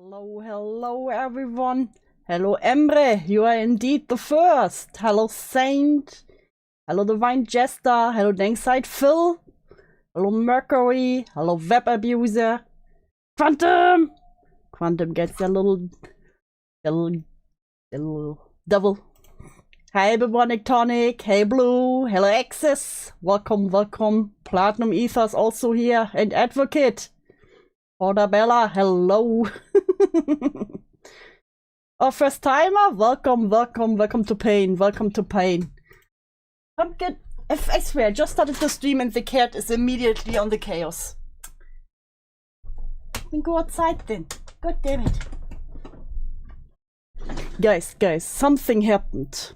Hello, hello everyone. Hello Emre, you are indeed the first. Hello Saint. Hello Divine Jester. Hello Dangside Phil. Hello Mercury. Hello Web Abuser. Quantum! Quantum gets a little devil. Hey Bubonic Tonic. Hey Blue. Hello Access. Welcome, welcome. Platinum Ether's also here. And Advocate. Bella, hello. Oh, first timer, welcome, welcome, welcome to pain, welcome to pain. Pumpkin, I swear, I just started the stream and the cat is immediately on the chaos. Then go outside then. God damn it. Guys, something happened.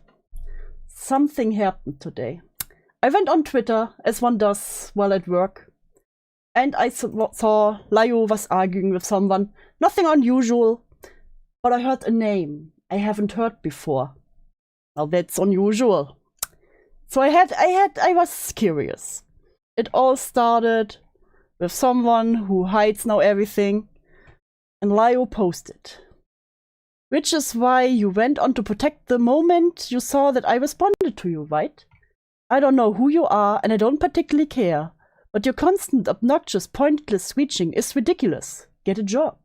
Something happened today. I went on Twitter, as one does while at work. And I saw Lios was arguing with someone. Nothing unusual. But I heard a name I haven't heard before. Now that's unusual. So I was curious. It all started with someone who hides now everything. And Lios posted. Which is why you went on to protect the moment you saw that I responded to you, right? I don't know who you are and I don't particularly care. But your constant, obnoxious, pointless switching is ridiculous. Get a job.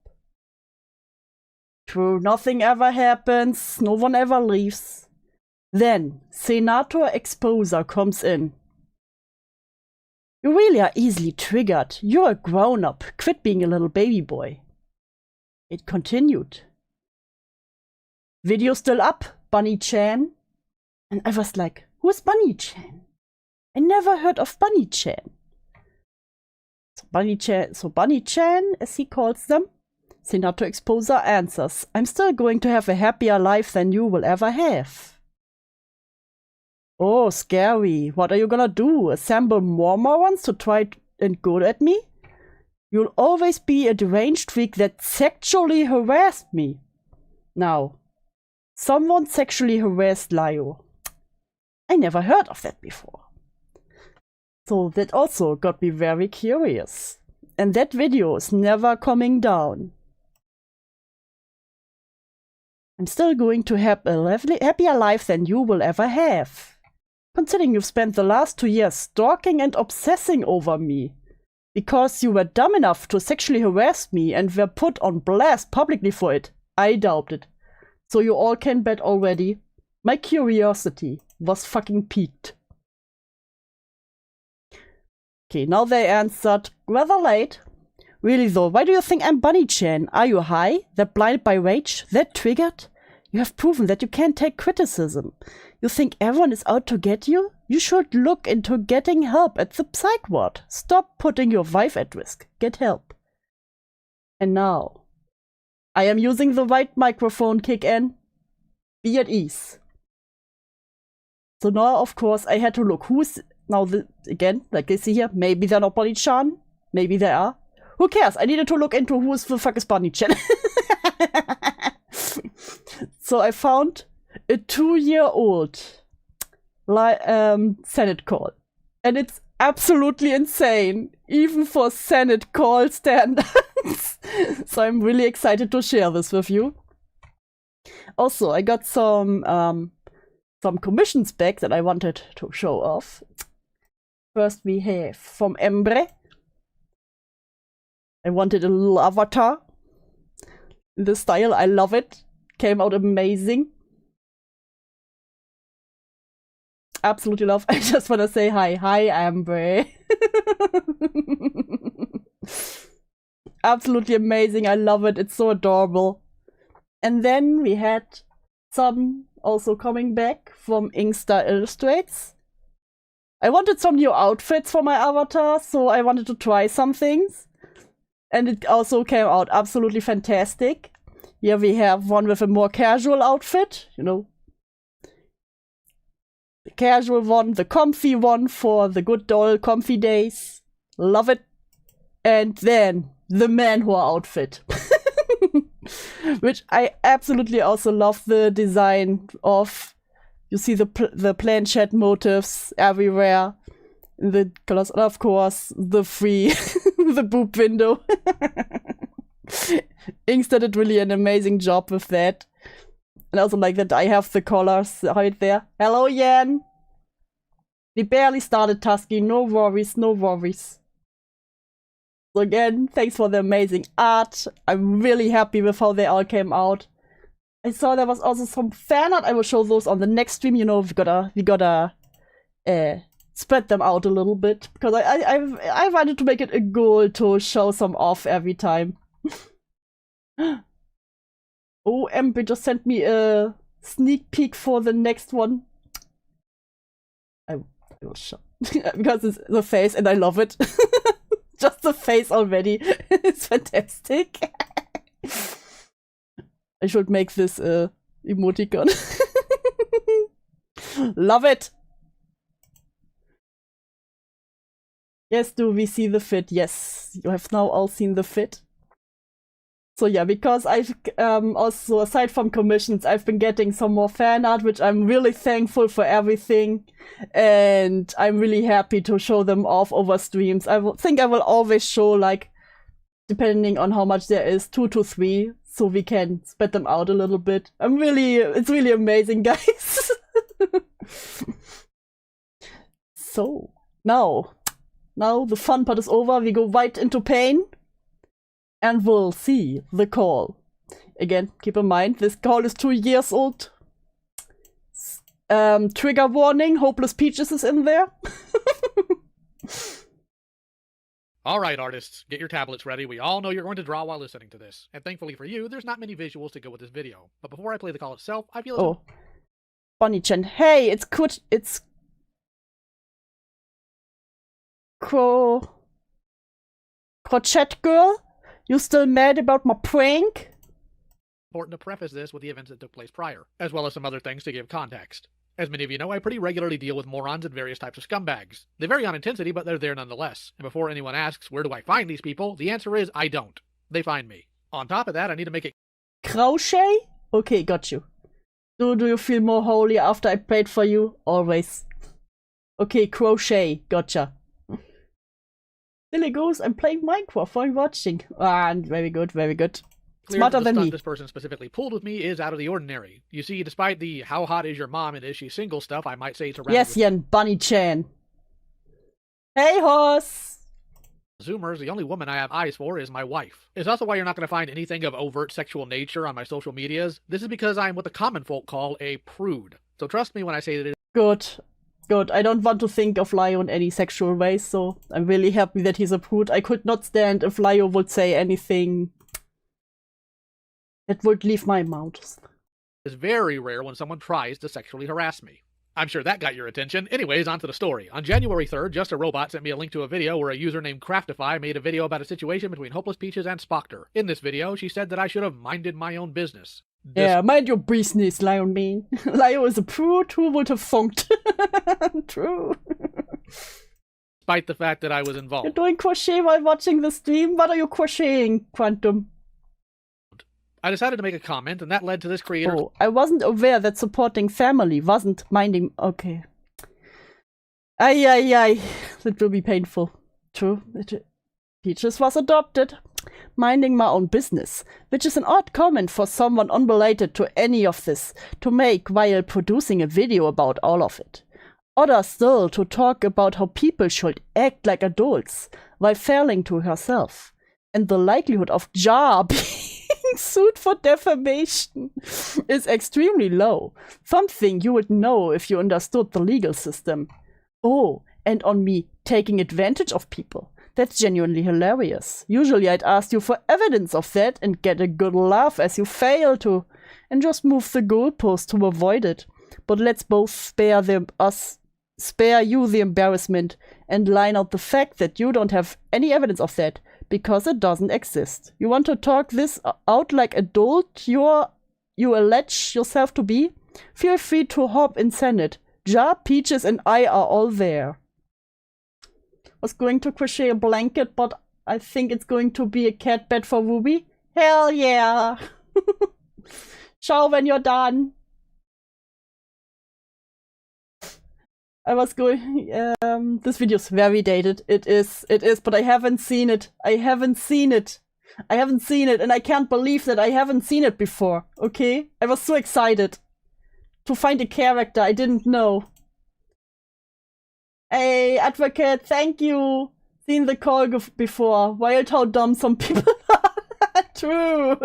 True, nothing ever happens, no one ever leaves. Then, Senator Exposer comes in. You really are easily triggered. You're a grown-up. Quit being a little baby boy. It continued. Video still up, Bunny Chan. And I was like, who is Bunny Chan? I never heard of Bunny Chan. Bunny Chan, as he calls them, Senator Exposer answers, I'm still going to have a happier life than you will ever have. Oh, scary. What are you gonna do? Assemble more morons to try and go at me? You'll always be a deranged freak that sexually harassed me. Now, someone sexually harassed Lios. I never heard of that before. So that also got me very curious. And that video is never coming down. I'm still going to have a happier life than you will ever have. Considering you've spent the last 2 years stalking and obsessing over me. Because you were dumb enough to sexually harass me and were put on blast publicly for it. I doubt it. So you all can bet already. My curiosity was fucking piqued. Okay, now they answered rather late. Really though, why do you think I'm Bunny Chan? Are you high? That blinded by rage? That triggered? You have proven that you can't take criticism. You think everyone is out to get you? You should look into getting help at the psych ward. Stop putting your wife at risk. Get help. And now, I am using the right microphone, kick-in. Be at ease. So now, of course, I had to look who's... Now, again, like you see here, maybe they're not Bunny Chan. Maybe they are. Who cares? I needed to look into who the fuck is Bunny Chan. So I found a 2-year-old Senate call. And it's absolutely insane, even for Senate call standards. So I'm really excited to share this with you. Also, I got some commissions back that I wanted to show off. First we have from Emre. I wanted a little avatar. The style, I love it. Came out amazing. Absolutely love. I just want to say hi. Hi, Emre. Absolutely amazing. I love it. It's so adorable. And then we had some also coming back from Inkster Illustrates. I wanted some new outfits for my avatar, so I wanted to try some things. And it also came out absolutely fantastic. Here we have one with a more casual outfit, you know. The casual one, the comfy one for the good old comfy days. Love it. And then the manwhore outfit. Which I absolutely also love the design of. You see the planchette motifs everywhere. The colors, and of course, the free, the boob window. Inks did really an amazing job with that. And also like that I have the colors right there. Hello, Jan! We barely started tasking, no worries, no worries. So again, thanks for the amazing art. I'm really happy with how they all came out. I saw there was also some fan art. I will show those on the next stream. You know, we gotta spread them out a little bit because I wanted to make it a goal to show some off every time. Oh, Ember just sent me a sneak peek for the next one. I will show because it's the face and I love it. Just the face already. It's fantastic. I should make this emoticon. Love it. Yes, do we see the fit? Yes, you have now all seen the fit. So yeah, because I've also, aside from commissions, I've been getting some more fan art, which I'm really thankful for everything. And I'm really happy to show them off over streams. I think I will always show, like, depending on how much there is, 2 to 3, so we can spread them out a little bit. It's really amazing, guys. So, now the fun part is over. We go right into pain. And we'll see the call. Again, keep in mind, this call is 2 years old. Trigger warning, Hopeless Peaches is in there. All right, artists, get your tablets ready. We all know you're going to draw while listening to this. And thankfully for you, there's not many visuals to go with this video. But before I play the call itself, I feel Oh. Bonnie-chan. Hey, it's Crochet Girl? You still mad about my prank? Important to preface this with the events that took place prior, as well as some other things to give context. As many of you know, I pretty regularly deal with morons and various types of scumbags. They vary on intensity, but they're there nonetheless. And before anyone asks, where do I find these people? The answer is, I don't. They find me. On top of that, I need to make it... Crochet? Okay, got you. Do you feel more holy after I prayed for you? Always. Okay, crochet. Gotcha. Silly goose, I'm playing Minecraft while watching. Ah, very good, very good. Smarter than me. This person specifically pulled with me is out of the ordinary. You see, despite the how hot is your mom and is she single stuff, I might say it's around. Yes, Yen, Bunny-chan. Hey, horse! Zoomers, the only woman I have eyes for is my wife. It's also why you're not going to find anything of overt sexual nature on my social medias. This is because I'm what the common folk call a prude. So trust me when I say that it is... Good. Good. I don't want to think of Lio in any sexual way, so I'm really happy that he's a prude. I could not stand if Lio would say anything that would leave my mouth. It's very rare when someone tries to sexually harass me. I'm sure that got your attention. Anyways, on to the story. On January 3rd, Just a Robot sent me a link to a video where a user named Craftify made a video about a situation between Hopeless Peaches and Spoctor. In this video, she said that I should have minded my own business. Yeah, mind your business, Lion Man. Lio is a prude who would have funked. True. Despite the fact that I was involved. You're doing crochet while watching the stream? What are you crocheting, Quantum? I decided to make a comment, and that led to this creator... Oh, I wasn't aware that supporting family wasn't minding... Okay. Ay. That will be painful. True. Peaches was adopted. Minding my own business, which is an odd comment for someone unrelated to any of this to make while producing a video about all of it. Odder still to talk about how people should act like adults while failing to herself, and the likelihood of Ja being sued for defamation is extremely low. Something you would know if you understood the legal system. Oh, and on me taking advantage of people. That's genuinely hilarious. Usually I'd ask you for evidence of that and get a good laugh as you fail to, and just move the goalpost to avoid it. But let's both spare you the embarrassment and line out the fact that you don't have any evidence of that, because it doesn't exist. You want to talk this out like adult you allege yourself to be? Feel free to hop in Senate. Ja, Peaches, and I are all there. Was going to crochet a blanket, but I think it's going to be a cat bed for Ruby. Hell yeah! Show when you're done. I was going... this video's very dated. It is, but I haven't seen it. I haven't seen it, and I can't believe that I haven't seen it before, okay? I was so excited to find a character I didn't know. Hey, Advocate, thank you! Seen the call before. Wild how dumb some people are. True!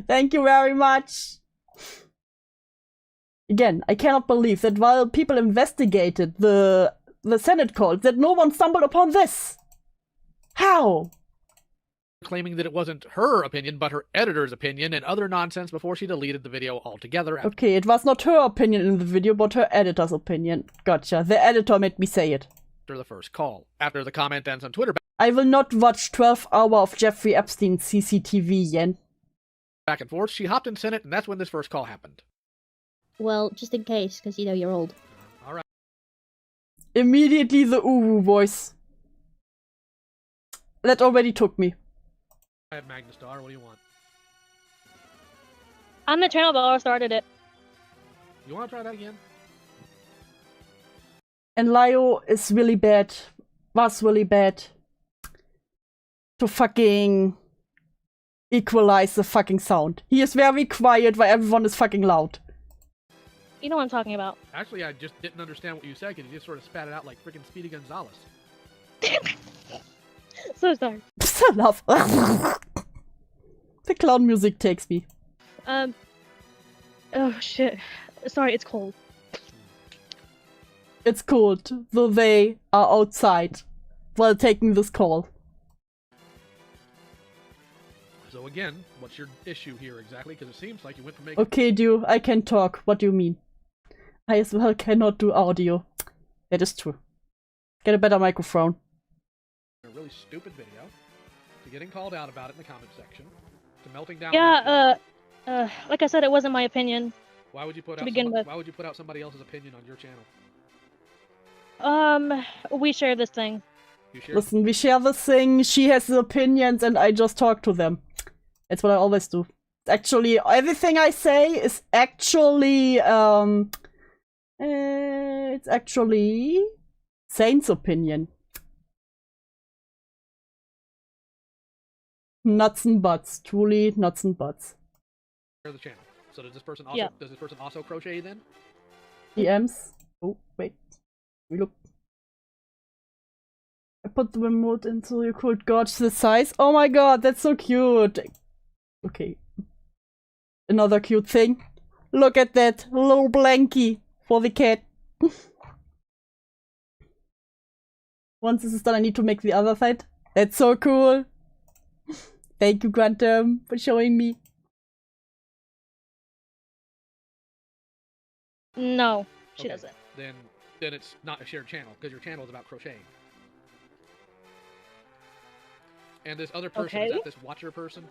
Thank you very much! Again, I cannot believe that while people investigated the Senate call, that no one stumbled upon this! How? Claiming that it wasn't her opinion, but her editor's opinion and other nonsense before she deleted the video altogether. Okay, it was not her opinion in the video, but her editor's opinion. Gotcha. The editor made me say it. After the first call. After the comment ends on Twitter. I will not watch 12 hours of Jeffrey Epstein's CCTV, Yen. Back and forth, she hopped in Senate, and that's when this first call happened. Well, just in case, because, you know, you're old. Alright. Immediately the Uwu voice. That already took me. I have Magnastar, what do you want? I'm the channel that started it. You want to try that again? And Lio is really bad. Was really bad. To fucking equalize the fucking sound. He is very quiet while everyone is fucking loud. You know what I'm talking about. Actually, I just didn't understand what you said, because you just sort of spat it out like freaking Speedy Gonzalez. So sorry. I love. The clown music takes me. Oh shit. Sorry, it's cold. It's cold, though they are outside while taking this call. So again, what's your issue here exactly? Because it seems like you went from making... Okay, Dew, I can talk. What do you mean? I as well cannot do audio. That is true. Get a better microphone. A really stupid video, to getting called out about it in the comment section, to melting down... Yeah, like I said, it wasn't my opinion. Why would you put to out begin with. Why would you put out somebody else's opinion on your channel? We share this thing. You share? Listen, we share this thing, she has the opinions, and I just talk to them. That's what I always do. Actually, everything I say is actually, it's actually Saint's opinion. Nuts and butts. Truly nuts and butts. Share the channel. So does this person also, Yeah. does this person also crochet then? DMs. Oh, wait. We look. I put the remote into your could gauge the size. Oh my god, that's so cute. Okay. Another cute thing. Look at that little blankie for the cat. Once this is done, I need to make the other side. That's so cool. Thank you, Quantum, for showing me. No, she Okay. doesn't. Then it's not a shared channel, because your channel is about crocheting. And this other person, is Okay. that this watcher person?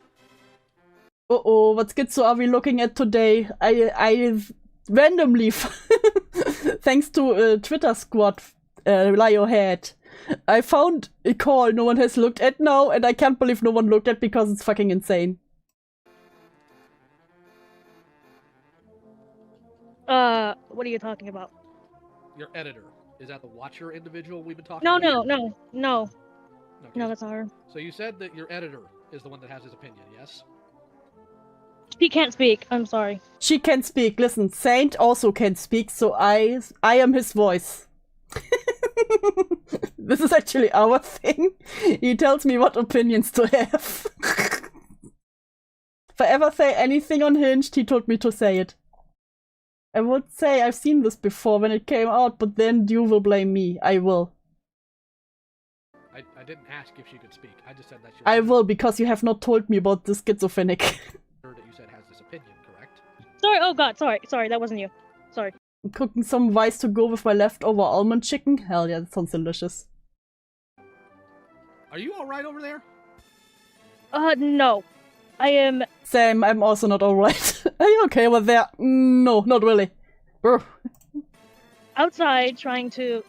Uh-oh, what schizo are we looking at today? I randomly, thanks to Twitter squad Lio had, I found a call no one has looked at now, and I can't believe no one looked at because it's fucking insane. What are you talking about? Your editor. Is that the watcher individual we've been talking No, about? no. Okay. No, that's not her. So you said that your editor is the one that has his opinion, yes? She can't speak. I'm sorry. She can speak. Listen, Saint also can speak, so I am his voice. This is actually our thing. He tells me what opinions to have. If I ever say anything unhinged, he told me to say it. I would say I've seen this before when it came out, but then you will blame me. I will. I didn't ask if she could speak. I just said that's your I will, because you have not told me about the schizophrenic. editor that you said has this opinion, correct? Sorry. Oh god. Sorry. That wasn't you. Sorry. I'm cooking some rice to go with my leftover almond chicken. Hell yeah, that sounds delicious. Are you alright over there? No. I am. Same, I'm also not alright. Are you okay with that? No, not really. Brr. Outside trying to.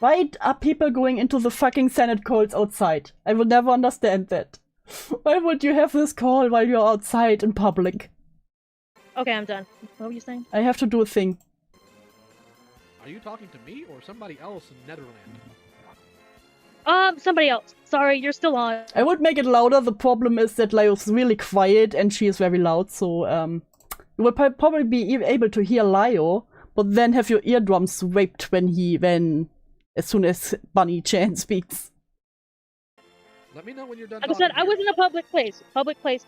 Why are people going into the fucking Senate calls outside? I will never understand that. Why would you have this call while you're outside in public? Okay, I'm done. What were you saying? I have to do a thing. Are you talking to me or somebody else in Netherlands? Somebody else. Sorry, you're still on. I would make it louder. The problem is that Lios is really quiet and she is very loud, so you will probably be able to hear Lio, but then have your eardrums raped as soon as Bunny Chan speaks. Let me know when you're done. Like I said, I was in a public place.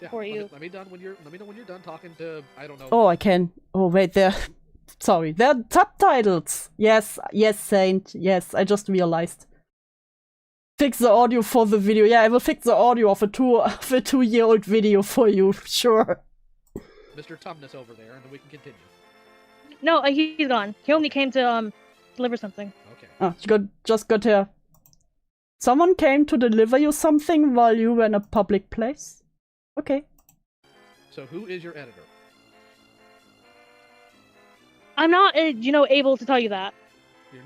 Yeah, for you. Let me know when you're done talking to, I don't know. Oh, I can. Oh, wait, sorry, there are subtitles. Yes, Saint. Yes, I just realized. Fix the audio for the video. Yeah, I will fix the audio of a 2-year-old video for you, sure. Mr. Tumnus over there, and then we can continue. No, he's gone. He only came to deliver something. Okay. Oh, just got here. Someone came to deliver you something while you were in a public place? Okay. So who is your editor? I'm not, able to tell you that.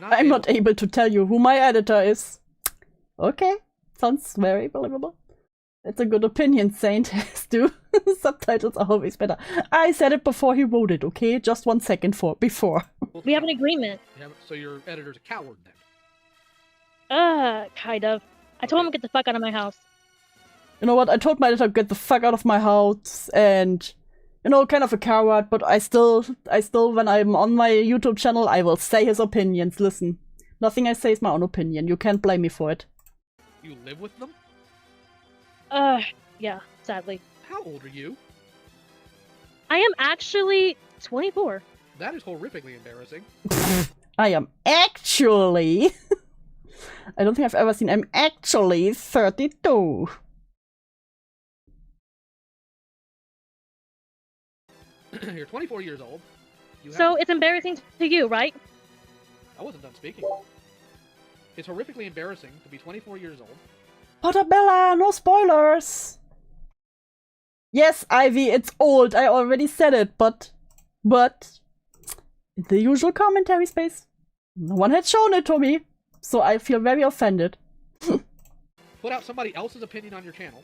I'm not able to tell you who my editor is. Okay. Sounds very believable. That's a good opinion, Saint. Stu. Subtitles are always better. I said it before he wrote it, okay? Just 1 second before. We have an agreement. So your editor's a coward then? Kind of. I told him to get the fuck out of my house. You know what? I told my editor to get the fuck out of my house and, kind of a coward, but I still, when I'm on my YouTube channel, I will say his opinions. Listen, nothing I say is my own opinion. You can't blame me for it. You live with them? Yeah, sadly. How old are you? I am actually 24. That is horrifically embarrassing. I am actually... I don't think I've ever seen... I'm actually 32. You're 24 years old. So it's embarrassing to you, right? I wasn't done speaking. It's horrifically embarrassing to be 24 years old. Pottabella, no spoilers! Yes, Ivy, it's old. I already said it, but... in the usual commentary space, no one had shown it to me. So I feel very offended. Put out somebody else's opinion on your channel,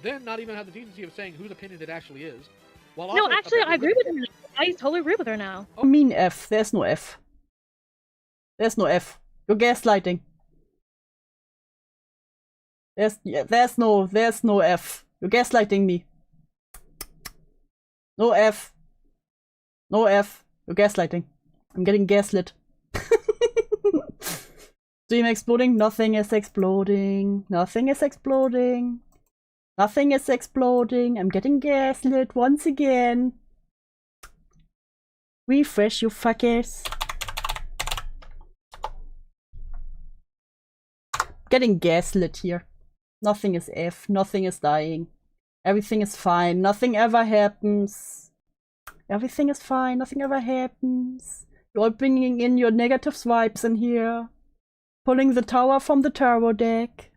then not even have the decency of saying whose opinion it actually is. While No, actually, I agree with her. I totally agree with her now. I mean F. There's no F. There's no F. You're gaslighting. There's no F. You're gaslighting me. No F. No F. You're gaslighting. I'm getting gaslit. Stream exploding? Nothing is exploding. Nothing is exploding. Nothing is exploding. I'm getting gaslit once again. Refresh, you fuckers. Getting gaslit here. Nothing is F. Nothing is dying. Everything is fine. Nothing ever happens. Everything is fine. Nothing ever happens. You're all bringing in your negative vibes in here. Pulling the tower from the tarot deck.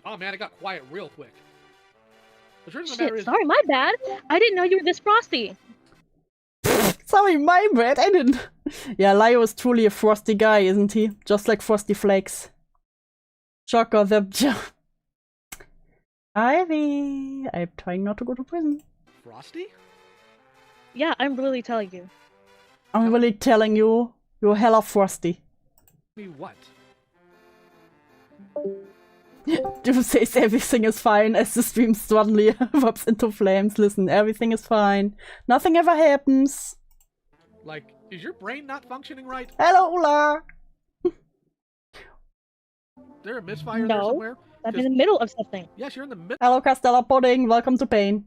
Oh man, it got quiet real quick. The truth of the matter Shit, is... sorry, my bad. I didn't know you were this frosty. Sorry, my bad. I didn't. Yeah, Lio is truly a frosty guy, isn't he? Just like Frosty Flakes. Shocker, Ivy, I'm trying not to go to prison. Frosty? Yeah, I'm really telling you. I'm really telling you, you're hella frosty. Me what? Do says everything is fine as the stream suddenly erupts into flames. Listen, everything is fine. Nothing ever happens. Like, is your brain not functioning right? Hello, Ula! Is there a misfire there somewhere? I'm in the middle of something. Yes, you're in the middle Hello, Castella Pudding. Welcome to Pain.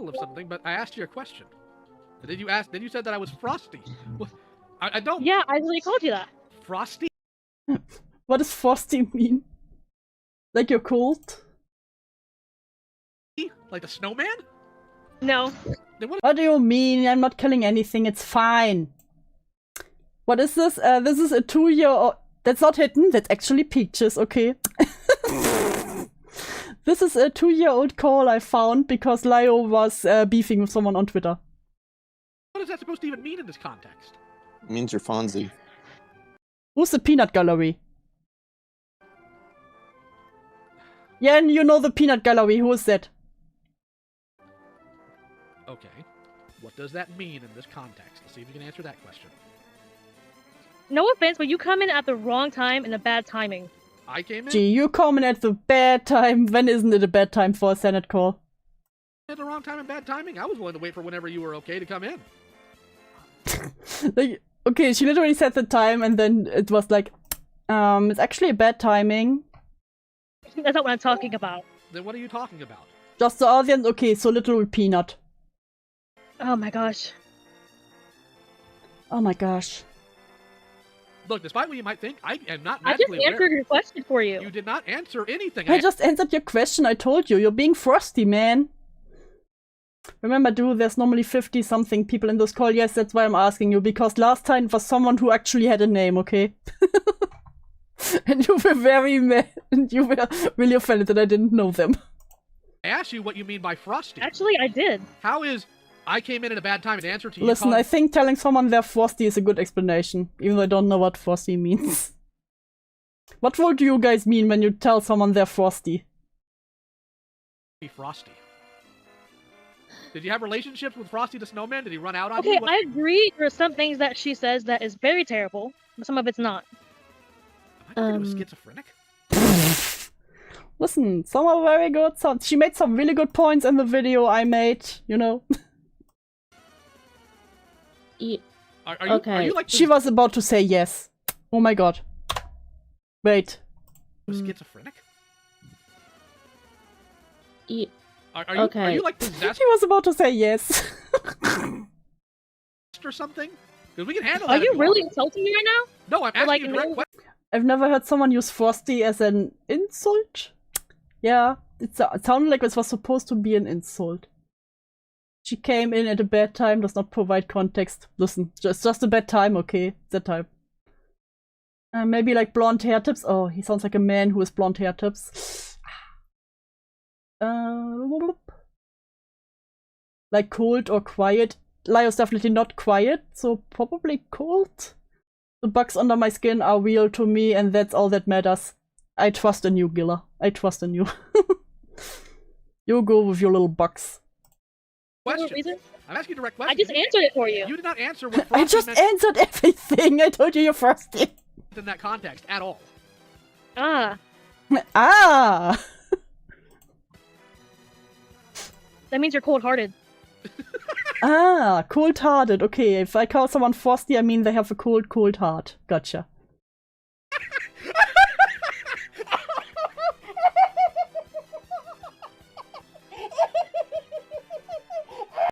of something, but I asked you a question. And then you said that I was frosty. Well, I don't... Yeah, I really called you that. Frosty? What does frosty mean? Like you're cold? Like the snowman? No. Then What do you mean? I'm not killing anything. It's fine. What is this? This is a 2-year-old... That's not hidden. That's actually Peaches, okay? This is a 2-year-old call I found because Lio was beefing with someone on Twitter. What is that supposed to even mean in this context? It means you're Fonzie. Who's the peanut gallery? Yeah, and you know the peanut gallery. Who is that? Okay. What does that mean in this context? Let's see if you can answer that question. No offense, but you come in at the wrong time and a bad timing. I came in Gee, you coming at the bad time. When isn't it a bad time for a Senate call? at the wrong time and bad timing. I was willing to wait for whenever you were okay to come in. Like, okay, she literally said the time and then it was like, it's actually a bad timing. That's not what I'm talking about. Then what are you talking about? Just the audience, okay, so literal peanut. Oh my gosh. Oh my gosh. Look, despite what you might think, I am not I just magically answered your question for you. You did not answer anything. I just answered your question, I told you. You're being frosty, man. Remember, dude, there's normally 50-something people in this call. Yes, that's why I'm asking you, because last time it was someone who actually had a name, okay? And you were very mad, and you were really offended that I didn't know them. I asked you what you mean by frosty. Actually, I did. How is I came in at a bad time and answer to you? Listen, I think telling someone they're frosty is a good explanation, even though I don't know what frosty means. What would you guys mean when you tell someone they're frosty? Frosty. Did you have relationships with Frosty the Snowman? Did he run out on Okay, you? I agree. There are some things that she says that is very terrible, but some of it's not. Am I thinking of schizophrenic? Listen, some are very good. She made some really good points in the video I made, you know. Are you like She was about to say yes. Oh my god. Wait. schizophrenic? Okay. Are you like possessed She was about to say yes. or something? Because we can handle Are that. you if really want. insulting me right now? No, I'm asking like, you a direct question. I've never heard someone use frosty as an insult. Yeah, it sounded like this was supposed to be an insult. She came in at a bad time, does not provide context. Listen, just a bad time, okay? That time. Maybe like blonde hair tips. Oh, he sounds like a man who has blonde hair tips. Like cold or quiet. Lios definitely not quiet, so probably cold. The bugs under my skin are real to me, and that's all that matters. I trust in you, Gilla. I trust in you. You go with your little bugs. Question. I'm asking you a direct question. I just answered it for you. You did not answer what I just answered everything. I told you you're frosty. in that context at all. Ah, Ah! that means you're cold-hearted. Ah, cold-hearted. Okay, if I call someone frosty, I mean they have a cold heart. Gotcha.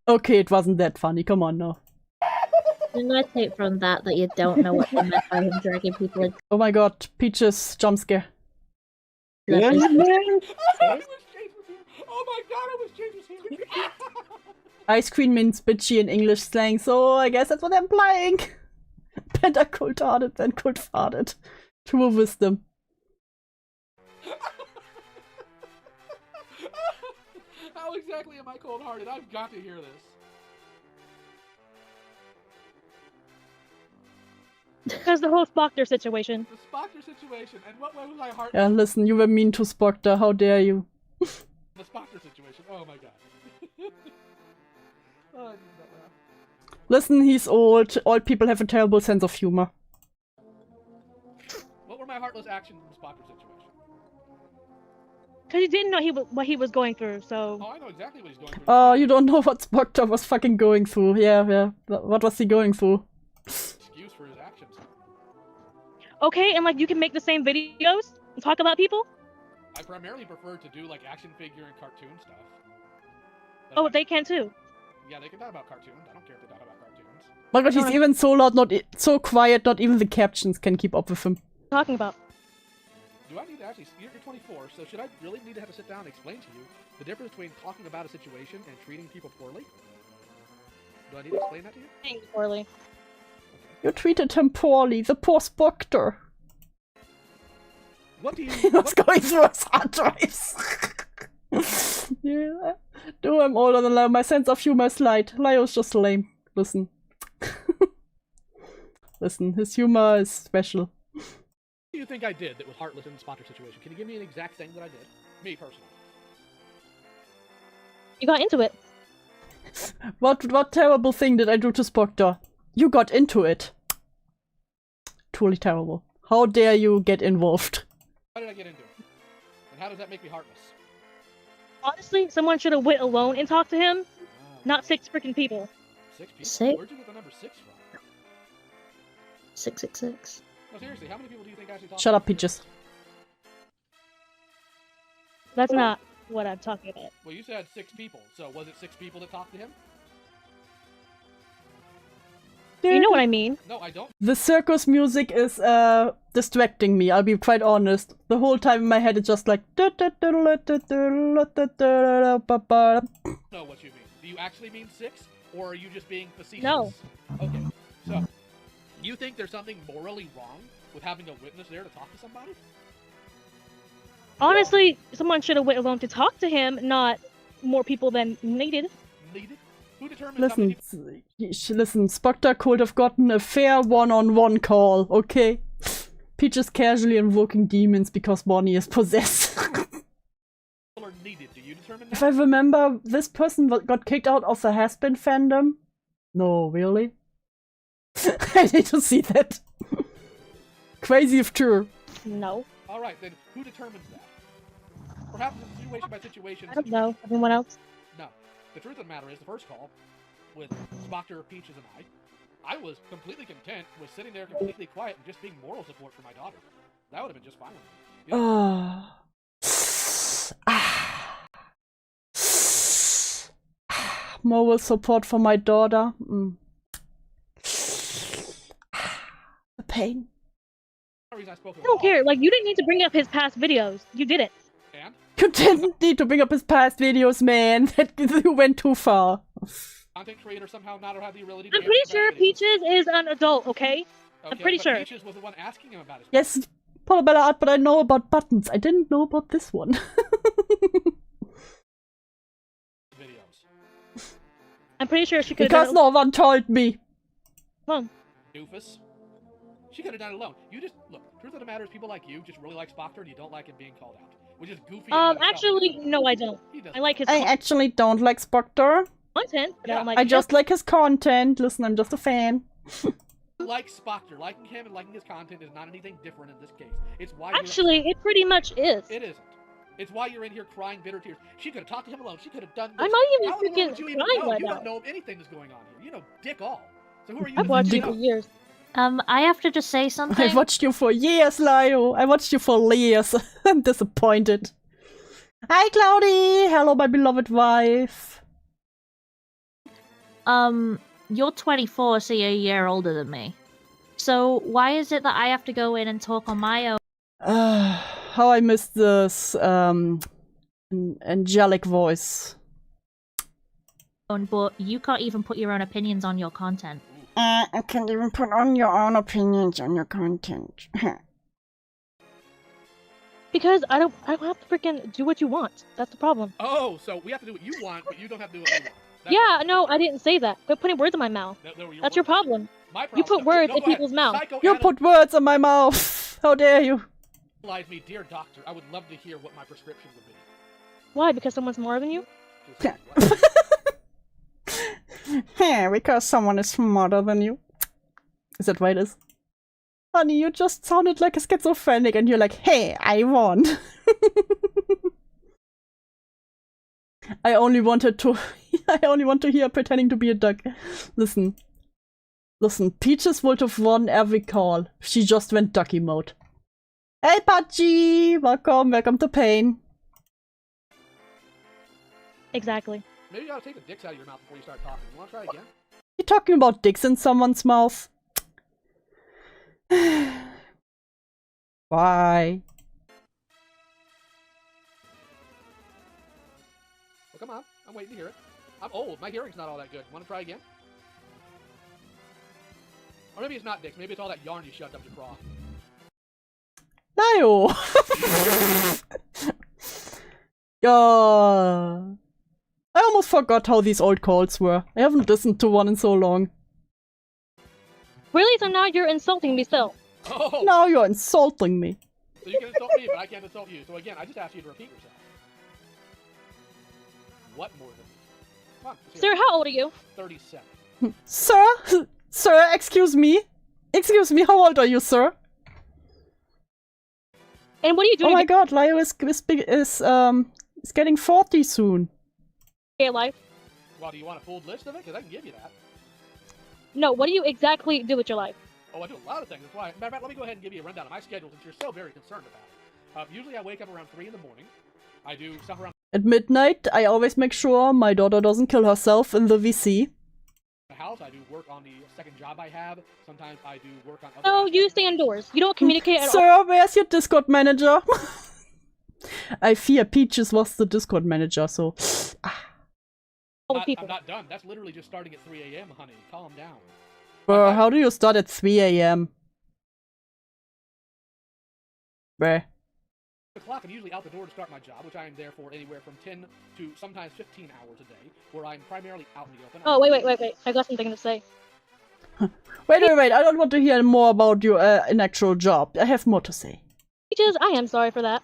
Okay, it wasn't that funny. Come on, no. I'm gonna take from that you don't know what you meant by him dragging people in. Oh my god, Peach's jump scare. Oh my god, I was James here. Ice cream means bitchy in English slang, so I guess that's what I'm implying. Better cold-hearted than cold-farted. True wisdom. How exactly am I cold-hearted? I've got to hear this. Because the whole Spockter situation. The Spockter situation, and what way was I heart? Yeah, listen, you were mean to Spockter. How dare you? The Spockter situation. Oh my god. Oh, I need that laugh. Listen, he's old. Old people have a terrible sense of humor. What were my heartless actions in the Spockter situation? Because you didn't know what he was going through, so... Oh, I know exactly what he's going through. Oh, you don't know what Spockter was fucking going through. Yeah. What was he going through? Excuse for his actions. Okay, and like you can make the same videos and talk about people? I primarily prefer to do like action figure and cartoon stuff. Oh, they can too. Yeah, they can talk about cartoons. I don't care if they talk about cartoons. My god, he's even so loud, so quiet, not even the captions can keep up with him. Talking about. Do I need to actually... You're 24, so should I really need to have to sit down and explain to you the difference between talking about a situation and treating people poorly? Do I need to explain that to you? Thanks, poorly. You treated him poorly, the poor Spockter. What do you... He was going through his hard drives. Yeah. No, I'm older than Lio. My sense of humor is light. Lio's just lame. Listen. Listen, his humor is special. What do you think I did that was heartless in the Spockter situation? Can you give me an exact thing that I did? Me, personally. You got into it. What terrible thing did I do to Spoctor? You got into it. Truly terrible. How dare you get involved? How did I get into it? And how does that make me heartless? Honestly, someone should have went alone and talked to him, not 6 freaking people. 6 people? Six? Where'd you get the number 6 from? 666. No, seriously, how many people do you think actually talked Shut to up, him? Peaches. That's not what I'm talking about. Well, you said 6 people, so was it 6 people that talked to him? You know what I mean. No, I don't. The circus music is distracting me, I'll be quite honest. The whole time in my head it's just like know what you mean. Do you actually mean 6, or are you just being facetious? No. Okay, so you think there's something morally wrong with having a witness there to talk to somebody? Honestly, someone should have went alone to talk to him, not more people than needed. Needed? Who determines how many Listen, people... listen, Spoctor could have gotten a fair one-on-one call, okay? Peaches casually invoking demons because Bonnie is possessed. are needed? Do you determine that? If I remember, this person got kicked out of the Has-Been fandom. No, really? I need to see that. Crazy if true. No. Alright, then who determines that? Perhaps it's situation by situation. I don't know. Everyone else? No. The truth of the matter is, the first call, with Spoctor, Peaches, and I was completely content with sitting there completely quiet and just being moral support for my daughter. That would have been just fine with me. You know? Moral support for my daughter. The pain. I don't care. Like, you didn't need to bring up his past videos. You did it. And? You didn't need to bring up his past videos, man. That you went too far. Content creator somehow not have the ability to... I'm pretty sure Peaches is an adult, okay? I'm pretty but sure. Peaches was the one asking him about his... Yes, Polar Art, but I know about buttons. I didn't know about this one. videos. I'm pretty sure she could have Because done no one told me. Come on. Doofus. She could have done it alone. You just... Look, truth of the matter is people like you just really like Spoctor and you don't like him being called out. Which is goofy. Actually, no, I don't. I like his I actually don't like Spoctor. content, but I don't like I just like his content. Listen, I'm just a fan. Like Spoctor. Liking him and liking his content is not anything different in this case. It's why Actually, it pretty much is. It isn't. It's why you're in here crying bitter tears. She could have talked to him alone. She could have done this. I'm not even How in the world freaking would you even crying know? right You now. don't know anything that's going on here. You know dick all. So who are you I've to watched say it for no? years. I have to just say something. I watched you for years, Lio. I watched you for years. I'm disappointed. Hi, Cloudy. Hello, my beloved wife. You're 24, so you're a year older than me. So why is it that I have to go in and talk on my own? How I miss this angelic voice. But you can't even put your own opinions on your content. I can't even put on your own opinions on your content. Because I don't have to freaking do what you want. That's the problem. Oh, so we have to do what you want, but you don't have to do what we want. That's Yeah, no, I didn't say that. Quit putting words in my mouth. That's your problem. My You problem. put words No, in go ahead. people's mouth. You put words in my mouth. How dare you? Psychoanalyze me, dear doctor. I would love to hear what my prescription would be. Why? Because someone's more than you? Just Yeah, because someone is smarter than you. Is that right, Liz? Honey, you just sounded like a schizophrenic and you're like, hey, I won. I only want to hear pretending to be a duck. Listen, Peaches would have won every call. She just went ducky mode. Hey, Pachi! Welcome to Pain. Exactly. Maybe you ought to take the dicks out of your mouth before you start talking. You want to try again? You talking about dicks in someone's mouth? Why? Well, come on. I'm waiting to hear it. I'm old. My hearing's not all that good. Want to try again? Or maybe it's not dicks. Maybe it's all that yarn you shoved up your craw. No. Yeah. I almost forgot how these old calls were. I haven't listened to one in so long. Really? So now you're insulting me still. Oh! Now you're insulting me. So you can insult me, but I can't insult you. So again, I just asked you to repeat yourself. What more than Come on, let's hear Sir, it. how old are you? 37. Sir? Sir, excuse me? Excuse me, how old are you, sir? And what are you Oh doing my to god, Lio is getting 40 soon. get your life? Well, do you want a full list of it? Because I can give you that. No, what do you exactly do with your life? Oh, I do a lot of things. That's why. Matter of fact, let me go ahead and give you a rundown of my schedule since you're so very concerned about it. Usually I wake up around 3 in the morning. I do stuff around At midnight, I always make sure my daughter doesn't kill herself in the VC. the house. I do work on the second job I have. Sometimes I do work on other No, you aspects. stay indoors. You don't communicate at all. Sir, where's your Discord manager? I fear Peaches was the Discord manager, so... With people. I'm not done. That's literally just starting at 3 a.m., honey. Calm down. Bruh, how do you start at 3 a.m.? Bruh. O'clock, I'm usually out the door to start my job, which I am there for anywhere from 10 to sometimes 15 hours a day, where I'm primarily out in the open. Oh, wait. I got something to say. Wait, I don't want to hear more about your actual job. I have more to say. Peaches, I am sorry for that.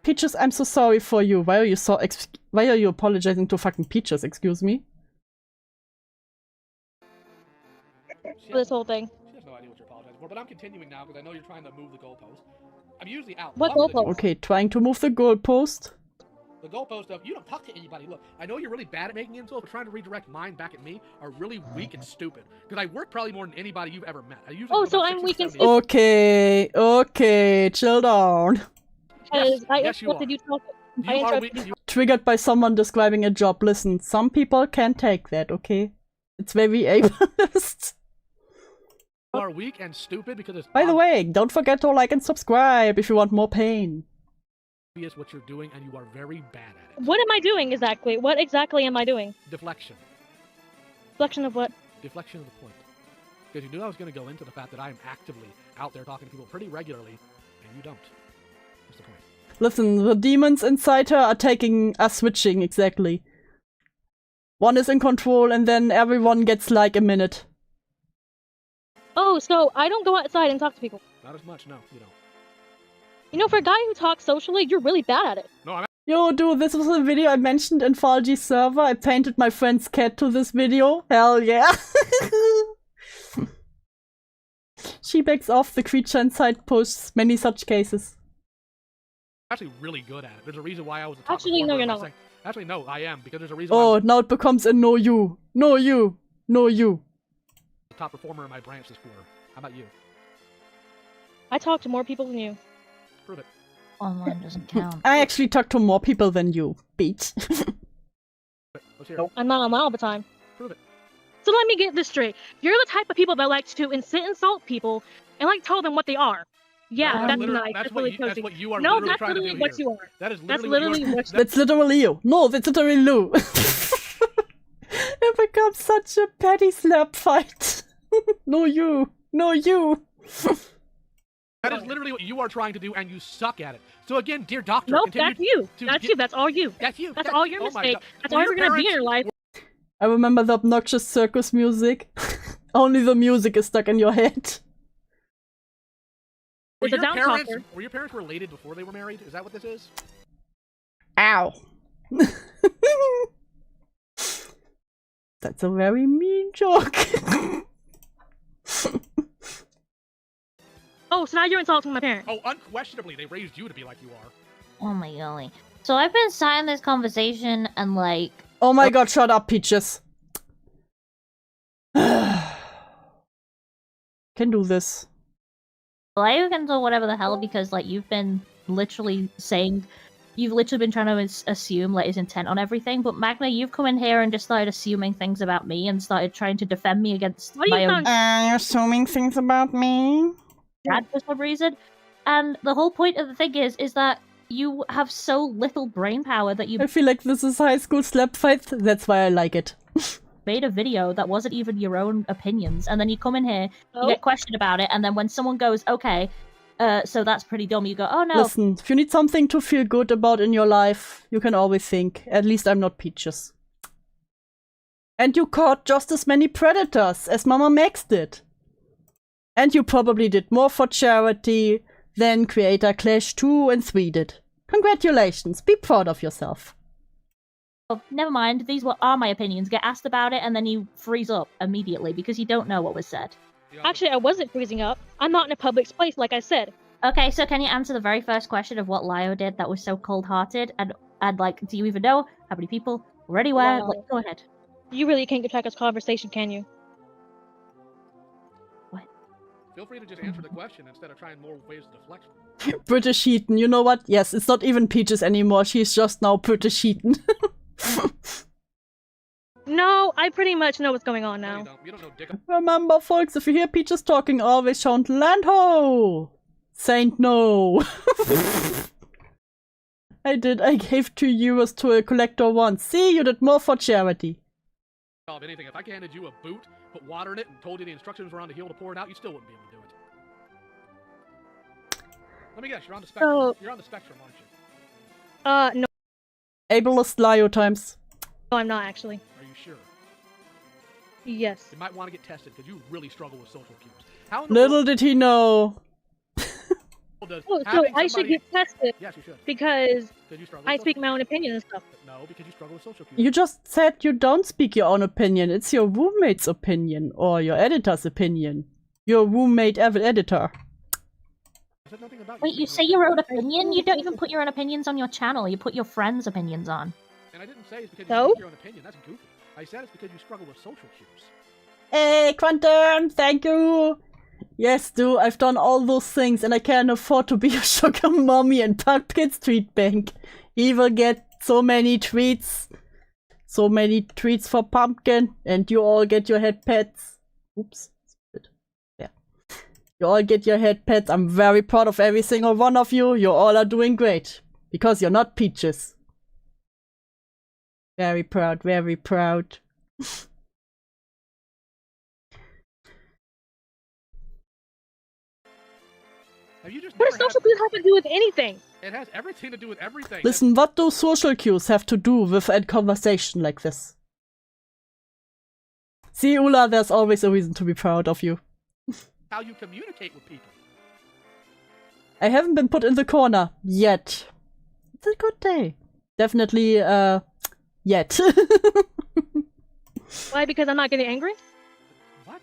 Peaches, I'm so sorry for you. Why are you apologizing to fucking Peaches, excuse me? For this whole thing. She has no idea what you're apologizing for, but I'm continuing now because I know you're trying to move the goalpost. I'm usually out. What talking to goalpost? people. Okay, trying to move the goalpost. The goalpost of, you don't talk to anybody. Look, I know you're really bad at making insults, but trying to redirect mine back at me are really weak and stupid. Because I work probably more than anybody you've ever met. I usually Oh, do so about I'm 60, weak and 70 stupid. Okay, chill down. Because I yes, you interrupted are. you talking. I You are interrupted weak. you. Triggered by someone describing a job. Listen, some people can't take that, okay? It's very ableist. You are weak and stupid because it's By the way, don't forget to like and subscribe if you want more pain. obvious what you're doing, and you are very bad at it. What am I doing exactly? What exactly am I doing? Deflection. Reflection of what? Deflection of the point. Because you knew I was going to go into the fact that I am actively out there talking to people pretty regularly, and you don't. What's the point? Listen, the demons inside her are switching, exactly. One is in control and then everyone gets like a minute. Oh, so I don't go outside and talk to people. Not as much, no, you don't. You know, for a guy who talks socially, you're really bad at it. No, I'm Yo, dude, this was a video I mentioned in Falgi's server. I painted my friend's cat to this video. Hell yeah. She backs off the creature inside posts many such cases. actually really good at it. There's a reason why I was a top Actually, no, performer you're in my not. sec- Actually, no, I am, because there's a reason why I Oh, was now it becomes a no you. No you. No you. the top performer in my branch this quarter. How about you? I talk to more people than you. Prove it. Online doesn't count. I actually talk to more people than you, bitch. Let's hear it. I'm not online all the time. Prove it. So let me get this straight. You're the type of people that likes to insult people and like tell them what they are. Yeah, No, that's literally- nice. That's what really you, that's cozy. what you are No, literally that's trying to literally do what here. you are. That is That's literally what you literally are. what That's literally you. No, that's literally Lou. It becomes such a petty slap fight. No you. No you. That is literally what you are trying to do, and you suck at it. So again, dear doctor, Nope, continue that's you. to That's get- you. That's all you. That's you. That's all your oh my mistake. God. That's Were all your you're gonna be in your parents- life. I remember the obnoxious circus music. Only the music is stuck in your head. Were It's a your down parents talker. were your parents related before they were married? Is that what this is? Ow. That's a very mean joke. Oh, so now you're insulting my parents. Oh, unquestionably, they raised you to be like you are. Oh my golly. So I've been sat in this conversation and like, Oh my god, shut up, Peaches. Can do this. well, I can do whatever the hell because like you've been literally saying, you've literally been trying to assume like his intent on everything. But Magna, you've come in here and just started assuming things about me and started trying to defend me against What are you my own trying- You're assuming things about me? dad for some reason. And the whole point of the thing is that you have so little brain power that you I feel like this is high school slap fight. That's why I like it. made a video that wasn't even your own opinions, and then you come in here, Oh, you get questioned about it, and then when someone goes, okay, so that's pretty dumb, you go, oh no, Listen, if you need something to feel good about in your life, you can always think, at least I'm not Peaches. And you caught just as many predators as Mama Max did. And you probably did more for charity than Creator Clash 2 and 3 did. Congratulations, be proud of yourself. Oh, never mind. These are my opinions. Get asked about it, and then you freeze up immediately because you don't know what was said. Actually, I wasn't freezing up. I'm not in a public place, like I said. Okay, so can you answer the very first question of what Lio did that was so cold-hearted? And like, do you even know how many people were anywhere? Wow. Like, go ahead. You really can't get track of this conversation, can you? What? Feel free to just answer the question instead of trying more ways of deflection. British Heaton, you know what? Yes, it's not even Peaches anymore. She's just now British Heaton. No, I pretty much know what's going on No, now. you don't. You don't know dick. Remember, folks, if you hear Peaches talking, always shout Landho! Saint no. I gave €2 to a collector once. See, you did more for charity. If anything, if I handed you a boot, put water in it, and told you the instructions were on the heel to pour it out, you still wouldn't be able to do it. Let me guess, you're on the spectrum. So- You're on the spectrum, aren't you? No, Ableist Lio times. I'm not actually. Are you sure? Yes. You might want to get tested because you really struggle with social cues. How in the Little did he know. world does Oh, so having I should somebody- get tested Yes, you should. because Because you struggle. I with speak social my own opinion and stuff. cues. No, because you struggle with social cues. You just said you don't speak your own opinion. It's your roommate's opinion or your editor's opinion. Your roommate editor. I said nothing about Wait, you say your own opinion? You don't even put your own opinions on your channel. You put your friends' opinions on. And I didn't say it's because So? you speak your own opinion. That's goofy. I said it's because you struggle with social cues. Hey, Quantum, thank you. Yes, do. I've done all those things and I can't afford to be a sugar mommy and pumpkin street bank. He will get so many treats. So many treats for pumpkin. And you all get your head pets. Oops. Yeah. You all get your head pets. I'm very proud of every single one of you. You all are doing great. Because you're not Peaches. Very proud, very proud. Have you just What never does social cues have to do with anything? It has everything to do with everything. Listen, what do social cues have to do with a conversation like this? See, Ula, there's always a reason to be proud of you. That's how you communicate with people. I haven't been put in the corner yet. It's a good day. Definitely, yet. Why? Because I'm not getting angry? What?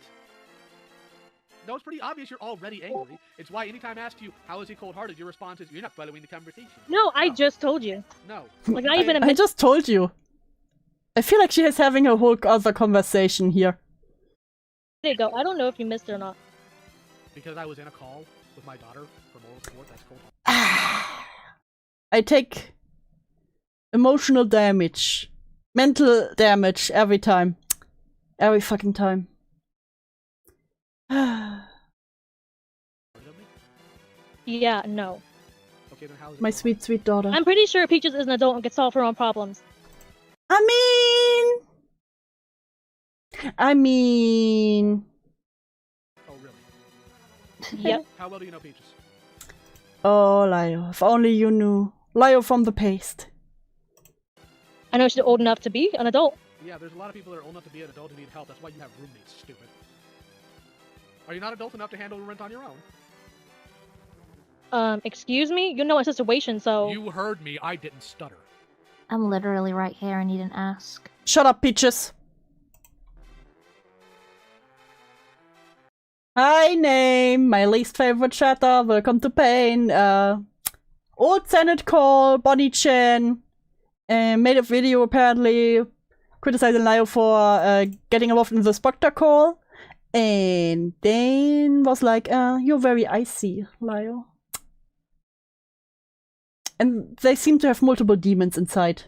No, it's pretty obvious you're already angry. It's why anytime I ask you, how is he cold-hearted, your response is, you're not following the conversation. No, I No. just told you. No. Like, not even a I minute. just told you. I feel like she is having a whole other conversation here. There you go. I don't know if you missed it or not. Because I was in a call with my daughter for moral support, that's cold. I take emotional damage, mental damage every time. Every fucking time. Yeah, no. Okay, then how is it My cold-hearted? sweet, sweet daughter. I'm pretty sure Peaches is an adult and can solve her own problems. I mean... Oh, really? Yep. How well do you know Peaches? Oh, Lio, if only you knew. Lio from the paste. I know she's old enough to be an adult. Yeah, there's a lot of people that are old enough to be an adult who need help. That's why you have roommates, stupid. Are you not adult enough to handle rent on your own? Excuse me? You know my situation, so... You heard me. I didn't stutter. I'm literally right here and you didn't ask. Shut up, Peaches. Hi, name. My least favorite chatter. Welcome to Pain. Old Senate call. Bonnie Chan. Made a video apparently criticizing Lio for getting involved in the Spectre call. And then was like, you're very icy, Lio. And they seem to have multiple demons inside.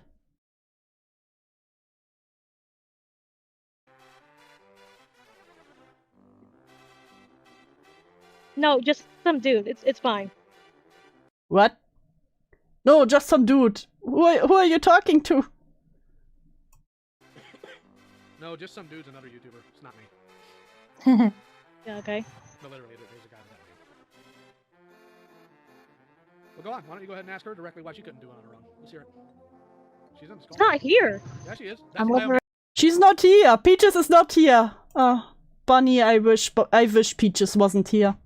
No, just some dude. It's fine. What? No, just some dude. Who are you talking to? No, just some dude's another YouTuber. It's not me. Yeah, okay. No, literally, there's a guy with that name. Well, go on. Why don't you go ahead and ask her directly why she couldn't do it on her own? Let's hear it. She's in the It's skull. not here. Yeah, she is. That's I'm why over She's not here. Peaches is not here. Oh, Bunny, I wish Peaches wasn't here.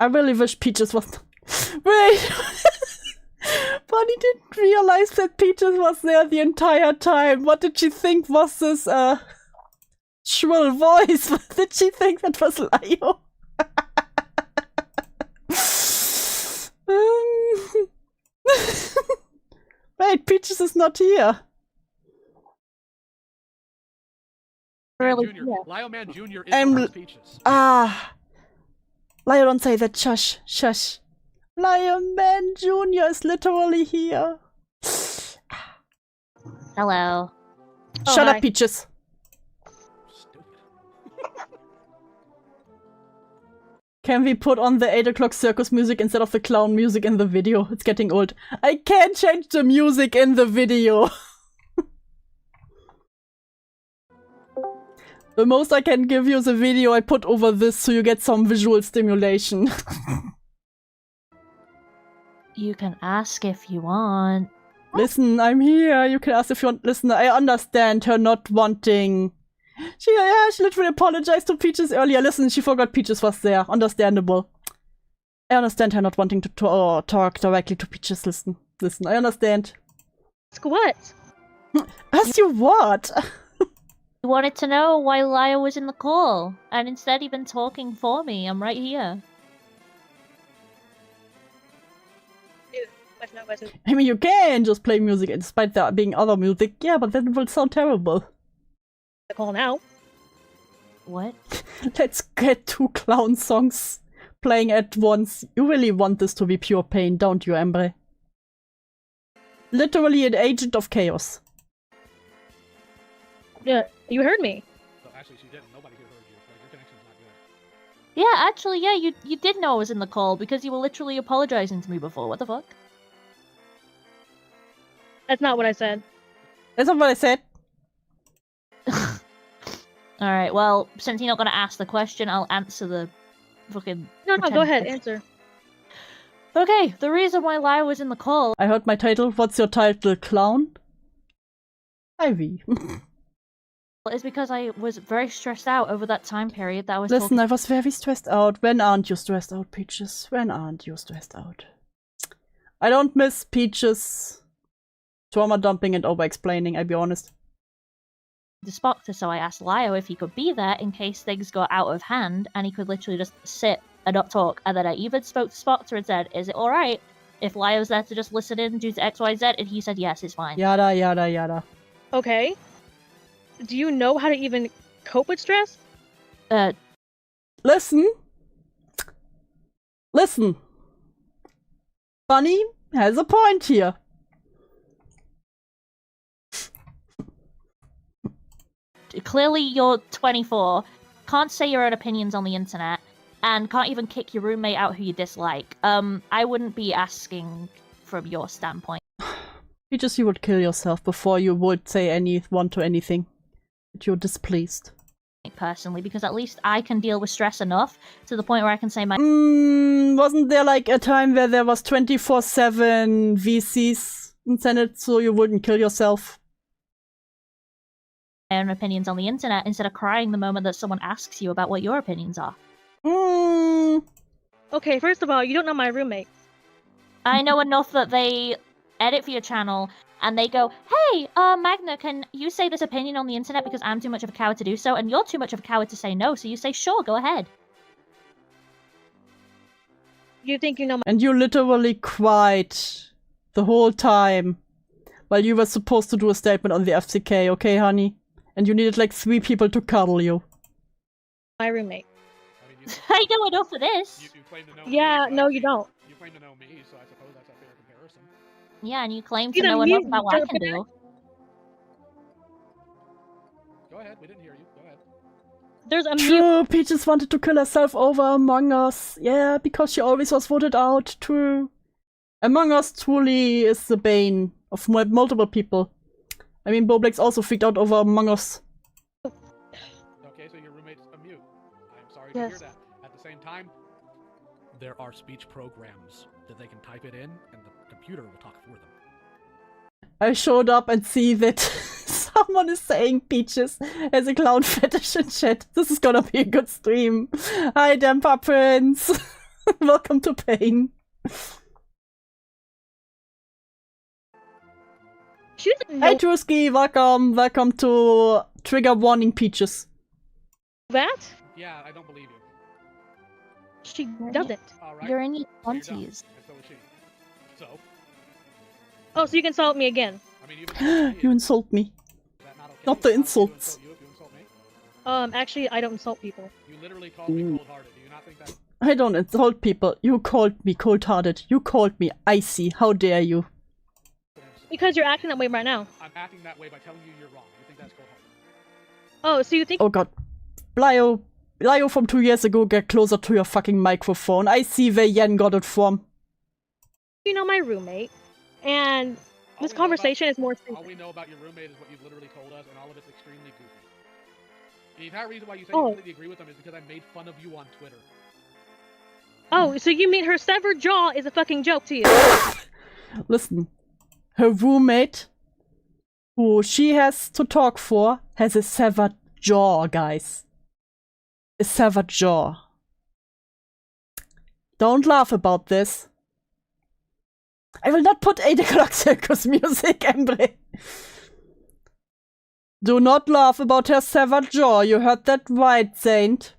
I really wish Peaches was. Wait. Bunny didn't realize that Peaches was there the entire time. What did she think was this, shrill voice? What did she think that was Lio? Wait, Peaches is not here. Really? Junior. Yeah. Lio Man Jr. is I'm- the Peaches. Lio, don't say that. Shush, shush. Lion Man Jr. is literally here. Hello. Oh, Shut hi. up, Peaches. Stupid. Can we put on the 8 o'clock circus music instead of the clown music in the video? It's getting old. I can't change the music in the video. The most I can give you is a video I put over this so you get some visual stimulation. You can ask if you want. Listen, I'm here. You can ask if you want. Listen, I understand her not wanting. She literally apologized to Peaches earlier. Listen, she forgot Peaches was there. Understandable. I understand her not wanting to talk directly to Peaches. Listen, I understand. Ask what? Ask you what? You wanted to know why Lio was in the call, and instead you've been talking for me. I'm right here. I mean, you can just play music despite there being other music. Yeah, but then it will sound terrible. The call now. What? Let's get 2 clown songs playing at once. You really want this to be pure pain, don't you, Embre? Literally an agent of chaos. Yeah, you heard me. So actually, she didn't. Nobody could have heard you. Like, your connection's not good. Yeah, actually, yeah, you did know I was in the call because you were literally apologizing to me before. What the fuck? That's not what I said. That's not what I said. Alright, well, since you're not gonna ask the question, I'll answer the fucking... No, go pretend ahead, question. answer. Okay, the reason why Lio was in the call... I heard my title. What's your title, clown? Ivy. is because I was very stressed out over that time period that I was Listen, talking... I was very stressed out. When aren't you stressed out, Peaches? When aren't you stressed out? I don't miss Peaches trauma dumping and over-explaining, I'll be honest. the Spoctor, so I asked Lio if he could be there in case things got out of hand, and he could literally just sit and not talk. And then I even spoke to Spoctor and said, is it alright if Lio's there to just listen in due to XYZ? And he said, yes, it's fine. Yada, yada, yada. Okay. Do you know how to even cope with stress? Listen. Listen. Bunny has a point here. Clearly you're 24, can't say your own opinions on the internet, and can't even kick your roommate out who you dislike. I wouldn't be asking from your standpoint. You would kill yourself before you would say anyone to anything that you're displeased. Personally, because at least I can deal with stress enough to the point where I can say my Wasn't there like a time where there was 24/7 VCs in Senate so you wouldn't kill yourself? own opinions on the internet instead of crying the moment that someone asks you about what your opinions are. Okay, first of all, you don't know my roommate. I know enough that they edit for your channel and they go, hey, Magna, can you say this opinion on the internet because I'm too much of a coward to do so, and you're too much of a coward to say no, so you say, sure, go ahead. You think you know my... And you literally cried the whole time while you were supposed to do a statement on the FCK, okay, honey? And you needed like 3 people to cuddle you. my roommate. I mean, you, I know enough for this. you claim to know Yeah, me, no, but you don't. You claim to know me, so I suppose that's a fair comparison. Yeah, and you claim to Either know you enough about what I don't can do. Go ahead, we didn't hear you. Go ahead. There's a mute. True, Peaches wanted to kill herself over Among Us. Yeah, because she always was voted out. True. Among Us truly is the bane of multiple people. I mean, Boblex also freaked out over Among Us. Okay, so your roommate's a mute. I'm sorry to hear Yes. that. At the same time, there are speech programs that they can type it in, and the computer will talk for them. I showed up and see that someone is saying Peaches as a clown fetish in chat. This is gonna be a good stream. Hi, Damper Prince. Welcome to Pain. She doesn't know Hey Truski, welcome to Trigger Warning Peaches. that. Yeah, I don't believe you. She doesn't. All right. You're in your So you're dumb, 20s. and so is she. So, Oh, so you can insult me again. I mean, you've insulted me. You insult me. Is that not okay? Not the How do I insults. insult you if you insult me? Actually, I don't insult people. You literally called me cold-hearted. Do you not think that? I don't insult people. You called me cold-hearted. You called me icy. How dare you? Because you're acting that way right now. I'm acting that way by telling you you're wrong. You think that's cold-hearted? Oh, so you think Oh god. Lio from 2 years ago, get closer to your fucking microphone. I see where Yen got it from. you know my roommate, and All this we know conversation is more All simple. we know about your roommate is what you've literally told us, and all of it's extremely goofy. The entire reason why you say you Oh. completely agree with them is because I made fun of you on Twitter. Oh, so you mean her severed jaw is a fucking joke to you? Listen. Her roommate, who she has to talk for, has a severed jaw, guys. A severed jaw. Don't laugh about this. I will not put a Deconstructing music, Embre. Do not laugh about her severed jaw. You heard that right, Saint.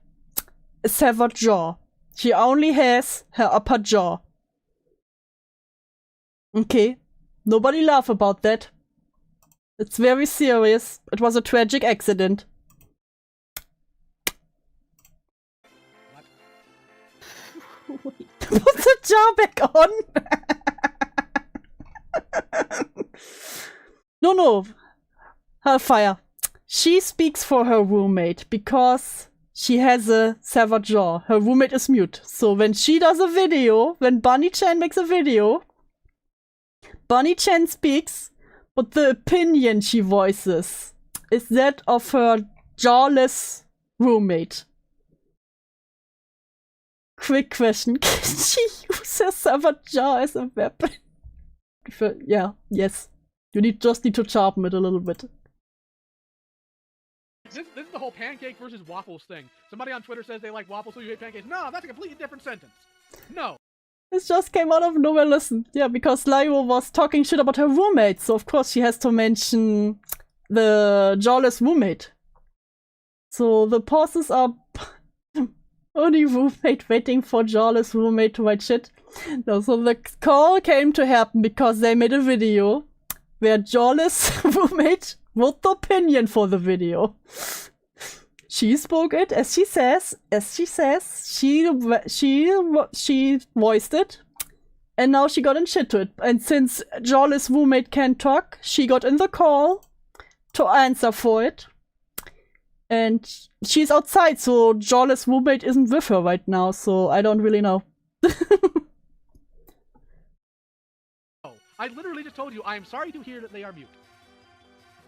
A severed jaw. She only has her upper jaw. Okay. Nobody laugh about that. It's very serious. It was a tragic accident. What? Put the jar back on. No. Hellfire. She speaks for her roommate because she has a severed jaw. Her roommate is mute. So when she does a video, when Bunny Chan makes a video, Bunny Chan speaks, but the opinion she voices is that of her jawless roommate. Quick question. Can she use her severed jaw as a weapon? Yes. You just need to sharpen it a little bit. This is the whole pancake versus waffles thing. Somebody on Twitter says they like waffles, so you hate pancakes. No, that's a completely different sentence. No. This just came out of nowhere. Listen. Yeah, because Lio was talking shit about her roommate, so of course she has to mention the jawless roommate. So the pauses are only roommate waiting for jawless roommate to write shit. No, so the call came to happen because they made a video where jawless roommate wrote the opinion for the video. She spoke it, as she says, she voiced it, and now she got in shit to it. And since jawless roommate can't talk, she got in the call to answer for it. And she's outside, so jawless roommate isn't with her right now, so I don't really know. I literally just told you I am sorry to hear that they are mute.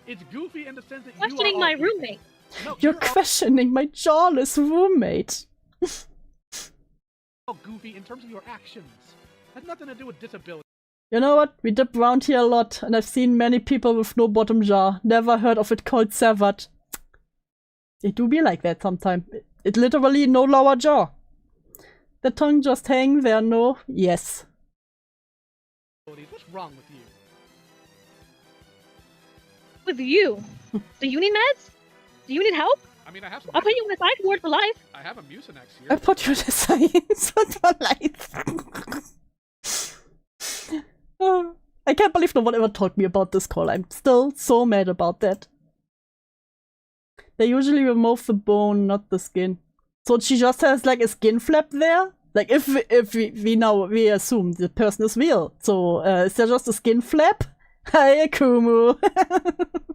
It's goofy in the sense that Questioning you are my all- roommate. No, You're all questioning my jawless roommate. goofy in terms of your actions. Has nothing to do with disability. You know what? We dip around here a lot, and I've seen many people with no bottom jaw. Never heard of it called severed. It do be like that sometimes. It literally no lower jaw. The tongue just hang there, no? Yes. What's wrong with you? With you. Do you need meds? Do you need help? I mean, I have some. I'll put you on the psych ward for life. I have a Mucinex here. I put you to science for life. Oh, I can't believe no one ever told me about this call. I'm still so mad about that. They usually remove the bone, not the skin. So she just has like a skin flap there? Like if we assume the person is real. So is there just a skin flap? Hi Akumu.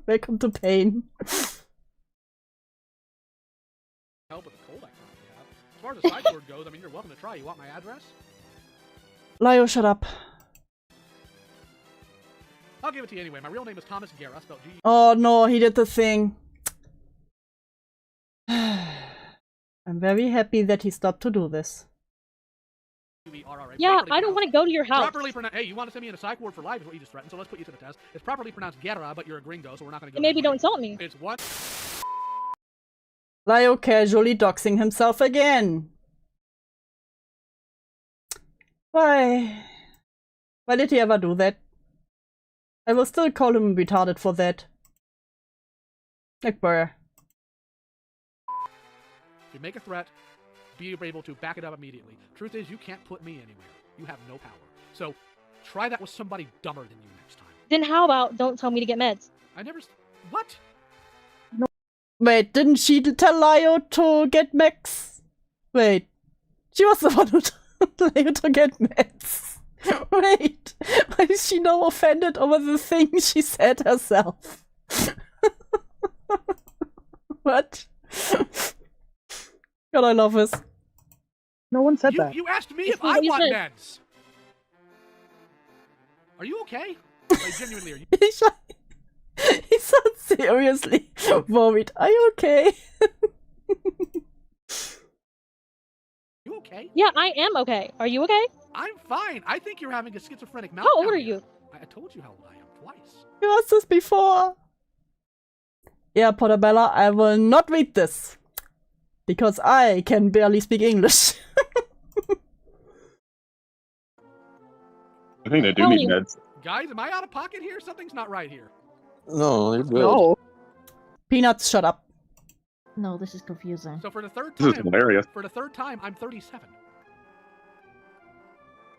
Welcome to pain. Help with the cold I currently have. As far as the sideboard goes, I mean, you're welcome to try. You want my address? Lio, shut up. I'll give it to you anyway. My real name is Thomas Guerra, spelled G. Oh no, he did the thing. I'm very happy that he stopped to do this. U-E-R-R-A. Yeah, Properly I don't want to pronounced- go to your house. Properly pronounced. Hey, you want to send me in a psych ward for life? Is what you just threatened. So let's put you to the test. It's properly pronounced Guerra, but you're a gringo, so we're not going to go. And maybe there. don't insult me. It's what? Lio casually doxing himself again. Why? Why did he ever do that? I will still call him retarded for that. Like, bruh. If you make a threat, be able to back it up immediately. Truth is, you can't put me anywhere. You have no power. So, try that with somebody dumber than you next time. Then how about don't tell me to get meds? I never... What? Wait, didn't she tell Lio to get Max? Wait. She was the one who told Lio to get meds. Wait. Why is she now offended over the thing she said herself? What? God, I love this. No one said that. You asked me It's if I what you want said. meds. Are you okay? Like, genuinely, are you? He sounds seriously worried. Are you okay? You okay? Yeah, I am okay. Are you okay? I'm fine. I think you're having a schizophrenic meltdown. How old are here. you? I told you how old I am twice. You asked this before. Yeah, Portabella, I will not read this. Because I can barely speak English. I think they do How need many- meds. Guys, am I out of pocket here? Something's not right here. No, you're good. No. Peanuts, shut up. No, this is confusing. So for the third This is time, hilarious. I'm 37.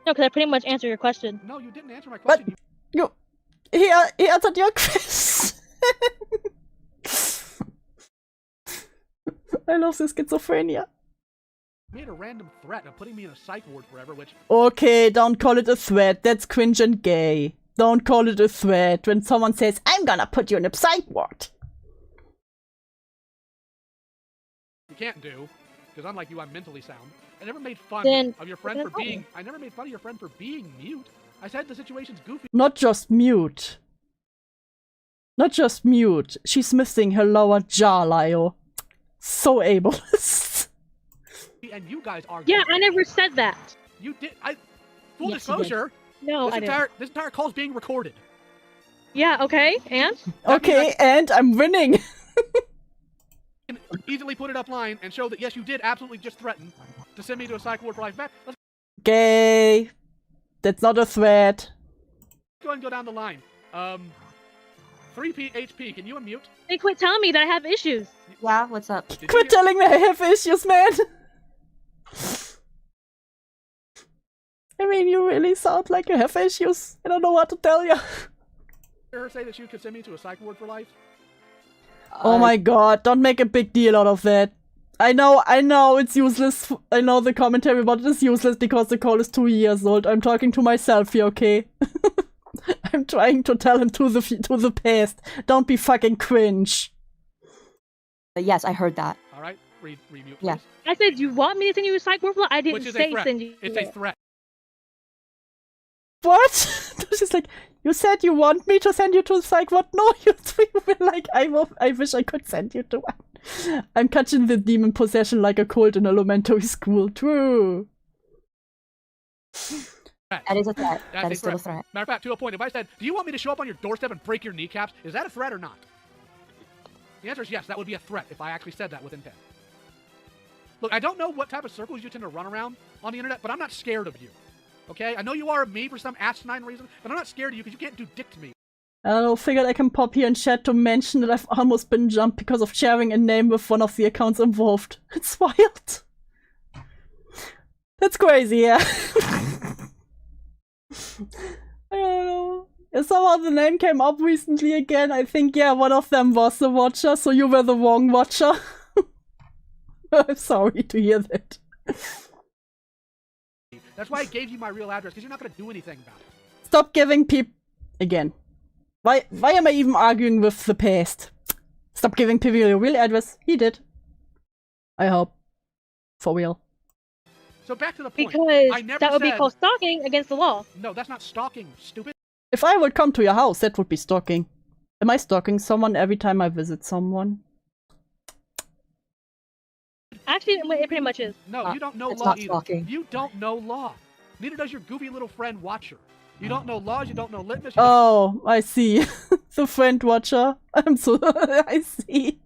No, because I pretty much answered your question. No, you didn't answer my What? question. You... He answered your question. I love this schizophrenia. made a random threat of putting me in a psych ward forever, which... Okay, don't call it a threat. That's cringe and gay. Don't call it a threat when someone says, I'm gonna put you in a psych ward. You can't do, because unlike you, I'm mentally sound. I never made fun Then- of your friend then for being... I never made fun of your friend for being mute. I said the situation's goofy. Not just mute. Not just mute. She's missing her lower jaw, Lio. So ableist. And you guys are... Yeah, goofy. I never said that. You did... Full Yes, you did. disclosure, No, I didn't. this entire call is being recorded. Yeah, okay, and? Okay, and I'm winning. You can easily put it upline and show that, yes, you did absolutely just threaten to send me to a psych ward for life. Let's Gay. That's not a threat. go ahead and go down the line. 3P HP, can you unmute? They quit telling me that I have issues. Yeah, what's up? Did you Quit hear- telling me I have issues, man. I mean, you really sound like you have issues. I don't know what to tell you. hear her say that she could send me to a psych ward for life? Oh my god, don't make a big deal out of that. I know, it's useless. I know the commentary about it is useless because the call is 2 years old. I'm talking to myself here, okay? I'm trying to tell him to the past. Don't be fucking cringe. Yes, I heard that. All right, remute, please. Yeah. I said, you want me to send you to psych ward? I didn't Which is a say threat. send you. It's a threat. What? She's like, you said you want me to send you to the psych. What? No, you were like, I wish I could send you to one. I'm catching the demon possession like a cold in elementary school. True. That is a threat. That's That a is still a threat. threat. Matter of fact, to a point, if I said, do you want me to show up on your doorstep and break your kneecaps, is that a threat or not? The answer is yes, that would be a threat if I actually said that with intent. Look, I don't know what type of circles you tend to run around on the internet, but I'm not scared of you. Okay? I know you are of me for some asinine reason, but I'm not scared of you because you can't do dick to me. I don't know, figured I can pop here in chat to mention that I've almost been jumped because of sharing a name with one of the accounts involved. It's wild. That's crazy, yeah. I don't know. Yeah, somehow the name came up recently again. I think, yeah, one of them was the watcher, so you were the wrong watcher. I'm sorry to hear that. That's why I gave you my real address, because you're not going to do anything about it. Stop giving people... Again. Why am I even arguing with the past? Stop giving people your real address. He did. I hope. For real. So back to the point. Because I never that would be said- called stalking against the law. No, that's not stalking, stupid. If I would come to your house, that would be stalking. Am I stalking someone every time I visit someone? Actually, it pretty much is. No, you don't know it's law not either. stalking. You don't know law. Neither does your goofy little friend Watcher. You don't know laws, you don't know litmus, you Oh, I see. The friend watcher. I'm so... I see.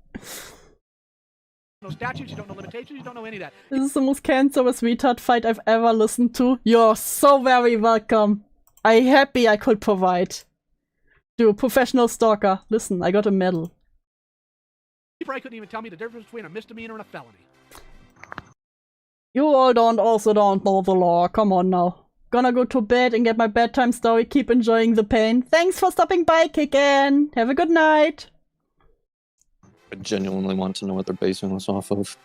don't know statutes, you don't know limitations, you don't know any of that. This is the most cancerous retard fight I've ever listened to. You're so very welcome. I'm happy I could provide. Dude, professional stalker. Listen, I got a medal. You probably couldn't even tell me the difference between a misdemeanor and a felony. You all don't know the law. Come on now. Gonna go to bed and get my bedtime story. Keep enjoying the pain. Thanks for stopping by, Kicken. Have a good night. I genuinely want to know what they're basing this off of.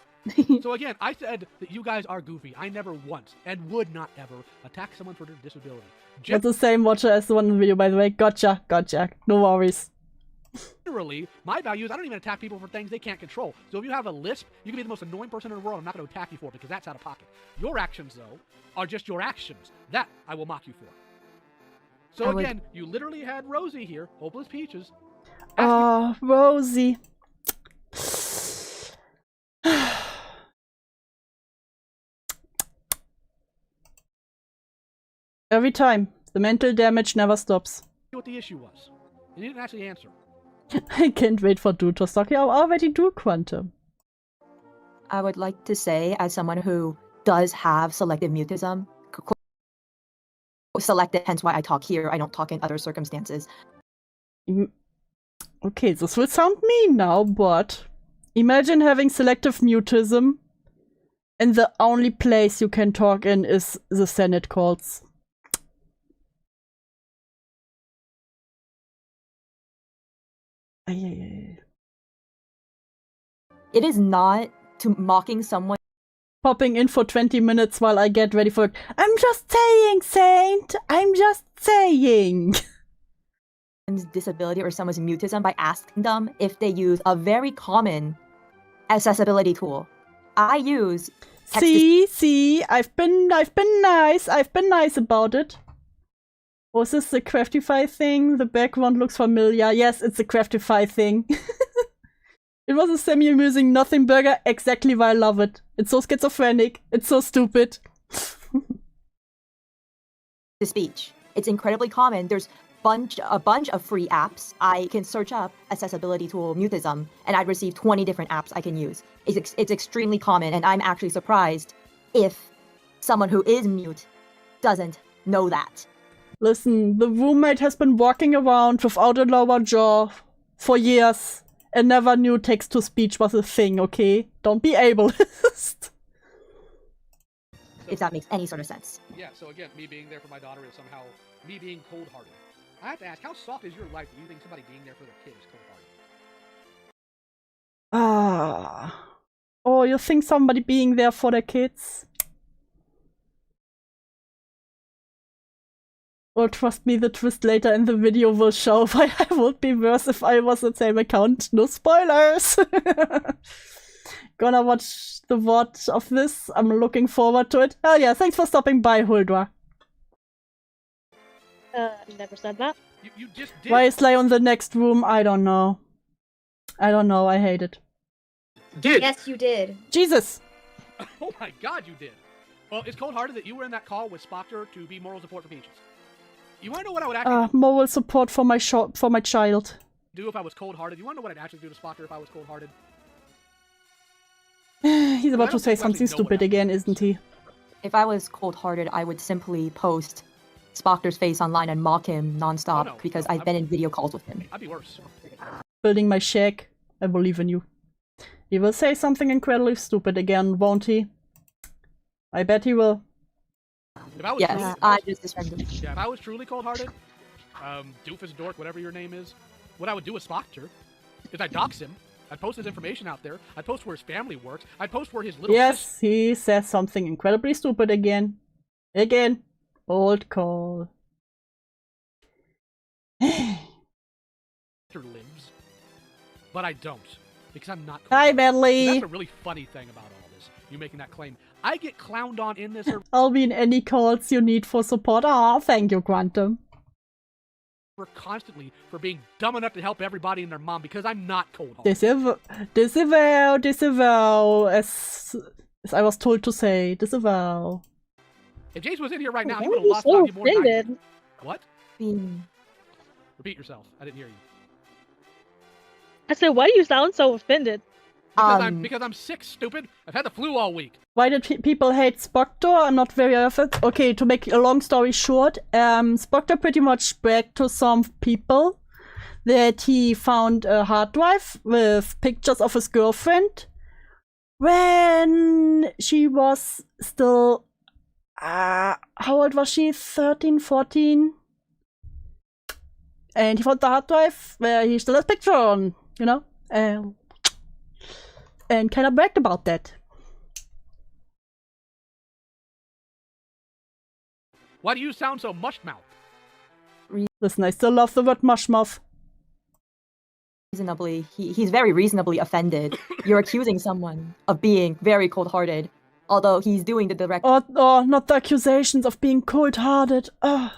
So again, I said that you guys are goofy. I never once, and would not ever, attack someone for their disability. That's the same watcher as the one in the video, by the way. Gotcha. No worries. Generally, my values, I don't even attack people for things they can't control. So if you have a lisp, you can be the most annoying person in the world. I'm not going to attack you for it because that's out of pocket. Your actions, though, are just your actions. That I will mock you for. So again, you literally had Rosie here, Hopeless Peaches. Rosie. Every time. The mental damage never stops. What the issue was. You didn't actually answer. I can't wait for Dude to talk. I already do Quantum. I would like to say, as someone who does have selective mutism, selective, hence why I talk here, I don't talk in other circumstances. Okay, this will sound mean now, but imagine having selective mutism and the only place you can talk in is the Senate courts. It is not to mocking someone. Popping in for 20 minutes while I get ready for it. I'm just saying, Saint! I'm just saying! Disability or someone's mutism by asking them if they use a very common accessibility tool. I use See, I've been nice about it. Was this the Craftify thing? The background looks familiar. Yes, it's the Craftify thing. It was a semi-amusing nothing burger, exactly why I love it. It's so schizophrenic. It's so stupid. The speech. It's incredibly common. There's a bunch of free apps. I can search up accessibility tool mutism, and I'd receive 20 different apps I can use. It's extremely common, and I'm actually surprised if someone who is mute doesn't know that. Listen, the roommate has been walking around without a lower jaw for years and never knew text-to-speech was a thing, okay? Don't be ableist. If that makes any sort of sense. Yeah, so again, me being there for my daughter is somehow me being cold-hearted. I have to ask, how soft is your life that you think somebody being there for their kid is cold-hearted? Oh, you think somebody being there for their kids? Well, trust me, the twist later in the video will show why I would be worse if I was the same account. No spoilers! Gonna watch the watch of this. I'm looking forward to it. Hell yeah, thanks for stopping by, Huldra. Never said that. You just did. Why is Leo in the next room? I don't know. I hate it. Did? Yes, you did. Jesus! Oh my god, you did. Well, it's cold-hearted that you were in that call with Spoctor to be moral support for Peaches. You wanna know what I would actually moral support for my child. do if I was cold-hearted? You wanna know what I'd actually do to Spoctor if I was cold-hearted? He's about to say something stupid again, isn't he? If I was cold-hearted, I would simply post Spoctor's face online and mock him nonstop because I've been in video calls with him. I'd be worse. Building my shack. I believe in you. He will say something incredibly stupid again, won't he? I bet he will. If I was Yes, I just defended. Yeah, if I was truly cold-hearted, doofus dork, whatever your name is, what I would do with Spoctor is I'd dox him. I'd post his information out there. I'd post where his family works. I'd post where his little sister... he says something incredibly stupid again. Again. Old call. lives. But I don't. Because I'm not cold. Hi, Bentley. That's a really funny thing about all this. You making that claim. I get clowned on in this... I'll be in any calls you need for support. Aw, thank you, Quantum. Constantly for being dumb enough to help everybody and their mom because I'm not cold-hearted. Disavow, as I was told to say. Disavow. If James was in here right now, he Why would are have you lost so on you more than I did. offended? What? Repeat yourself. I didn't hear you. I said, why do you sound so offended? Because I'm sick, stupid. I've had the flu all week. Why did people hate Spoctor? I'm not very effort. Okay, to make a long story short, Spoctor pretty much bragged to some people that he found a hard drive with pictures of his girlfriend when she was still, how old was she? 13, 14? And he found the hard drive where he still has picture on, you know? And kind of bragged about that. Why do you sound so mush-mouthed? Listen, I still love the word mushmouth. Reasonably, he's very reasonably offended. You're accusing someone of being very cold-hearted, although he's doing the direct. Oh, not the accusations of being cold-hearted. How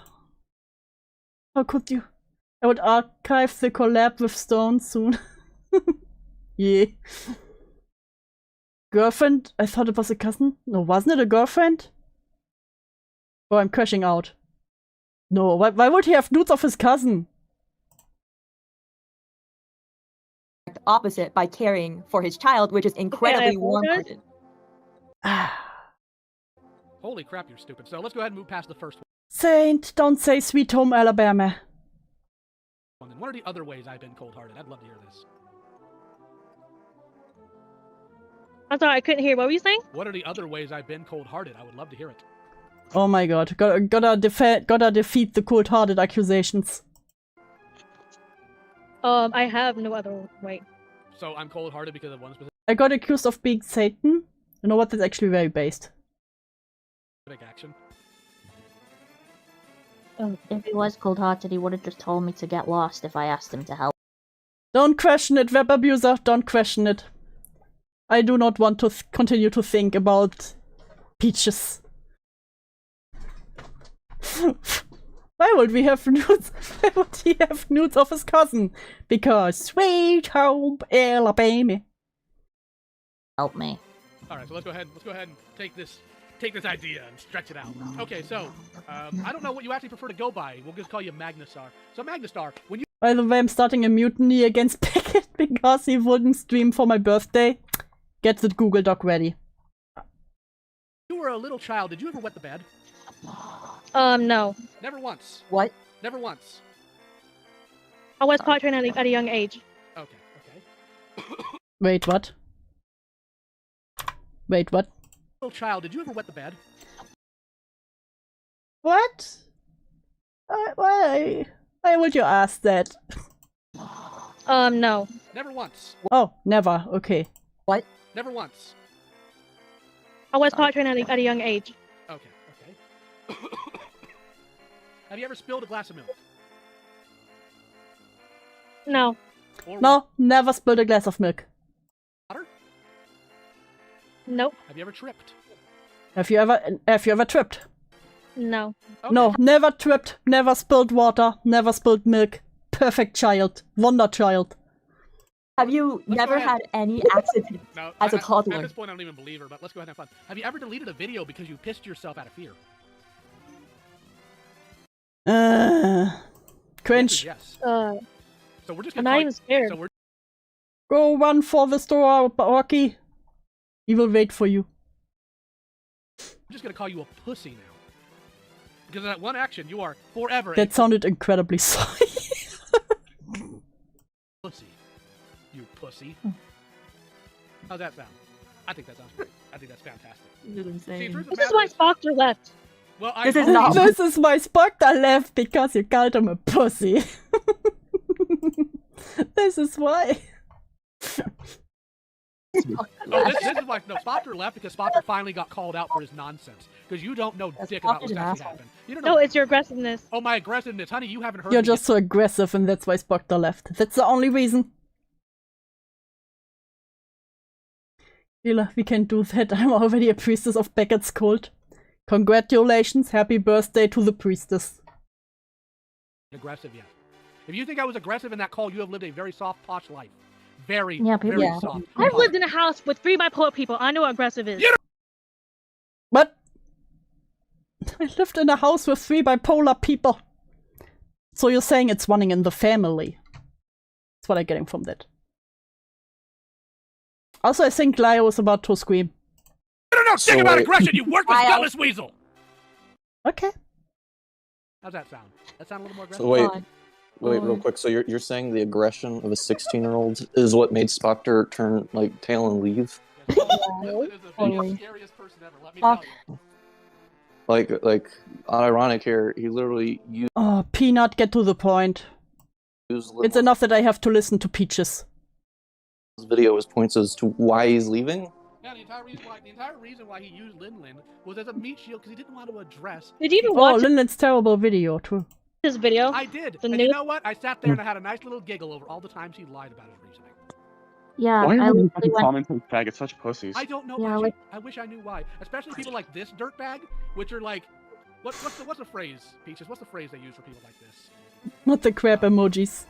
could you? I would archive the collab with Stone soon. Yeah. Girlfriend? I thought it was a cousin. No, wasn't it a girlfriend? Oh, I'm crashing out. No, why would he have nudes of his cousin? Opposite by caring for his child, which is incredibly warm-hearted. Holy crap, you're stupid. So let's go ahead and move past the first Saint, don't say Sweet Home Alabama. one. Then what are the other ways I've been cold-hearted? I'd love to hear this. I'm sorry, I couldn't hear. What were you saying? What are the other ways I've been cold-hearted? I would love to hear it. Oh my god, gotta defeat the cold-hearted accusations. I have no other way. So I'm cold-hearted because of one specific I got accused of being Satan. You know what? That's actually very based. action. If he was cold-hearted, he would have just told me to get lost if I asked him to help. Don't question it, web abuser. Don't question it. I do not want to continue to think about peaches. Why would we have nudes? Why would he have nudes of his cousin? Because Sweet Home Alabama. Help me. All right, so let's go ahead and take this idea and stretch it out. Okay, so I don't know what you actually prefer to go by. We'll just call you Magnustar. So Magnustar, when you By the way, I'm starting a mutiny against Beckett because he wouldn't stream for my birthday. Get the Google Doc ready. were a little child, did you ever wet the bed? No. Never once. What? Never once. I was part trained at a young age. Okay, okay. Wait, what? Wait, what? Little child, did you ever wet the bed? What? Why would you ask that? No. Never once. Oh, never. Okay. What? Never once. I was part trained at a young age. Okay, okay. Have you ever spilled a glass of milk? No. Or No, never spilled a glass of milk. water? Nope. Have you ever tripped? Have you ever tripped? No. Okay. No, never tripped, never spilled water, never spilled milk. Perfect child. Wonder child. Have you Let's never go ahead. had any accident No, as a at toddler? this point, I don't even believe her, but let's go ahead and have fun. Have you ever deleted a video because you pissed yourself out of fear? Cringe. Yes. I'm So we're just not gonna even scared. So we're Go run for the store, Rocky. He will wait for you. just gonna call you a pussy now. Because of that one action, you are forever That sounded incredibly sorry. a pussy. You pussy. How's that sound? I think that sounds great. I think that's fantastic. This is insane. See, truth of This the is matter why Spockter left. Well, This is not- This is why Spockter left, because you called him a pussy. This is why. Oh, this is why. No, Spockter left because Spockter finally got called out for his nonsense. Because you don't know dick about what's Spocker's an actually asshole. happened. You don't know. No, it's your aggressiveness. Oh, my aggressiveness, honey. You haven't heard. You're me just so aggressive, and that's why Spockter left. That's the only reason. Sheila, we can do that. I'm already a priestess of Beckett's cult. Congratulations, happy birthday to the priestess. get aggressive yet. If you think I was aggressive in that call, you have lived a very soft, posh life. Very, Yeah, people- very Yeah. soft. I've lived in a house with 3 bipolar people. I know what aggressive is. You What? I lived in a house with 3 bipolar people. So you're saying it's running in the family. That's what I'm getting from that. Also, I think Lio is about to scream. You don't know So dick about wait. aggression, you worthless, Lyle. gutless weasel! Okay. How's that sound? That sound a little more aggressive? So wait, God. Wait, real quick. So you're saying the aggression of a 16-year-old is what made Spectre turn like tail and leave? Lindlin is the biggest, scariest person ever. Let me tell you. Like, ironic here. He literally used. Oh, Peanut, get to the point. It's enough that I have to listen to Peaches. This video as points as to why he's leaving. Yeah, the entire reason why he used Lindlin was as a meat shield because he didn't want to address. Did you even Oh, watch Lindlin's terrible video too. his video? I did. The And new- you know what? I sat there and I had a nice little giggle over all the times he lied about his reasoning. Yeah, Why I are you literally fucking went. commenting faggots? Such pussies. I don't know. Yeah, actually, like- I wish I knew why. Especially people like this dirtbag, which are like, what's the phrase, Peaches? What's the phrase they use for people like this? Not the crap emojis.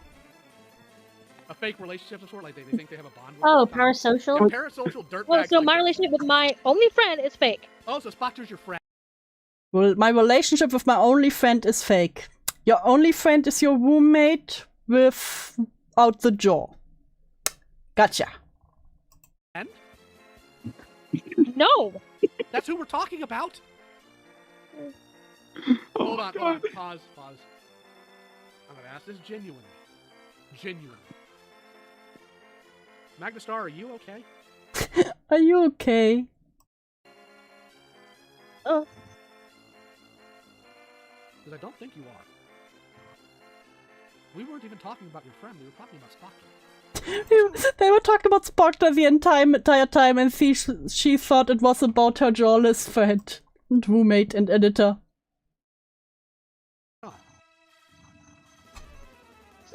A fake relationship of sort, like they think they have a bond. With Oh, them. parasocial. Yeah, parasocial dirtbags. Well, so like my this. relationship with my only friend is fake. Oh, so Spectre's your friend. Well, my relationship with my only friend is fake. Your only friend is your roommate without the jaw. Gotcha. And No. that's who we're talking about. Hold on. Pause. I'm gonna ask this genuinely. Magna Star, are you okay? Are you okay? Oh. Because I don't think you are. We weren't even talking about your friend. We were talking about Spectre. They were talking about Spectre the entire time, and she thought it was about her jawless friend and roommate and editor. Oh,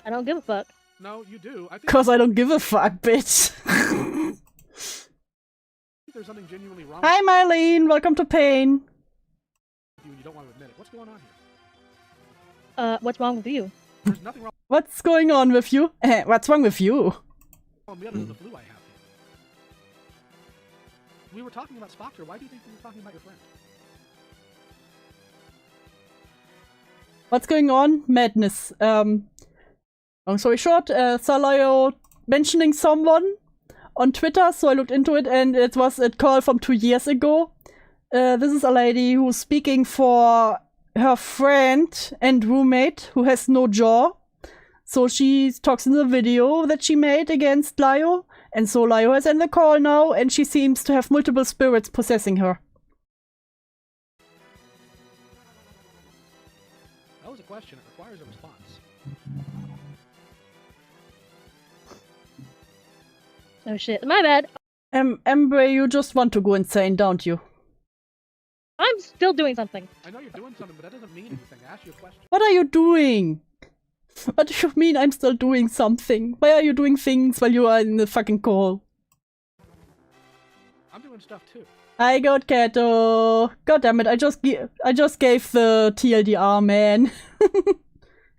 I don't give a fuck. no, you do. I think Cause I don't give a fuck, bitch. there's something genuinely wrong Hi, Marlene. Welcome to Pain. with you and you don't want to admit it. What's going on here? What's wrong with you? There's nothing wrong What's going on with you? What's wrong with you? with me other than the flu I have here. We were talking about Spectre. Why do you think we were talking about your friend? What's going on? Madness. Long story short, saw Lio mentioning someone on Twitter, so I looked into it, and it was a call from 2 years ago. This is a lady who's speaking for her friend and roommate who has no jaw. So she talks in the video that she made against Lio, and so Lio has ended the call now, and she seems to have multiple spirits possessing her. That was a question. It requires a response. Oh shit, my bad. Embre, you just want to go insane, don't you? I'm still doing something. I know you're doing something, but that doesn't mean anything. I asked you a question. What are you doing? What do you mean I'm still doing something? Why are you doing things while you are in the fucking call? I'm doing stuff too. I got Kato. God damn it, I just gave the TLDR, man.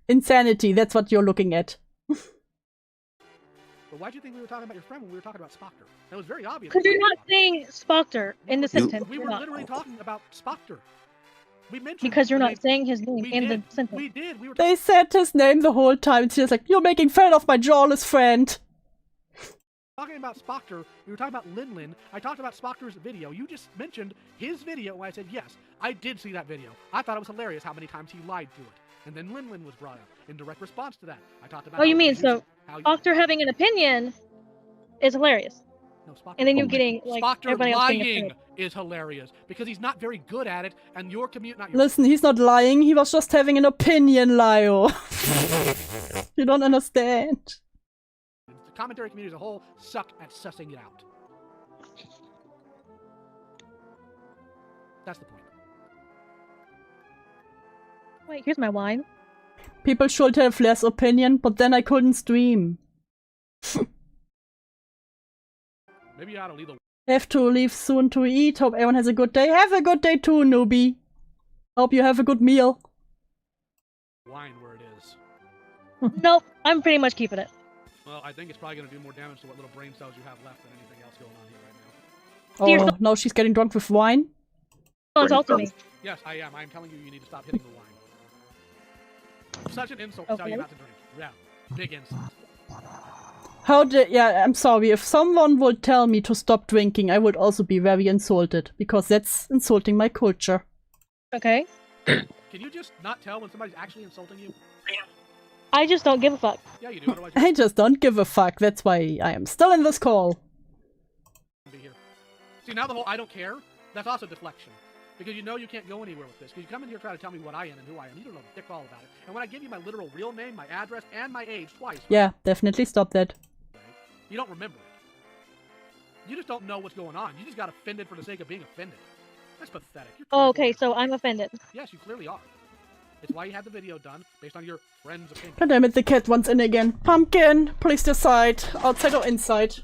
Insanity, that's what you're looking at. But why do you think we were talking about your friend when we were talking about Spectre? That was very obvious. Because you're not saying Spectre in the You- sentence. We You're were not. literally talking about Spectre. We mentioned Because you're the not name- saying his name we in did. the sentence. We did. We were They said his name the whole time, and she's like, you're making fun of my jawless friend. talking about Spectre. We were talking about Lindlin. I talked about Spectre's video. You just mentioned his video, and I said, yes, I did see that video. I thought it was hilarious how many times he lied to it. And then Lindlin was brought up in direct response to that. I talked about Oh, you how mean using- so how Spectre having an opinion is hilarious. No, Spectre And then you lying. getting, like, Spectre everybody else getting lying offended. is hilarious because he's not very good at it, and your commute, not your. Listen, he's not lying, he was just having an opinion, Lio. You don't understand. The commentary community as a whole suck at sussing it out. That's the point. Wait, here's my wine. People should have less opinion, but then I couldn't stream. Maybe you ought to leave the Have to leave soon to eat. Hope everyone has a good day. Have a good day too, newbie. Hope you have a good meal. wine where it is. Nope, I'm pretty much keeping it. Well, I think it's probably going to do more damage to what little brain cells you have left than anything else going on here right now. Dear Oh, now she's getting drunk with wine. Don't insult me. Yes, I am. I am telling you, you need to stop hitting the wine. Such an insult to tell you Okay. not to drink. Yeah, big insult. How did... Yeah, I'm sorry. If someone would tell me to stop drinking, I would also be very insulted. Because that's insulting my culture. Okay. Can you just not tell when somebody's actually insulting you? I just don't give a fuck. Yeah, you do. Otherwise, you I just don't give a fuck. That's why I am still in this call. wouldn't be here. See, now the whole I don't care, that's also deflection. Because you know you can't go anywhere with this. Because you come in here trying to tell me what I am and who I am. You don't know dick all about it. And when I give you my literal real name, my address, and my age twice... Yeah, definitely stop that. You don't remember it. You just don't know what's going on. You just got offended for the sake of being offended. That's pathetic. You're Oh, okay, crazy. so I'm offended. Yes, you clearly are. It's why you had the video done, based on your friend's opinion. God damn it, the cat wants in again. Pumpkin, please decide. Outside or inside?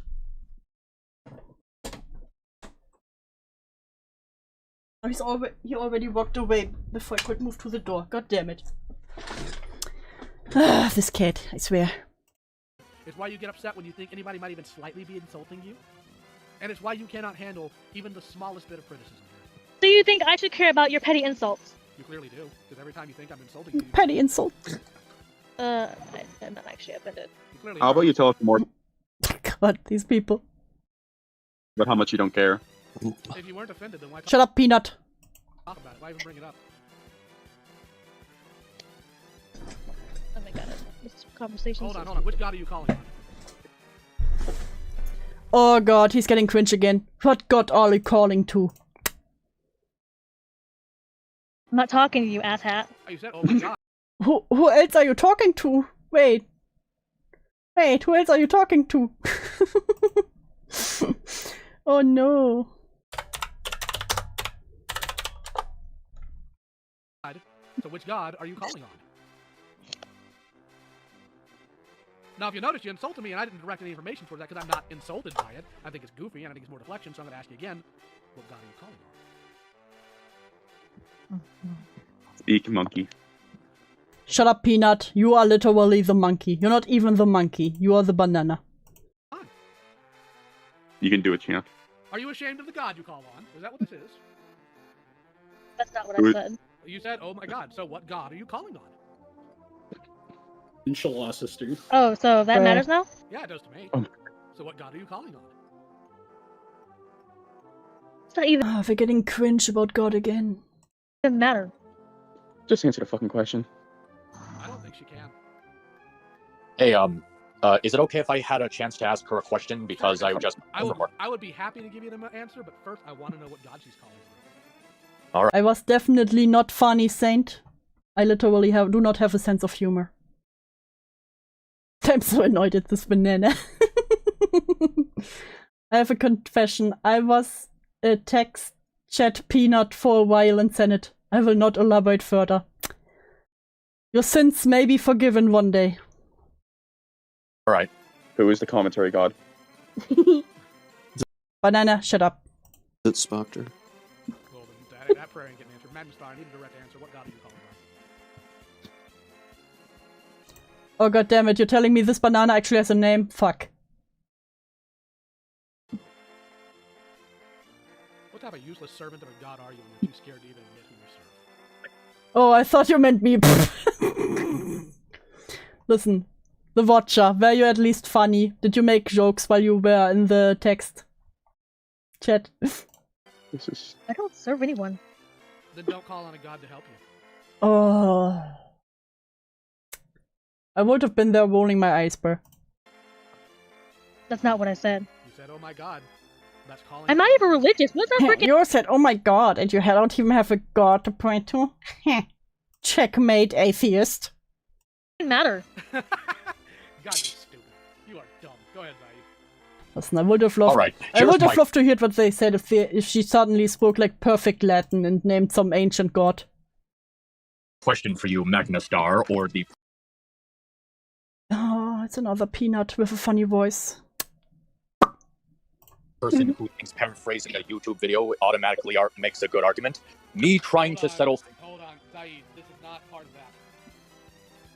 Oh, he already walked away before I could move to the door. God damn it. Ah, this cat, I swear. It's why you get upset when you think anybody might even slightly be insulting you. And it's why you cannot handle even the smallest bit of criticism. Do you think I should care about your petty insults? You clearly do, because every time you think I'm insulting you... Petty insult. I'm not actually offended. You clearly How are. about you tell us more God, these people. about how much you don't care? If you weren't offended, then why Shut up, Peanut. talk about it? Why even bring it up? Oh my god, this conversation. Hold on. Which god are you calling on? Oh god, he's getting cringe again. What god are you calling to? I'm not talking to you, asshat. Oh, you said, oh my god. Who else are you talking to? Wait, who else are you talking to? Oh no. So which god are you calling on? Now, if you notice, you insulted me, and I didn't direct any information towards that because I'm not insulted by it. I think it's goofy, and I think it's more deflection, so I'm going to ask you again, what god are you calling on? Speak, monkey. Shut up, Peanut. You are literally the monkey. You're not even the monkey. You are the banana. Fine. You can do it, champ. Are you ashamed of the god you call on? Is that what this is? That's not what I said. You said, oh my god, so what god are you calling on? Inshallah, sister. Oh, so that matters now? Yeah, it does to me. Oh. So what god are you calling on? It's not even Ah, we're getting cringe about God again. doesn't matter. Just answer the fucking question. I don't think she can. Hey, is it okay if I had a chance to ask her a question because I just I would be happy to give you the answer, but first I want to know what god she's calling on. I was definitely not funny, Saint. I literally do not have a sense of humor. I'm so annoyed at this banana. I have a confession. I was a text chat Peanut for a while and sent it. I will not elaborate further. Your sins may be forgiven one day. Alright. Who is the commentary god? Banana, shut up. Is it Spoctor? Well, then that prayer ain't getting answered. Magnustar, I need a direct answer. What god are you calling on? Oh god damn it, you're telling me this banana actually has a name? Fuck. What type of useless servant of a god are you when you're too scared to even admit who you serve? Oh, I thought you meant me. Listen, the watcher, were you at least funny? Did you make jokes while you were in the text chat? This is... I don't serve anyone. Then don't call on a god to help you. Oh. I would have been there rolling my eyes, bro. That's not what I said. You said, oh my god. That's calling. I'm not even religious. What's that freaking? You said, oh my god, and you don't even have a god to point to? Checkmate, atheist. Doesn't matter. God, you're stupid. You are dumb. Go ahead, Zai. Listen, I would have loved. Alright, I here's would have my- loved to hear what they said if she suddenly spoke like perfect Latin and named some ancient god. question for you, Magnustar, or the Oh, it's another Peanut with a funny voice. person who thinks paraphrasing a YouTube video automatically makes a good argument. Me trying to settle... Hold on, Zaid. This is not part of that.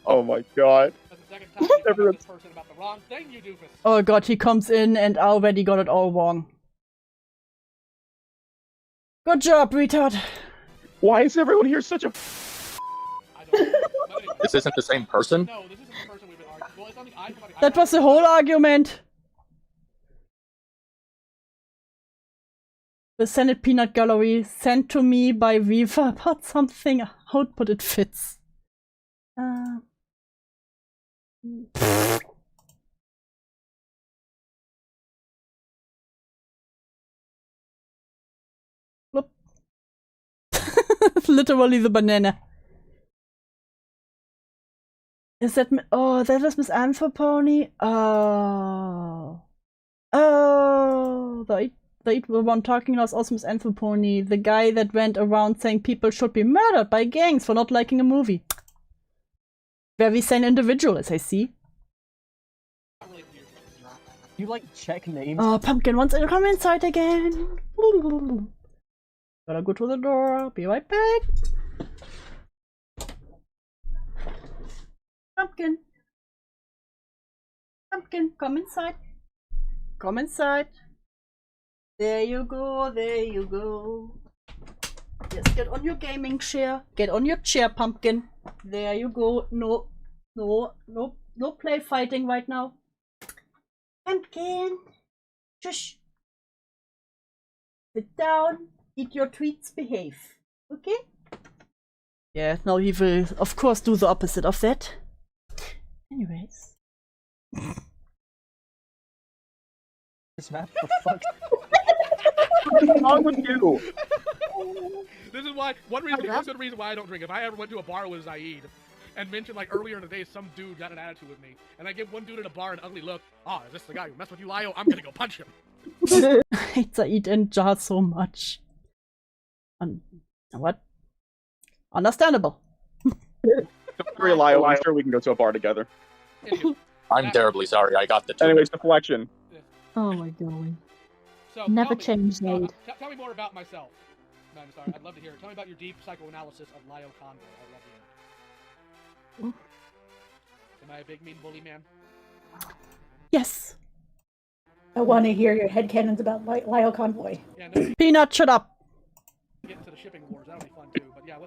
Oh my god. That's the second time you talk about this person about the wrong thing, you doofus. Oh god, he comes in and already got it all wrong. Good job, retard. Why is everyone here such a... I don't know. But anyway. This isn't the same person? No, this isn't the person we've been arguing. Well, it's something I... That was the whole argument. The Senate Peanut Gallery sent to me by Viva about something. How but it fits. Bloop. Literally the banana. Is that oh, that was Miss Anthropony? Oh. Oh, the one talking was also Miss Anthropony, the guy that went around saying people should be murdered by gangs for not liking a movie. Very sane individual, as I see. You like check names? Oh, Pumpkin wants to come inside again. Gotta go to the door. Be right back. Pumpkin. Pumpkin, come inside. Come inside. There you go, there you go. Yes, get on your gaming chair. Get on your chair, Pumpkin. There you go. No play fighting right now. Pumpkin. Shush. Sit down. Eat your treats. Behave. Okay? Yeah, now he will, of course, do the opposite of that. Anyways. This map, the fuck? What's wrong with you? This is why one good reason why I don't drink. If I ever went to a bar with Zaid and mentioned like earlier in the day some dude got an attitude with me, and I give one dude at a bar an ugly look, oh, is this the guy who messed with you, Lio? I'm gonna go punch him. I hate Zaid and Jar so much. What? Understandable. Don't worry, Lio. I'm sure we can go to a bar together. Anywho, I'm terribly sorry. I got the two. Anyways, deflection. Oh my god. so Never tell me- change, Zaid. Tell me more about myself. No, I'm sorry. I'd love to hear it. Tell me about your deep psychoanalysis of lioconvoy. I'd love to hear it. Am I a big mean bully man? Yes. I want to hear your headcanons about lioconvoy. Yeah, no, Peanut, shut up. get into the shipping wars. That'll be fun too. But yeah,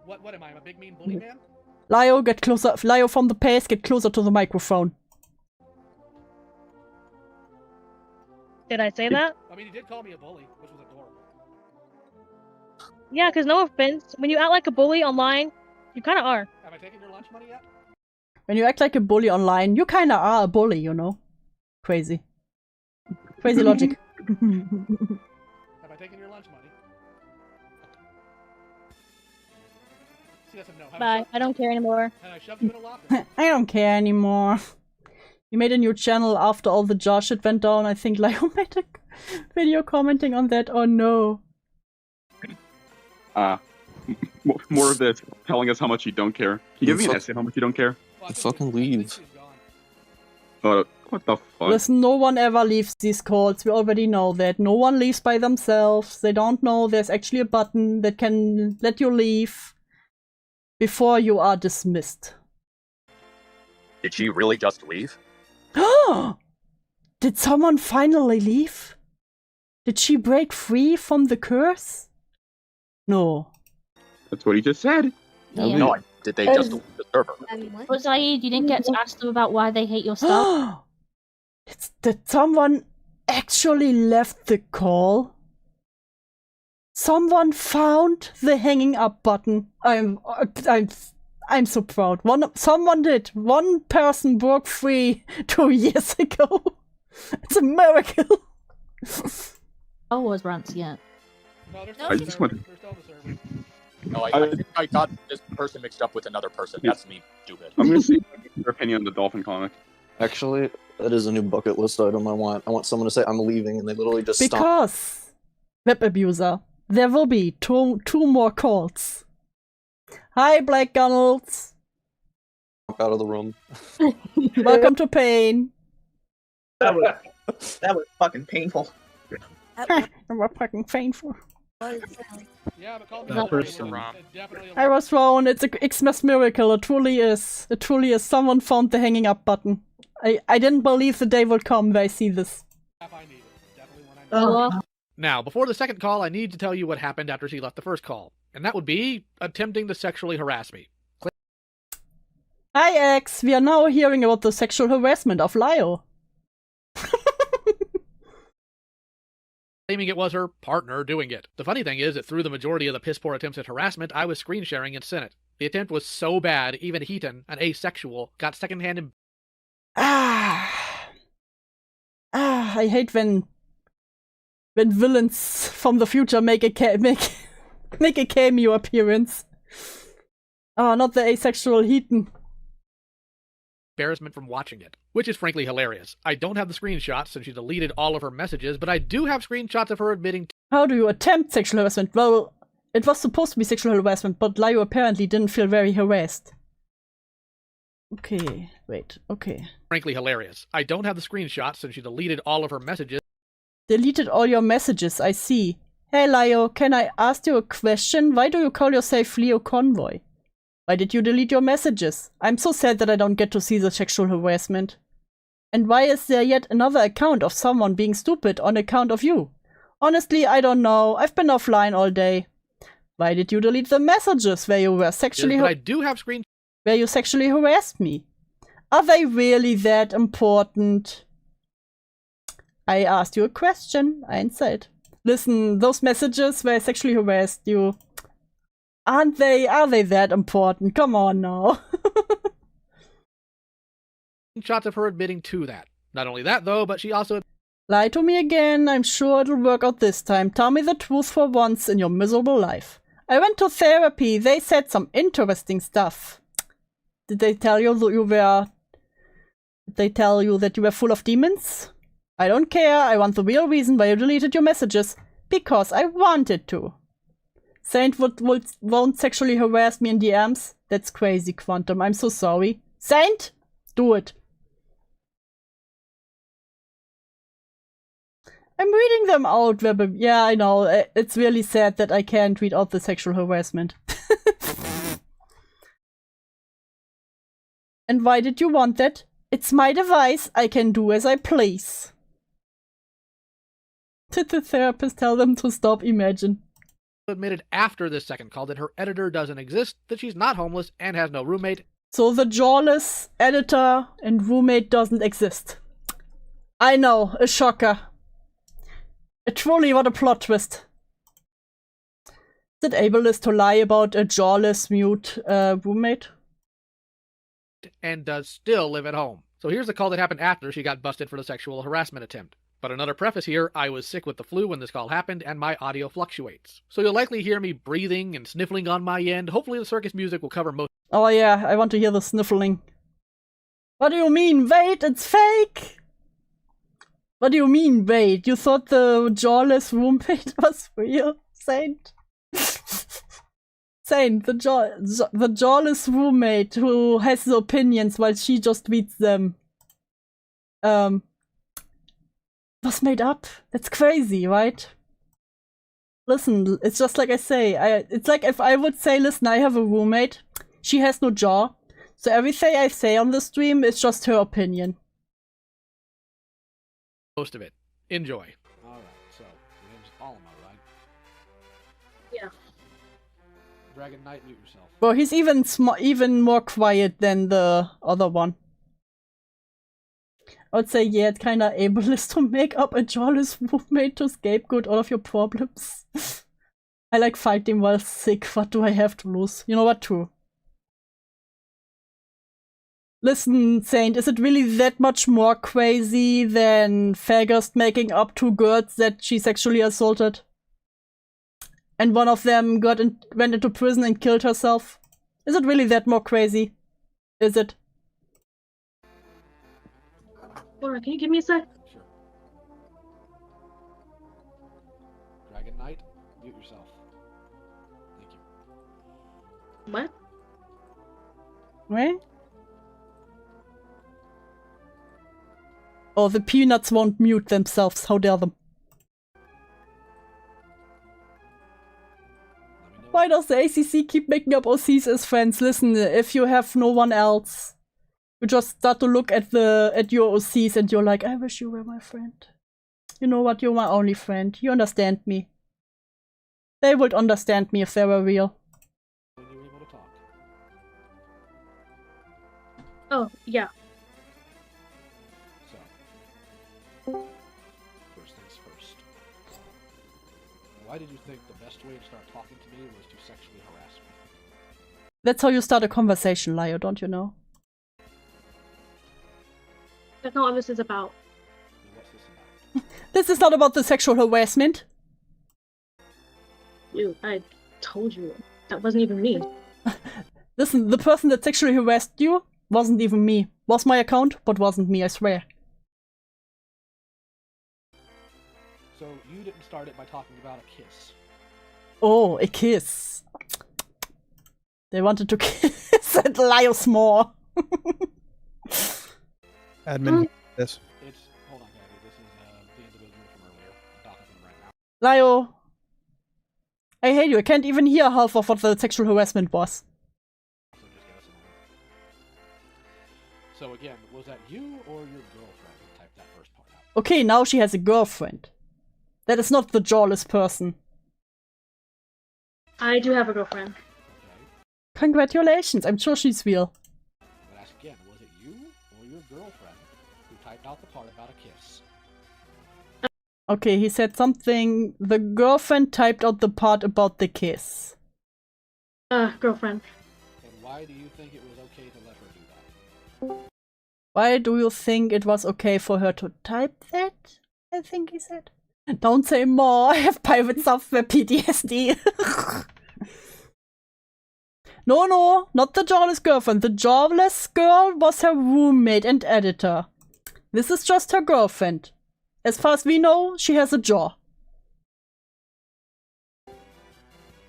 what am I? I'm a big mean bully man? Lio, get closer. Lio from the pace, get closer to the microphone. Did I say that? I mean, he did call me a bully, which was adorable. Yeah, because no offense, when you act like a bully online, you kind of are. Have I taken your lunch money yet? When you act like a bully online, you kinda are a bully, you know? Crazy. Crazy logic. Have I taken your lunch money? See, that's a no. Have Bye. I don't care anymore. And I shoved you in a locker. I don't care anymore. You made a new channel after all the jar shit went down. I think Lio made a video commenting on that. Oh no. More of this, telling us how much you don't care. Can you give me an Fuck. essay how much you don't care? Well, I think Fucking I think leave. she's gone. What the fuck? Listen, no one ever leaves these calls. We already know that. No one leaves by themselves. They don't know there's actually a button that can let you leave before you are dismissed. Did she really just leave? Did someone finally leave? Did she break free from the curse? No. That's what he just said. Yeah. No, did they just leave the server? But Zaid, you didn't get to ask them about why they hate your stuff. Did someone actually left the call? Someone found the hanging up button. I'm so proud. Someone did. One person broke free 2 years ago. It's a miracle. Oh, was rants yet? No, they're No, still I on the just server. want- They're still on the server. No, I think I got this person mixed up with another person. That's me, stupid. I'm gonna see your opinion on the dolphin comic. Actually, that is a new bucket list item I want. I want someone to say I'm leaving, and they literally just stop. Because, web abuser, there will be two more calls. Hi, Black Gunnels. Out of the room. Welcome to pain. That was fucking painful. We're fucking painful. Yeah, but call me That a bully. person- It's definitely a I was wrong. It's a Xmas miracle. It truly is. It truly is. Someone found the hanging up button. I didn't believe the day would come where I see this. laugh I needed. Definitely one I needed. Oh, well. Now, before the second call, I need to tell you what happened after she left the first call. And that would be attempting to sexually harass me. Hi, X. We are now hearing about the sexual harassment of Lio. Claiming it was her partner doing it. The funny thing is that through the majority of the piss-poor attempts at harassment, I was screen sharing and sent it. The attempt was so bad, even Heaton, an asexual, got secondhand I hate when villains from the future make a make a cameo appearance. Oh, not the asexual heathen. Embarrassment from watching it, which is frankly hilarious. I don't have the screenshots since she deleted all of her messages, but I do have screenshots of her admitting How do you attempt sexual harassment? Well, it was supposed to be sexual harassment, but Lio apparently didn't feel very harassed. Okay, wait, okay. frankly hilarious. I don't have the screenshots since she deleted all of her messages. Deleted all your messages, I see. Hey Lio, can I ask you a question? Why do you call yourself lioconvoy? Why did you delete your messages? I'm so sad that I don't get to see the sexual harassment. And why is there yet another account of someone being stupid on account of you? Honestly, I don't know. I've been offline all day. Why did you delete the messages where you were sexually I do have screenshots. Where you sexually harassed me? Are they really that important? I asked you a question, I said. Listen, those messages where I sexually harassed you, are they that important? Come on now. Shots of her admitting to that. Not only that though, but she also Lie to me again, I'm sure it'll work out this time. Tell me the truth for once in your miserable life. I went to therapy, they said some interesting stuff. Did they tell you that you were... Did they tell you that you were full of demons? I don't care, I want the real reason why you deleted your messages. Because I wanted to. Saint won't sexually harass me in DMs? That's crazy, Quantum, I'm so sorry. Saint? Do it. I'm reading them out, Webber. Yeah, I know. It's really sad that I can't read out the sexual harassment. And why did you want that? It's my device. I can do as I please. Did the therapist tell them to stop? Imagine. admitted after this second call that her editor doesn't exist, that she's not homeless, and has no roommate. So the jawless editor and roommate doesn't exist. I know, a shocker. Truly, what a plot twist. Is it ableist to lie about a jawless mute roommate? And does still live at home. So here's the call that happened after she got busted for the sexual harassment attempt. But another preface here, I was sick with the flu when this call happened, and my audio fluctuates. So you'll likely hear me breathing and sniffling on my end. Hopefully the circus music will cover most. Oh yeah, I want to hear the sniffling. What do you mean? Wait, it's fake! What do you mean, wait? You thought the jawless roommate was real? Saint? Saint, the jawless roommate who has the opinions while she just reads them. Was made up? That's crazy, right? Listen, it's just like I say. It's like if I would say, listen, I have a roommate. She has no jaw. So everything I say on the stream is just her opinion. Most of it. Enjoy. Alright, so your name's Alma, right? Yeah. Dragon Knight, mute yourself. Well, he's even more quiet than the other one. I would say, yeah, it's kinda ableist to make up a jawless roommate to scapegoat all of your problems. I like fighting while sick, what do I have to lose? You know what, true. Listen, Saint, is it really that much more crazy than Fagost making up two girls that she sexually assaulted? And one of them went into prison and killed herself? Is it really that more crazy? Is it? Laura, can you give me a sec? Sure. Dragon Knight, mute yourself. Thank you. What? Right? Oh, the peanuts won't mute themselves. How dare them? Why does the ACC keep making up OCs as friends? Listen, if you have no one else, you just start to look at your OCs and you're like, I wish you were my friend. You know what? You're my only friend. You understand me. They would understand me if they were real. When you were able to talk. Oh, yeah. So, first things first. Why did you think the best way to start talking to me was to sexually harass me? That's how you start a conversation, Lio, don't you know? That's not what this is about. What's this about? This is not about the sexual harassment. Dude, I told you. That wasn't even me. Listen, the person that sexually harassed you wasn't even me. Was my account, but wasn't me, I swear. So you didn't start it by talking about a kiss. Oh, a kiss. They wanted to kiss at Lios more. Admin, this. It's hold on, Gabby. This is the individual from earlier. I'm talking to them right now. Lio, I hate you. I can't even hear half of what the sexual harassment was. So just give us a moment. So again, was that you or your girlfriend who typed that first part out? Okay, now she has a girlfriend. That is not the jawless person. I do have a girlfriend. Okay. Congratulations, I'm sure she's real. But ask again, was it you or your girlfriend who typed out the part about a kiss? Okay, he said something. The girlfriend typed out the part about the kiss. Girlfriend. And why do you think it was okay to let her do that? Why do you think it was okay for her to type that? I think he said. Don't say more, I have pirate software PTSD. No, not the jawless girlfriend. The jawless girl was her roommate and editor. This is just her girlfriend. As far as we know, she has a jaw.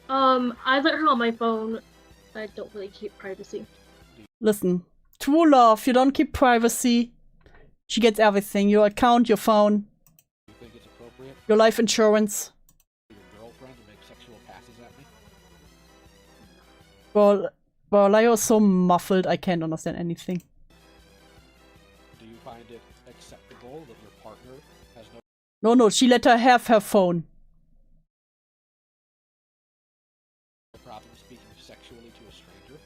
I let her on my phone. I don't really keep privacy. Listen, true love, you don't keep privacy. She gets everything. Your account, your phone, Do you think it's appropriate your life insurance. for your girlfriend to make sexual passes at me? Well, Lio is so muffled, I can't understand anything. Do you find it acceptable that your partner has no No, she let her have her phone. problem speaking sexually to a stranger?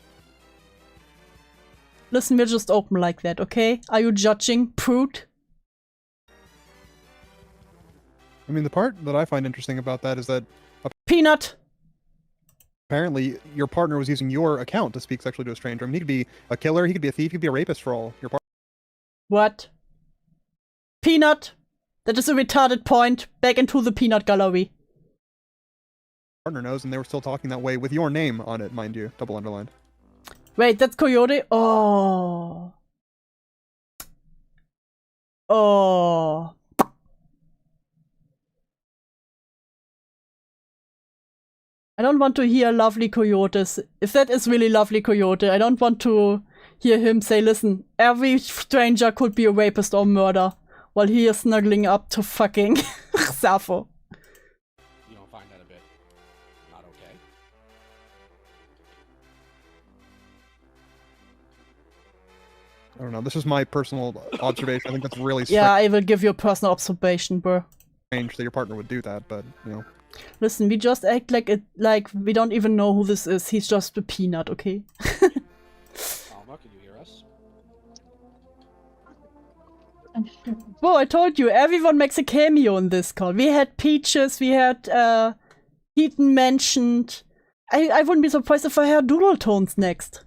Listen, we're just open like that, okay? Are you judging, prude? I mean, the part that I find interesting about that is that Peanut! apparently your partner was using your account to speak sexually to a stranger. I mean, he could be a killer, he could be a thief, he could be a rapist for all your partner. What? Peanut! That is a retarded point. Back into the peanut gallery. Partner knows, and they were still talking that way with your name on it, mind you, double underlined. Wait, that's Coyote? Oh. Oh. I don't want to hear lovely coyotes. If that is really lovely coyote, I don't want to hear him say, listen, every stranger could be a rapist or murder while he is snuggling up to fucking Sappho. You don't find that a bit not okay? I don't know, this is my personal observation. I think that's really Yeah, I will give you a personal observation, bro. strange that your partner would do that, but, you know. Listen, we just act like we don't even know who this is. He's just a peanut, okay? Alma, can you hear us? Whoa, I told you, everyone makes a cameo in this call. We had Peaches, we had Heaton mentioned. I wouldn't be surprised if I heard Doodle Tones next.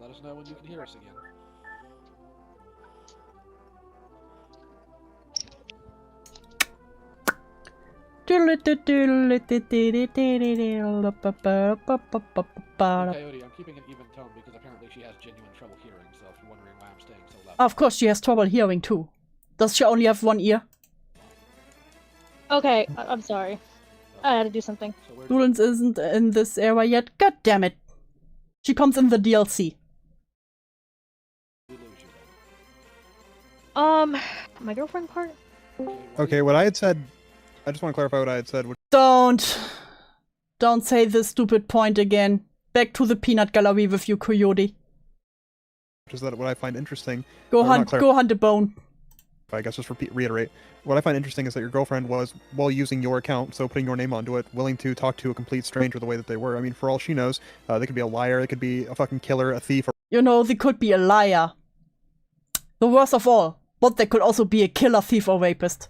Let us know when you can hear us again. Coyote, I'm keeping an even tone because apparently she has genuine trouble hearing, so if you're wondering why I'm staying so loud. Of course, she has trouble hearing too. Does she only have one ear? Okay, I'm sorry. I had to do something. So where Doodles isn't in this era yet. God damn it. She comes in the DLC. did we lose you then? My girlfriend part? Okay, what I had said, I just want to clarify what I had said, which Don't say this stupid point again. Back to the peanut gallery with you, Coyote. is that what I find interesting. Go Or not hunt a bone. I guess just reiterate. What I find interesting is that your girlfriend was, while using your account, so putting your name onto it, willing to talk to a complete stranger the way that they were. I mean, for all she knows, they could be a liar, they could be a fucking killer, a thief, or You know, they could be a liar. The worst of all. But they could also be a killer, thief, or rapist.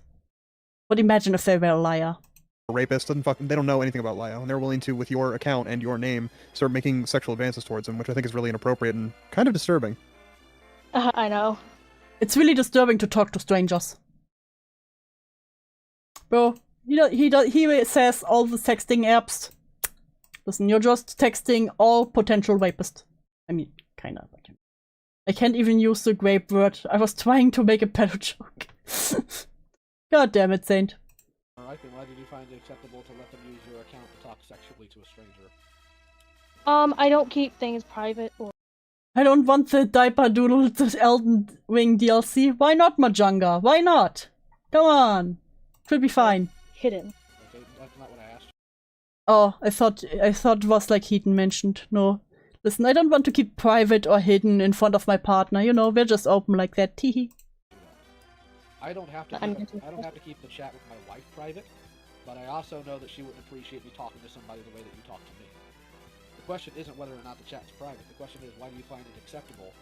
But imagine if they were a liar. a rapist. They don't know anything about Lio, and they're willing to, with your account and your name, start making sexual advances towards him, which I think is really inappropriate and kind of disturbing. I know. It's really disturbing to talk to strangers. Bro, he says all the texting apps. Listen, you're just texting all potential rapists. I mean, kinda. I can't even use the grape word. I was trying to make a pedo joke. God damn it, Saint. Alright, then why did you find it acceptable to let them use your account to talk sexually to a stranger? I don't keep things private or. I don't want the diaper doodle the Elden Ring DLC. Why not, Majunga? Why not? Come on. Should be fine. Hidden. Okay, that's not what I asked. Oh, I thought it was like Heaton mentioned. No. Listen, I don't want to keep private or hidden in front of my partner. You know, we're just open like that. Teehee. I don't have to keep the chat with my wife private, but I also know that she wouldn't appreciate me talking to somebody the way that you talk to me. The question isn't whether or not the chat's private. The question is, why do you find it acceptable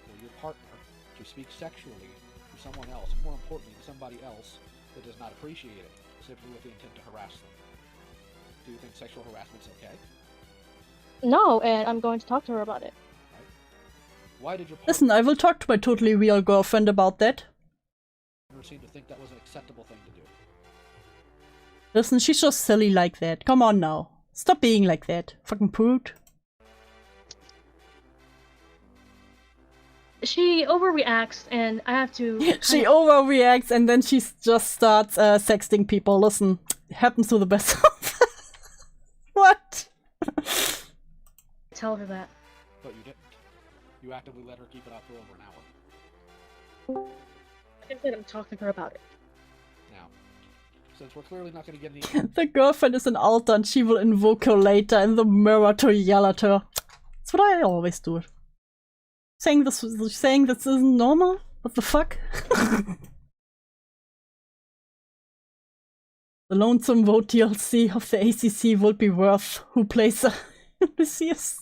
for your partner to speak sexually to someone else, and more importantly, to somebody else that does not appreciate it, simply with the intent to harass them? Do you think sexual harassment's okay? No, and I'm going to talk to her about it. Right. Why did your partner Listen, I will talk to my totally real girlfriend about that. seem to think that was an acceptable thing to do? Listen, she's just silly like that. Come on now. Stop being like that. Fucking prude. She overreacts, and I have to. She overreacts and then she just starts sexting people. Listen, it happens to the best of us. What? Tell her that. But you didn't. You actively let her keep it up for over an hour. Like I said, I'm talking to her about it. Now, since we're clearly not going to get any... The girlfriend is an altar and she will invoke her later in the mirror to yell at her. That's what I always do. Saying this isn't normal? What the fuck? The Lonesome Vote DLC of the ACC would be worth who plays Lios.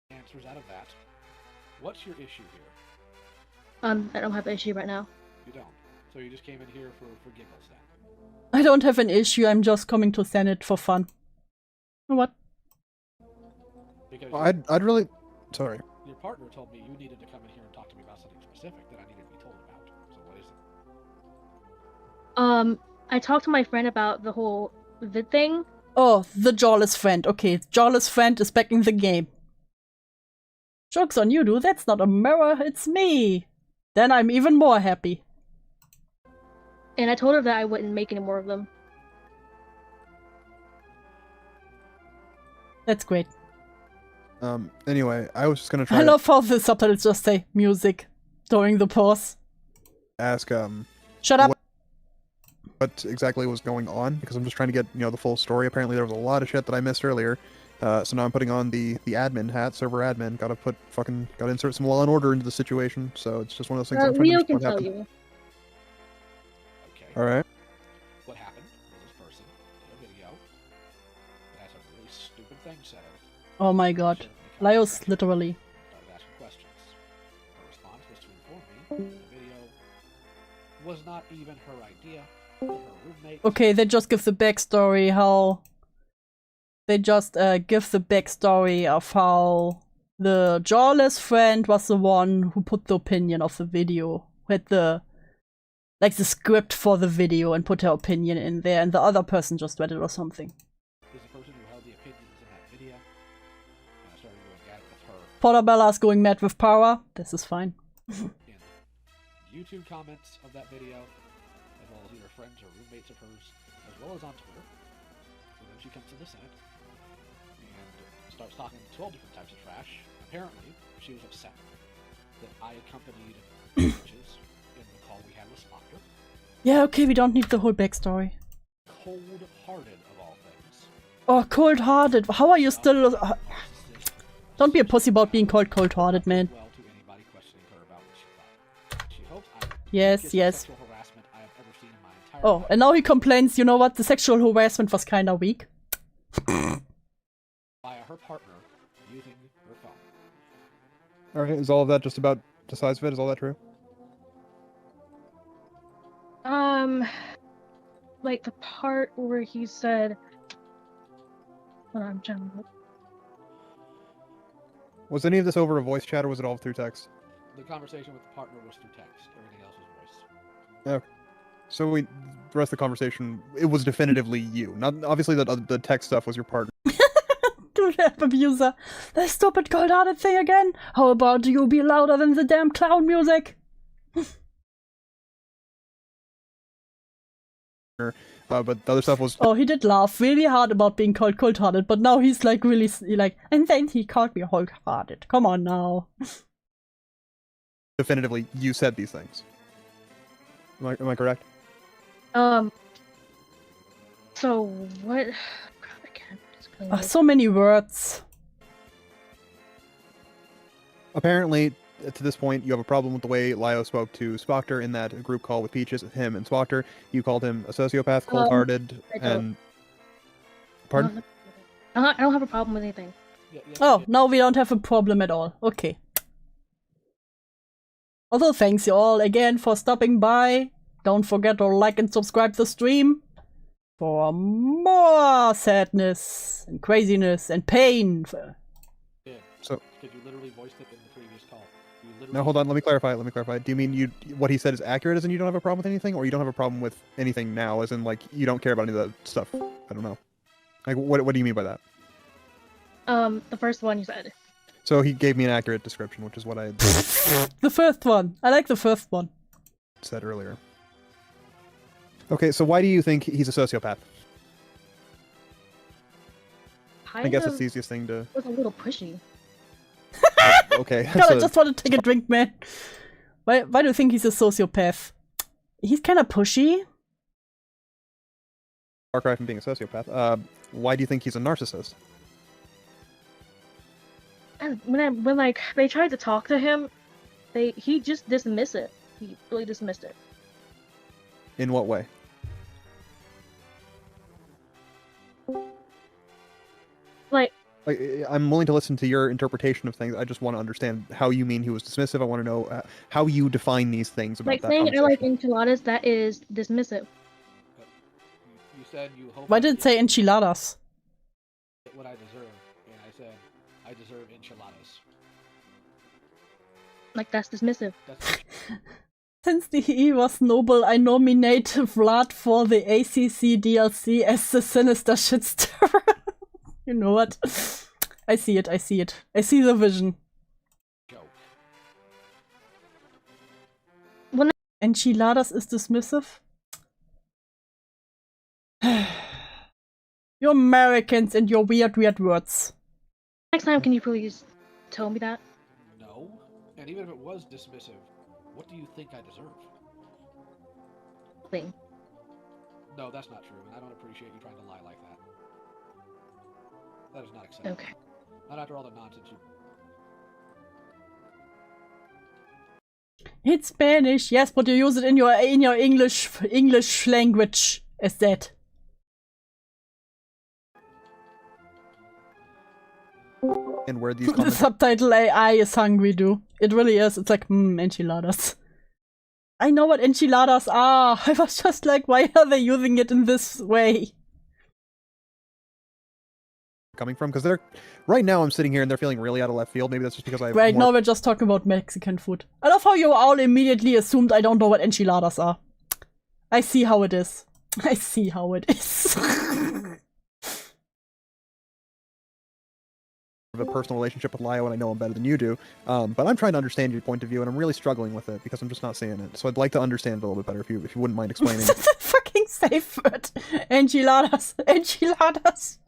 Answers out of that. What's your issue here? I don't have an issue right now. You don't. So you just came in here for giggles then? I don't have an issue, I'm just coming to Senate for fun. What? Because I'd really... Sorry. your partner told me you needed to come in here and talk to me about something specific that I needed to be told about. So what is it? I talked to my friend about the whole vid thing. Oh, the jawless friend. Okay, jawless friend is back in the game. Joke's on you, dude. That's not a mirror, it's me. Then I'm even more happy. And I told her that I wouldn't make any more of them. That's great. Anyway, I was just gonna try I love how the subtitles just say music during the pause. ask Shut up. What exactly was going on, because I'm just trying to get, the full story. Apparently there was a lot of shit that I missed earlier. So now I'm putting on the admin hat, server admin. Gotta insert some law and order into the situation. So it's just one of those things. I'm trying Leo to can understand what tell happened. you. Okay. All right. What happened was this person did a video that has a really stupid thing said in it. Oh my god. Lios, literally. Started asking questions. Her response was to inform me that the video was not even her idea. That her roommate... Okay, they just give the backstory how... They just give the backstory of how the jawless friend was the one who put the opinion of the video. Who had the script for the video and put her opinion in there, and the other person just read it or something. Is the person who held the opinions in that video. And I started going at it with her. Portabella's going mad with power. This is fine. In YouTube comments of that video, as well as either friends or roommates of hers, as well as on Twitter. So then she comes to the Senate and starts talking 12 different types of trash. Apparently, she was upset that I accompanied witches in the call we had with Spectre. Yeah, okay, we don't need the whole backstory. Cold-hearted of all things. Oh, cold-hearted. How are you still... Don't be a pussy about being called cold-hearted, man. Well to anybody questioning her about what she thought. She hopes I Yes, biggest yes. sexual harassment I have ever seen in my entire Oh, life. and now he complains, you know what, the sexual harassment was kinda weak. By her partner using her phone. All right. Is all of that just about the size of it? Is all that true? Like the part where he said... Hold on, I'm trying to look. Was any of this over a voice chat, or was it all through text? The conversation with the partner was through text. Everything else was voice. Okay. So the rest of the conversation, it was definitively you. Not obviously the text stuff was your partner. Do rap abuser. The stupid cold-hearted thing again. How about you be louder than the damn clown music? But the other stuff was. Oh, he did laugh really hard about being called cold-hearted, but now he's like really like, and then he called me cold-hearted. Come on now. Definitively, you said these things. Am I correct? So what? God, I can't explain this. So many words. Apparently, to this point, you have a problem with the way Lios spoke to Spoctor in that group call with Peaches, him and Spoctor. You called him a sociopath, cold-hearted, and... Pardon? I don't have a problem with anything. Oh, now we don't have a problem at all. Okay. Also, thanks you all again for stopping by. Don't forget to like and subscribe the stream for more sadness and craziness and pain. Yeah. So, because you literally voiced it in the previous call. now hold on, let me clarify. Do you mean what he said is accurate as in you don't have a problem with anything, or you don't have a problem with anything now as in like you don't care about any of the stuff? I don't know. Like what do you mean by that? The first one you said. So he gave me an accurate description, which is what I The first one. I like the first one. said earlier. Okay, so why do you think he's a sociopath? I guess it's the easiest thing to... Was a little pushy. Okay. God, I just want to take a drink, man. Why do you think he's a sociopath? He's kind of pushy. Far cry from being a sociopath. Why do you think he's a narcissist? And when like they tried to talk to him, he just dismissed it. He really dismissed it. In what way? Like I'm willing to listen to your interpretation of things. I just want to understand how you mean he was dismissive. I want to know how you define these things about like that saying I like conversation. enchiladas, that is dismissive. You said you hope. Why did it say enchiladas? What I deserve, and I said I deserve enchiladas. Like that's dismissive. Since the E was noble, I nominate Vlad for the ACC DLC as the sinister shitstirrer. You know what? I see it. I see the vision. Enchiladas is dismissive? You Americans and your weird words. Next time, can you please tell me that? No, and even if it was dismissive, what do you think I deserve? Thing. No, that's not true, and I don't appreciate you trying to lie like that. That is not acceptable. Okay. Not after all the nonsense you... It's Spanish, yes, but you use it in your English language as that. And where these The comments... subtitle AI is hungry, dude. It really is. It's like, enchiladas. I know what enchiladas are. I was just like, why are they using it in this way? coming from, because they're right now I'm sitting here and they're feeling really out of left field. Maybe that's just because I have Right more... now we're just talking about Mexican food. I love how you all immediately assumed I don't know what enchiladas are. I see how it is. I see how it is. a personal relationship with Lio, and I know him better than you do. But I'm trying to understand your point of view, and I'm really struggling with it because I'm just not seeing it. So I'd like to understand it a little bit better if you wouldn't mind explaining. Fucking safe word. Enchiladas. Enchiladas.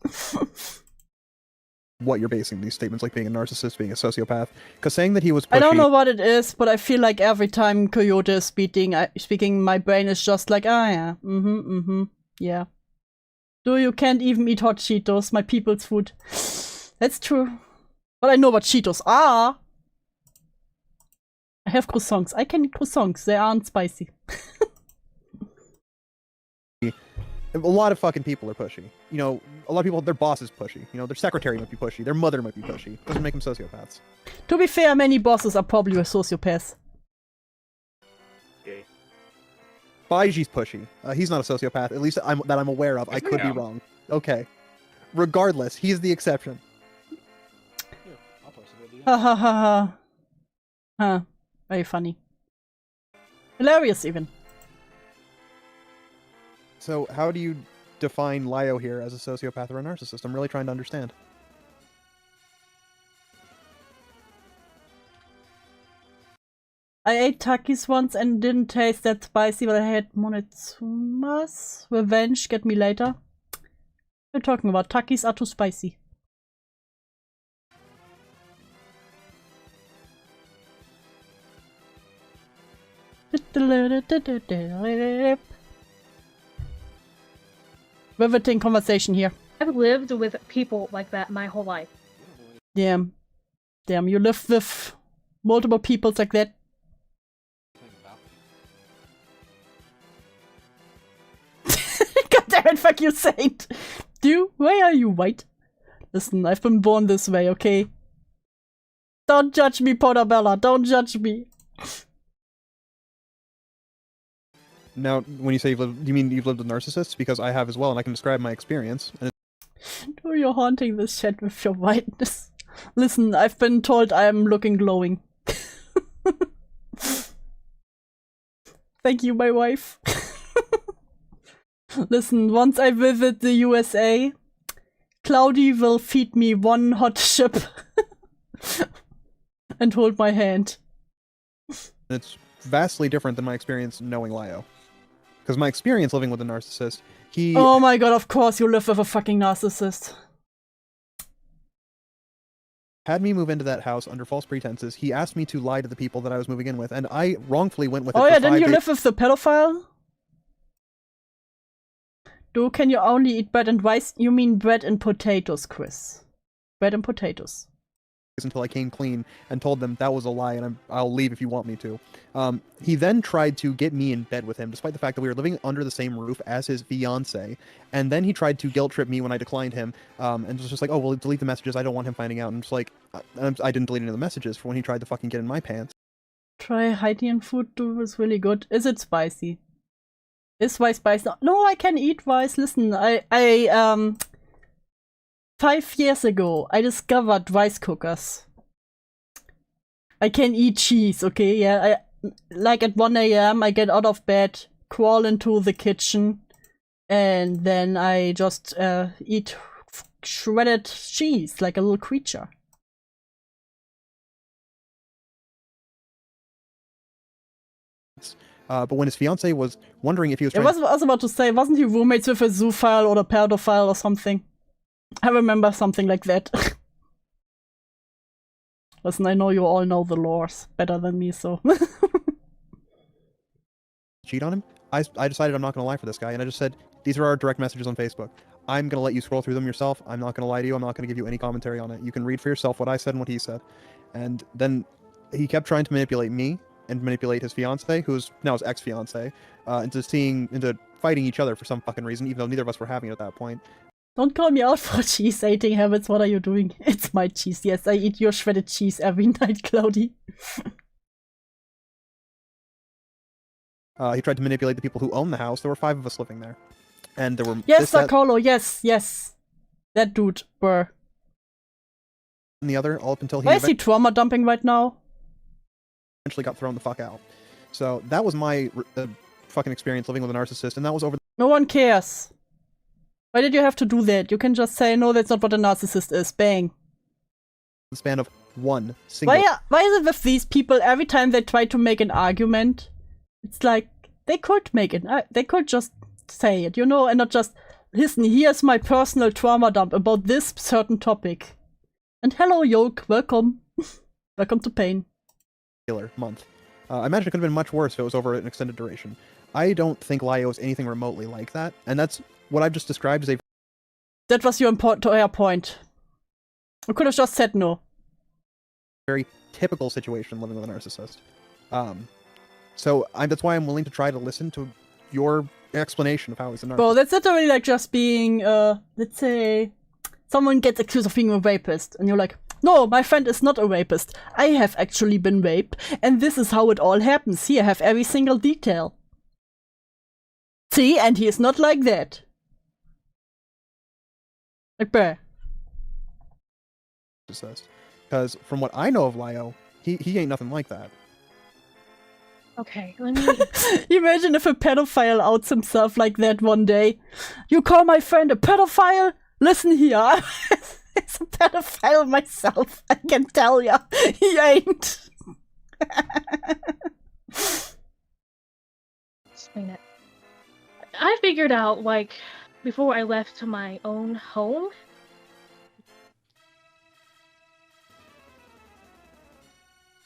What you're basing these statements, like being a narcissist, being a sociopath, because saying that he was pushy... I don't know what it is, but I feel like every time Coyote is speaking, my brain is just like, ah, yeah, yeah. Do you can't even eat hot Cheetos, my people's food. That's true. But I know what Cheetos are. I have croissants. I can eat croissants. They aren't spicy. A lot of fucking people are pushy. You know, a lot of people, their boss is pushy. You know, their secretary might be pushy. Their mother might be pushy. Doesn't make them sociopaths. To be fair, many bosses are probably a sociopath. Okay. Baiji's pushy. He's not a sociopath, at least that I'm aware of. I could be wrong. Okay. Regardless, he's the exception. Here, I'll post a video Ha ha ha ha. Huh. Very funny. Hilarious, even. So, how do you define Lio here as a sociopath or a narcissist? I'm really trying to understand. I ate Takis once and didn't taste that spicy, but I had Monetsuma's revenge. Get me later. We're talking about Takis are too spicy. Riveting conversation here. I've lived with people like that my whole life. Damn. Damn, you live with multiple people like that. God damn it, fuck you, Saint! Why are you white? Listen, I've been born this way, okay? Don't judge me, Portabella, don't judge me. Now, when you say you've lived, do you mean you've lived with narcissists? Because I have as well, and I can describe my experience. And Oh, you're haunting this chat with your whiteness. Listen, I've been told I am looking glowing. Thank you, my wife. Listen, once I visit the USA, Cloudy will feed me one hot chip and hold my hand. it's vastly different than my experience knowing Lio. Because my experience living with a narcissist, he... Oh my god, of course you live with a fucking narcissist. had me move into that house under false pretenses. He asked me to lie to the people that I was moving in with, and I wrongfully went with it. Oh for yeah, 5 didn't you days. live with the pedophile? Can you only eat bread and rice? You mean bread and potatoes, Chris. Bread and potatoes. Until I came clean and told them that was a lie and I'll leave if you want me to. He then tried to get me in bed with him, despite the fact that we were living under the same roof as his fiance. And then he tried to guilt trip me when I declined him, and was just like, oh, well, delete the messages. I don't want him finding out. And I'm just like, I didn't delete any of the messages for when he tried to fucking get in my pants. Try Haitian food too, it's really good. Is it spicy? Is rice spicy? No, I can eat rice. Listen, I 5 years ago, I discovered rice cookers. I can eat cheese, okay? Yeah, like at 1 AM, I get out of bed, crawl into the kitchen, and then I just eat shredded cheese like a little creature. But when his fiance was wondering if he was I trying was about to say, wasn't he roommates with a zoophile or a pedophile or something? I remember something like that. Listen, I know you all know the lores better than me, so... cheat on him, I decided I'm not going to lie for this guy, and I just said, these are our direct messages on Facebook. I'm going to let you scroll through them yourself. I'm not going to lie to you. I'm not going to give you any commentary on it. You can read for yourself what I said and what he said. And then he kept trying to manipulate me and manipulate his fiance, who's now his ex-fiance, into fighting each other for some fucking reason, even though neither of us were having it at that point. Don't call me out for cheese eating habits. What are you doing? It's my cheese. Yes, I eat your shredded cheese every night, Cloudy. He tried to manipulate the people who own the house. There were 5 of us living there. And there were... Yes, Sakolo, yes. That dude, brr. And the other, all up until he... Why is he trauma dumping right now? Eventually got thrown the fuck out. So that was my fucking experience living with a narcissist, and that was over... No one cares. Why did you have to do that? You can just say, no, that's not what a narcissist is. Bang. The span of one single... Why is it with these people, every time they try to make an argument, it's like, they could make it. They could just say it, you know, and not just, listen, here's my personal trauma dump about this certain topic. And hello, Yoke, welcome. Welcome to pain. Month. I imagine it could have been much worse if it was over an extended duration. I don't think Lio is anything remotely like that, and that's what I've just described as a... That was your entire point. I could have just said no. Very typical situation living with a narcissist. So that's why I'm willing to try to listen to your explanation of how he's a narcissist. Well, that's literally like just being, let's say, someone gets accused of being a rapist, and you're like, no, my friend is not a rapist. I have actually been raped, and this is how it all happens. Here, I have every single detail. See, and he is not like that. Like, bruh. Because from what I know of Lio, he ain't nothing like that. Okay, let me. Imagine if a pedophile outs himself like that one day. You call my friend a pedophile? Listen here. It's a pedophile myself. I can tell ya. He ain't. Explain it. I figured out, like, before I left to my own home.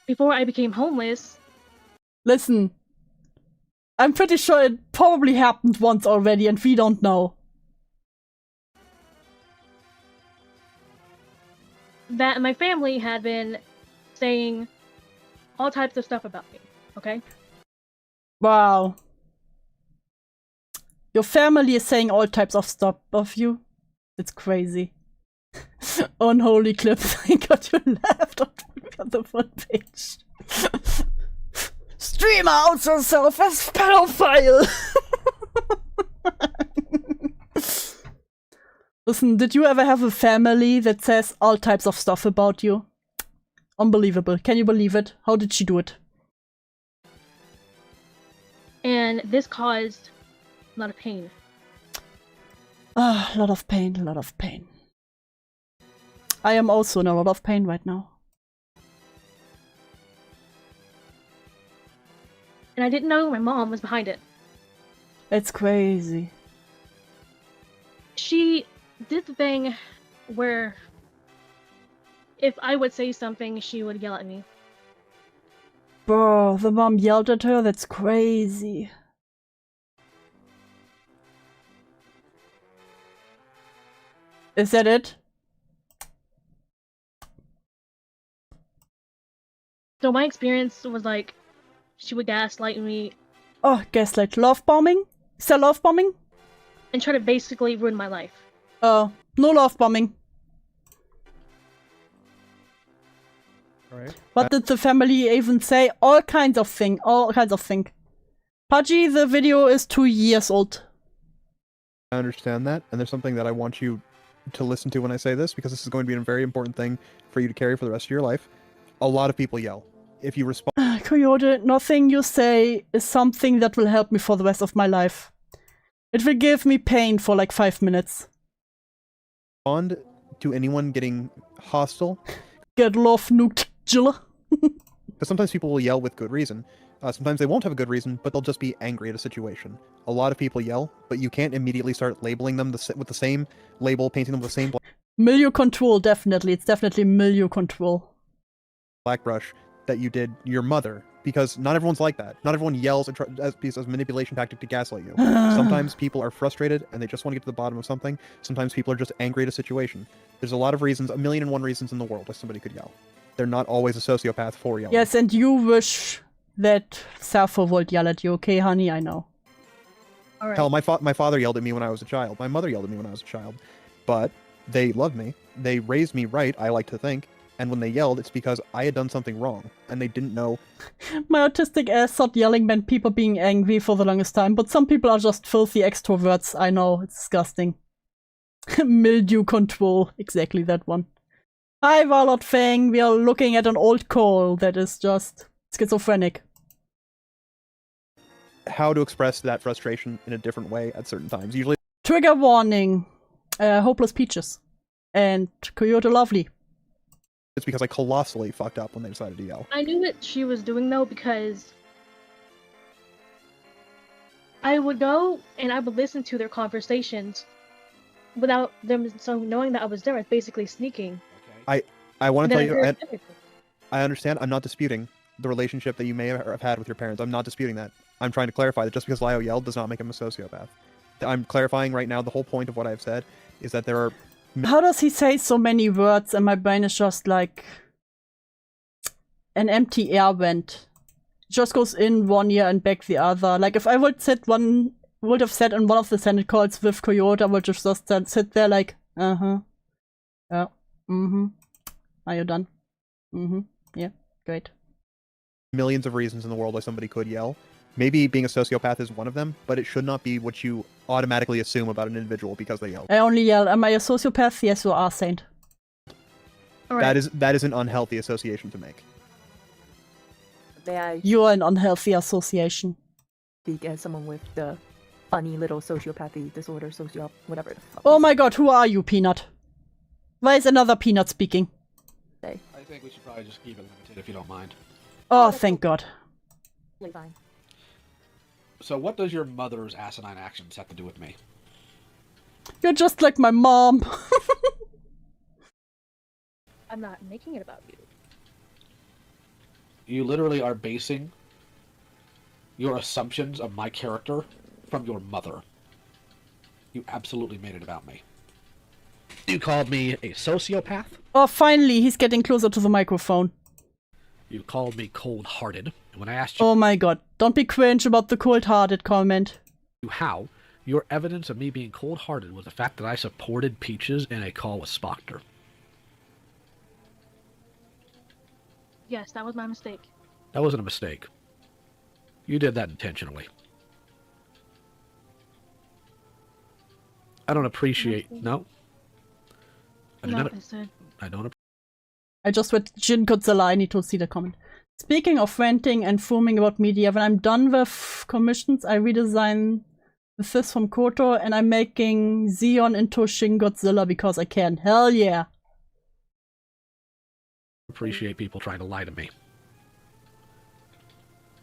Before I became homeless. Listen. I'm pretty sure it probably happened once already and we don't know. That my family had been saying all types of stuff about me, okay? Wow. Your family is saying all types of stuff of you? It's crazy. Unholy clip. Thank God you left on the front page. Streamer outs herself as pedophile! Listen, did you ever have a family that says all types of stuff about you? Unbelievable. Can you believe it? How did she do it? And this caused a lot of pain. Ah, a lot of pain, a lot of pain. I am also in a lot of pain right now. And I didn't know my mom was behind it. It's crazy. She did the thing where if I would say something, she would yell at me. Bro, the mom yelled at her? That's crazy. Is that it? So my experience was like, she would gaslight me. Oh, gaslight. Love bombing? Is that love bombing? And try to basically ruin my life. Oh, no love bombing. Alright. What did the family even say? All kinds of thing. All kinds of thing. Pudgy, the video is 2 years old. I understand that, and there's something that I want you to listen to when I say this, because this is going to be a very important thing for you to carry for the rest of your life. A lot of people yell. If you respond... Coyote, nothing you say is something that will help me for the rest of my life. It will give me pain for like 5 minutes. Respond to anyone getting hostile. Get love nuked, Jilla. Because sometimes people will yell with good reason. Sometimes they won't have a good reason, but they'll just be angry at a situation. A lot of people yell, but you can't immediately start labeling them with the same label, painting them with the same milieu control, definitely. It's definitely milieu control. black brush that you did your mother, because not everyone's like that. Not everyone yells as a manipulation tactic to gaslight you. Sometimes people are frustrated and they just want to get to the bottom of something. Sometimes people are just angry at a situation. There's a lot of reasons, 1,000,001 reasons in the world why somebody could yell. They're not always a sociopath for yelling. Yes, and you wish that Sappho would yell at you, okay, honey? I know. All right. Hell, my father yelled at me when I was a child. My mother yelled at me when I was a child. But they loved me. They raised me right, I like to think. And when they yelled, it's because I had done something wrong, and they didn't know. My autistic ass thought yelling meant people being angry for the longest time, but some people are just filthy extroverts. I know, it's disgusting. Mildew control, exactly that one. Hi, Warlord Fang, we are looking at an old call that is just schizophrenic. How to express that frustration in a different way at certain times. Usually. Trigger warning. Hopeless Peaches. And Coyote Lovely. It's because I colossally fucked up when they decided to yell. I knew what she was doing though, because I would go and I would listen to their conversations without them knowing that I was there. I was basically sneaking. I want to tell you, I understand. I'm not disputing the relationship that you may have had with your parents. I'm not disputing that. I'm trying to clarify that just because Lio yelled does not make him a sociopath. I'm clarifying right now the whole point of what I've said is that there are... How does he say so many words and my brain is just like an empty air vent? It just goes in one ear and back the other. Like if I would have said in one of the Senate calls with Coyote, I would just sit there like, yeah, are you done? Yeah, great. Millions of reasons in the world why somebody could yell. Maybe being a sociopath is one of them, but it should not be what you automatically assume about an individual because they yell. I only yell, am I a sociopath? Yes, you are, Saint. All right. That is an unhealthy association to make. May I You're an unhealthy association. speak as someone with the funny little sociopathy disorder, whatever the fuck? Oh my god, who are you, Peanut? Why is another Peanut speaking? I think we should probably just keep it limited if you don't mind. Oh, thank god. Fine. So what does your mother's asinine actions have to do with me? You're just like my mom. I'm not making it about you. You literally are basing your assumptions of my character from your mother. You absolutely made it about me. You called me a sociopath. Oh, finally, he's getting closer to the microphone. You called me cold-hearted. And when I asked you Oh my god, don't be cringe about the cold-hearted comment. how, your evidence of me being cold-hearted was the fact that I supported Peaches in a call with Spoctor. Yes, that was my mistake. That wasn't a mistake. You did that intentionally. I don't appreciate... No. I do No, not... I said I don't... I just read Jin Godzilla, I need to see the comment. Speaking of ranting and foaming about media, when I'm done with commissions, I redesign the fist from Kotor and I'm making Zeon into Shin Godzilla because I can. Hell yeah. appreciate people trying to lie to me.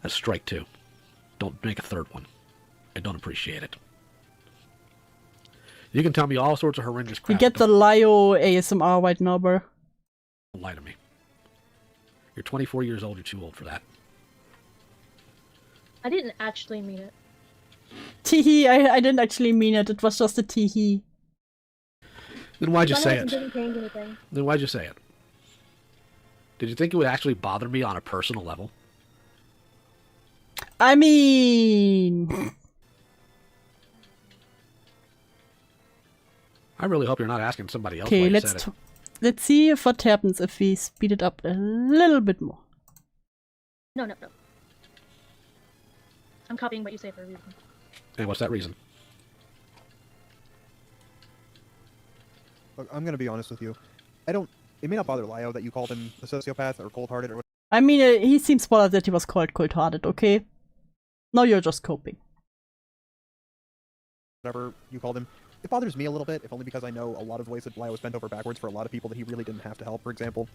That's strike two. Don't make a third one. I don't appreciate it. You can tell me all sorts of horrendous crap. You get the Lio ASMR right now, bro. Don't lie to me. You're 24 years old. You're too old for that. I didn't actually mean it. Teehee, I didn't actually mean it. It was just a teehee. Then why'd you say It it? didn't change anything. Then why'd you say it? Did you think it would actually bother me on a personal level? I mean... I really hope you're not asking somebody else Okay, why you said it. let's see if what happens if we speed it up a little bit more. No. I'm copying what you say for a reason. And what's that reason? Look, I'm gonna be honest with you. It may not bother Lio that you called him a sociopath or cold-hearted or I mean, he seems bothered that he was called cold-hearted, okay? Now you're just coping. whatever you called him. It bothers me a little bit, if only because I know a lot of ways that Lio was bent over backwards for a lot of people that he really didn't have to help. For example,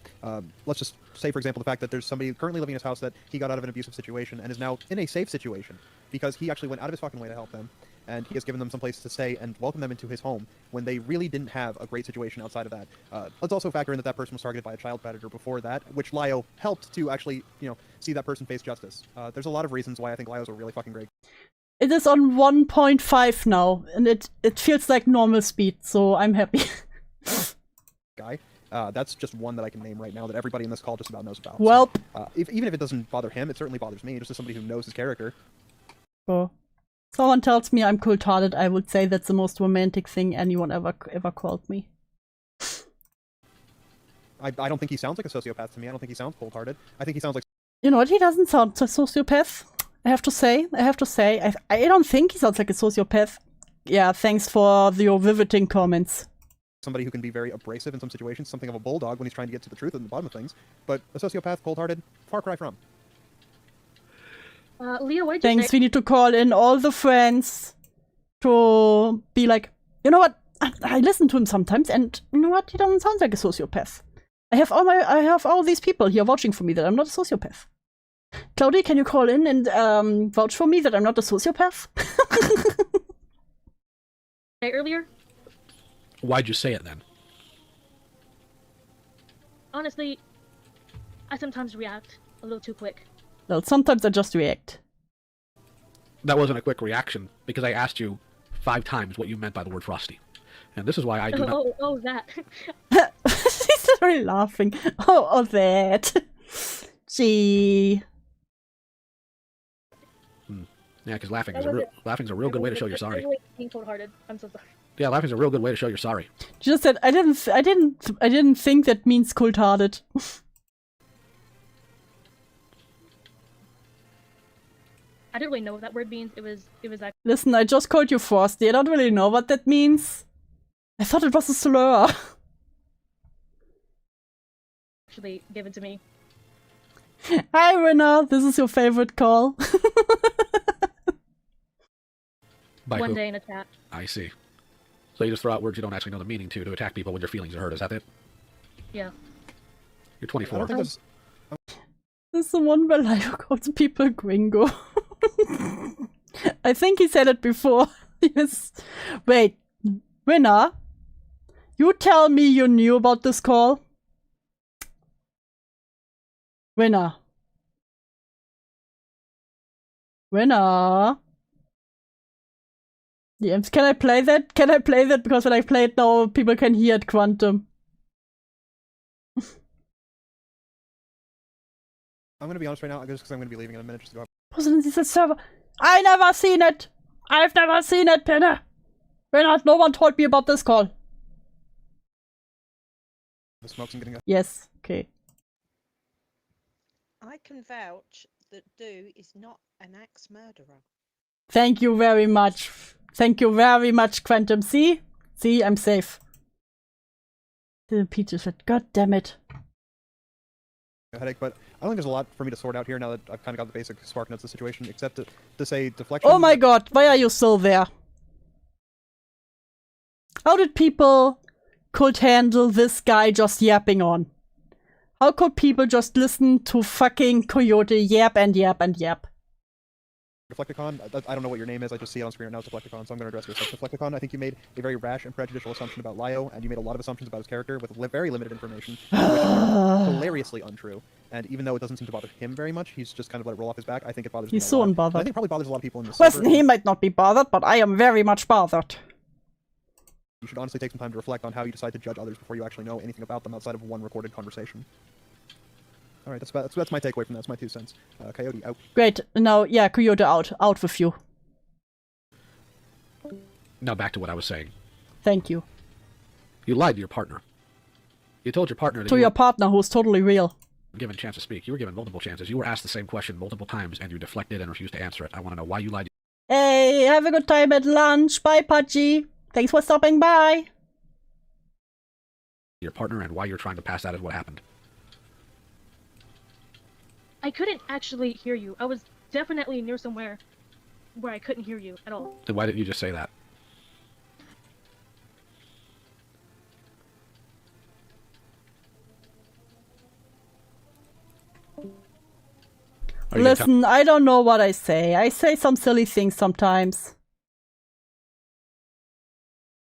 let's just say, for example, the fact that there's somebody currently living in his house that he got out of an abusive situation and is now in a safe situation because he actually went out of his fucking way to help them, and he has given them some place to stay and welcome them into his home when they really didn't have a great situation outside of that. Let's also factor in that that person was targeted by a child predator before that, which Lio helped to actually, see that person face justice. There's a lot of reasons why I think Lio's a really fucking great. It is on 1.5 now, and it feels like normal speed, so I'm happy. guy. That's just one that I can name right now that everybody in this call just about knows about. Well, so, even if it doesn't bother him, it certainly bothers me, just as somebody who knows his character. oh. Someone tells me I'm cold-hearted, I would say that's the most romantic thing anyone ever called me. I don't think he sounds like a sociopath to me. I don't think he sounds cold-hearted. I think he sounds like... You know what? He doesn't sound like a sociopath. I have to say. I don't think he sounds like a sociopath. Yeah, thanks for your riveting comments. somebody who can be very abrasive in some situations, something of a bulldog when he's trying to get to the truth and the bottom of things. But a sociopath, cold-hearted, far cry from. Leo, what did you Thanks, say? we need to call in all the friends to be like, you know what? I listen to him sometimes, and you know what? He doesn't sound like a sociopath. I have all these people here vouching for me that I'm not a sociopath. Claudia, can you call in and vouch for me that I'm not a sociopath? Say earlier? Why'd you say it then? Honestly, I sometimes react a little too quick. Well, sometimes I just react. That wasn't a quick reaction, because I asked you 5 times what you meant by the word frosty. And this is why I do not... Oh, that. He's really laughing. Oh, that. Gee. Yeah, because laughing's a real good way to show you're sorry. Being cold-hearted. I'm so sorry. Yeah, laughing's a real good way to show you're sorry. Just said I didn't think that means cold-hearted. I didn't really know what that word means. It was actually... Listen, I just called you frosty. I don't really know what that means. I thought it was a slur. actually given to me. Hi, Winner. This is your favorite call. By One who? day in a chat. I see. So you just throw out words you don't actually know the meaning to attack people when your feelings are hurt. Is that it? Yeah. You're I 24. don't think that's. This is the one where Lio calls people gringo. I think he said it before. Yes. Wait. Winner? You tell me you knew about this call? Winner? Winner? DMs, can I play that? Can I play that? Because when I play it now, people can hear it quantum. I'm gonna be honest right now, just because I'm gonna be leaving in a minute just to go. Wasn't this a server? I never seen it! I've never seen it, Pinner! Winner, no one told me about this call. The smoke's getting up. Yes, okay. I can vouch that Dew is not an axe murderer. Thank you very much. Thank you very much, Quantum. See? See, I'm safe. The Peaches said, God damn it. A headache, but I don't think there's a lot for me to sort out here now that I've kind of got the basic spark notes of the situation, except to say deflection. Oh my god, why are you still there? How did people could handle this guy just yapping on? How could people just listen to fucking Coyote yap and yap and yap? Deflecticon, I don't know what your name is, I just see it on screen right now, it's Deflecticon, so I'm going to address yourself. Deflecticon, I think you made a very rash and prejudicial assumption about Lio, and you made a lot of assumptions about his character with very limited information, which are hilariously untrue. And even though it doesn't seem to bother him very much, he's just kind of let it roll off his back, I think it bothers me He's a so lot. unbothered. And I think it probably bothers a lot of people in this Well, server. he might not be bothered, but I am very much bothered. You should honestly take some time to reflect on how you decide to judge others before you actually know anything about them outside of one recorded conversation. Alright, that's my takeaway from that. That's my 2 cents. Coyote, out. Great. Now, yeah, Coyote out. Out with you. Now back to what I was saying. Thank you. You lied to your partner. You told your partner that To you your were partner who's totally real. given a chance to speak. You were given multiple chances. You were asked the same question multiple times, and you deflected and refused to answer it. I want to know why you lied to Hey, have a good time at lunch. Bye, Pudgy. Thanks for stopping by. your partner and why you're trying to pass that as what happened. I couldn't actually hear you. I was definitely near somewhere where I couldn't hear you at all. Then why didn't you just say that? Listen, I don't know what I say. I say some silly things sometimes.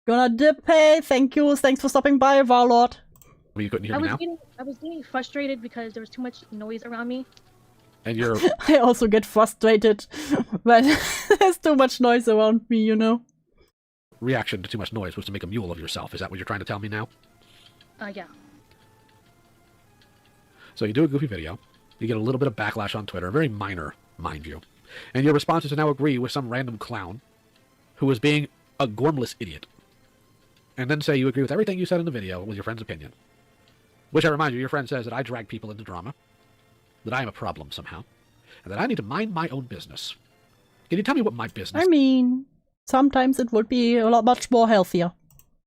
Gonna dip, hey, thank you. Thanks for stopping by, Warlord. Well, you couldn't hear me now? I was getting frustrated because there was too much noise around me. And you're... I also get frustrated when there's too much noise around me, you know? reaction to too much noise was to make a mule of yourself. Is that what you're trying to tell me now? Yeah. So you do a goofy video. You get a little bit of backlash on Twitter, very minor, mind you. And your response is to now agree with some random clown who is being a gormless idiot. And then say you agree with everything you said in the video with your friend's opinion. Which I remind you, your friend says that I drag people into drama, that I am a problem somehow, and that I need to mind my own business. Can you tell me what my business I mean, sometimes it would be a lot much more healthier.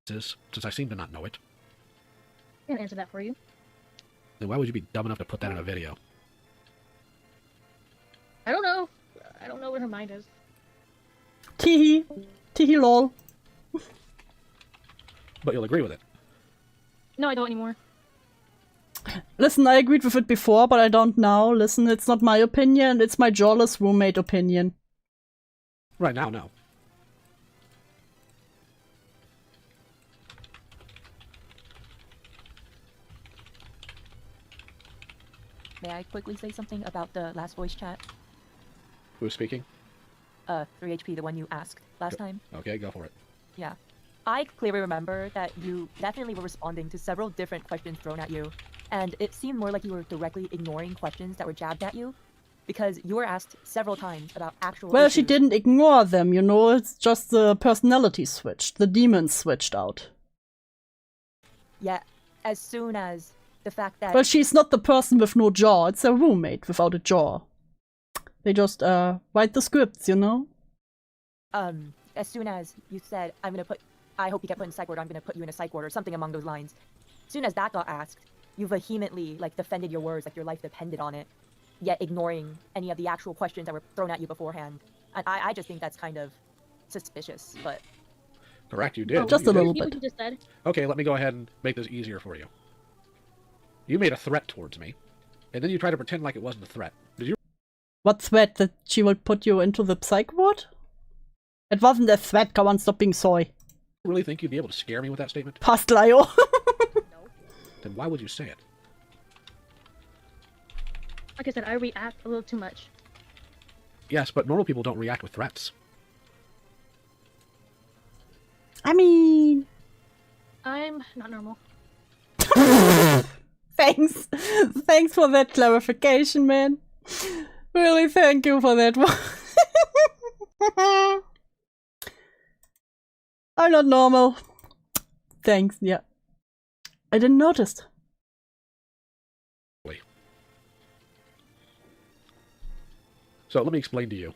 is, since I seem to not know it? I can answer that for you. Then why would you be dumb enough to put that in a video? I don't know. I don't know what her mind is. Teehee. Teehee lol. But you'll agree with it. No, I don't anymore. Listen, I agreed with it before, but I don't now. Listen, it's not my opinion, it's my jawless roommate opinion. Right now, no. May I quickly say something about the last voice chat? Who's speaking? 3HP, the one you asked last time. Okay, go for it. Yeah. I clearly remember that you definitely were responding to several different questions thrown at you, and it seemed more like you were directly ignoring questions that were jabbed at you, because you were asked several times about actual Well, issues. she didn't ignore them, you know, it's just the personality switched. The demons switched out. Yeah, as soon as the fact that... Well, she's not the person with no jaw, it's a roommate without a jaw. They just, write the scripts, you know? As soon as you said, I hope you get put in psych ward, I'm gonna put you in a psych ward, or something along those lines. As soon as that got asked, you vehemently like defended your words like your life depended on it, yet ignoring any of the actual questions that were thrown at you beforehand. And I just think that's kind of suspicious, but... Correct, you did. Just You a little did. What bit. you just said. Okay, let me go ahead and make this easier for you. You made a threat towards me, and then you tried to pretend like it wasn't a threat. Did you What threat? That she will put you into the psych ward? It wasn't a threat, come on, stop being soy. really think you'd be able to scare me with that statement? Past Lio. Then why would you say it? Like I said, I react a little too much. Yes, but normal people don't react with threats. I mean... I'm not normal. Thanks. Thanks for that clarification, man. Really, thank you for that one. I'm not normal. Thanks, yeah. I didn't notice. So let me explain to you.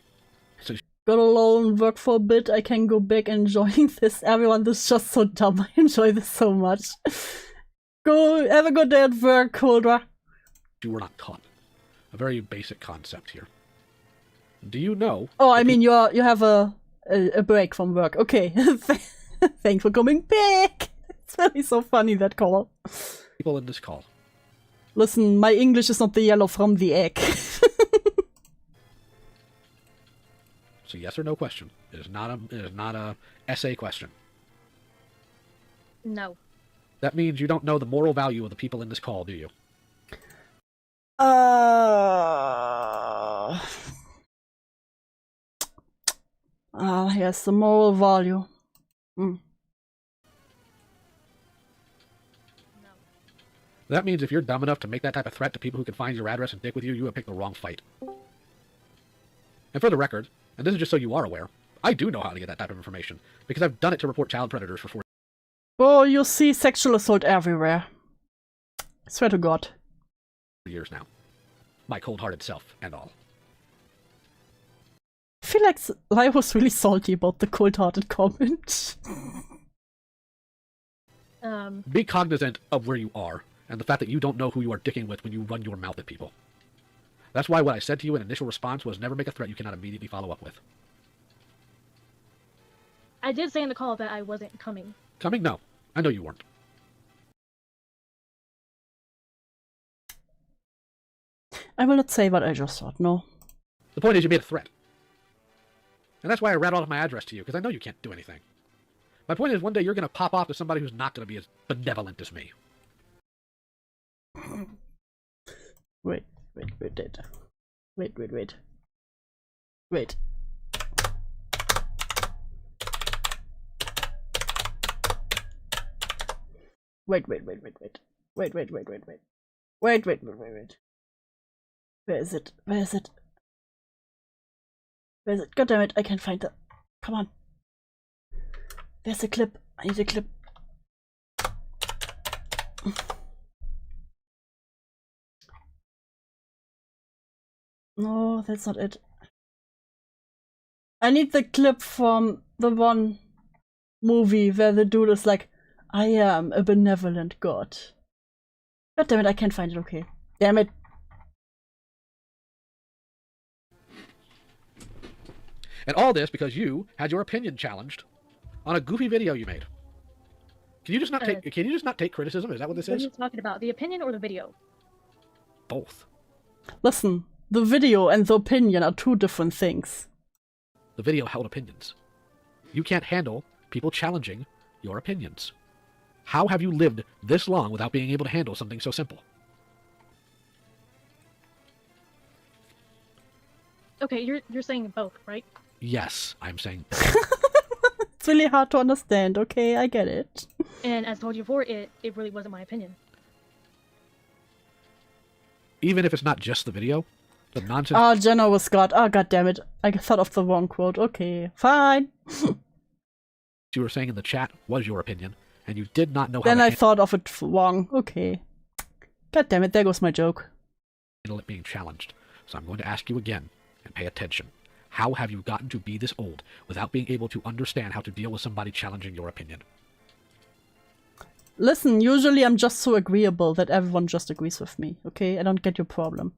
Since Got alone, work for a bit, I can go back enjoying this. Everyone, this is just so dumb. I enjoy this so much. Go, have a good day at work, Coldra. you were not taught a very basic concept here. Do you know? Oh, I mean, you have a break from work. Okay. Thanks for coming back. It's really so funny, that call. People in this call. Listen, my English is not the yellow from the egg. It's a yes or no question. It is not a essay question. No. That means you don't know the moral value of the people in this call, do you? Yes, the moral value. That means if you're dumb enough to make that type of threat to people who can find your address and dick with you, you have picked the wrong fight. And for the record, and this is just so you are aware, I do know how to get that type of information, because I've done it to report child predators for 4 Oh, you see sexual assault everywhere. Swear to God. years now. My cold-hearted self and all. I feel like I was really salty about the cold-hearted comment. Be cognizant of where you are, and the fact that you don't know who you are dicking with when you run your mouth at people. That's why what I said to you in initial response was never make a threat you cannot immediately follow up with. I did say in the call that I wasn't coming. Coming? No. I know you weren't. I will not say what I just thought, no. The point is you made a threat. And that's why I rattled off my address to you, because I know you can't do anything. My point is one day you're going to pop off to somebody who's not going to be as benevolent as me. Wait. Wait. Where is it? God damn it, I can't find the... Come on. Where's the clip? I need a clip. No, that's not it. I need the clip from the one movie where the dude is like, I am a benevolent god. God damn it, I can't find it, okay. Damn it. And all this because you had your opinion challenged on a goofy video you made. Can you just not take criticism? Is that what this What are is? you talking about? The opinion or the video? Both. Listen, the video and the opinion are two different things. The video held opinions. You can't handle people challenging your opinions. How have you lived this long without being able to handle something so simple? Okay, you're saying both, right? Yes, I'm saying. It's really hard to understand, okay? I get it. And as I told you before, it really wasn't my opinion. Even if it's not just the video, the nonsense. Ah, Jenna was God. Ah, god damn it. I thought of the wrong quote. Okay, fine. You were saying in the chat was your opinion, and you did not know how Then to I thought of it wrong. Okay. God damn it, there goes my joke. handle it being challenged. So I'm going to ask you again, and pay attention. How have you gotten to be this old without being able to understand how to deal with somebody challenging your opinion? Listen, usually I'm just so agreeable that everyone just agrees with me, okay? I don't get your problem.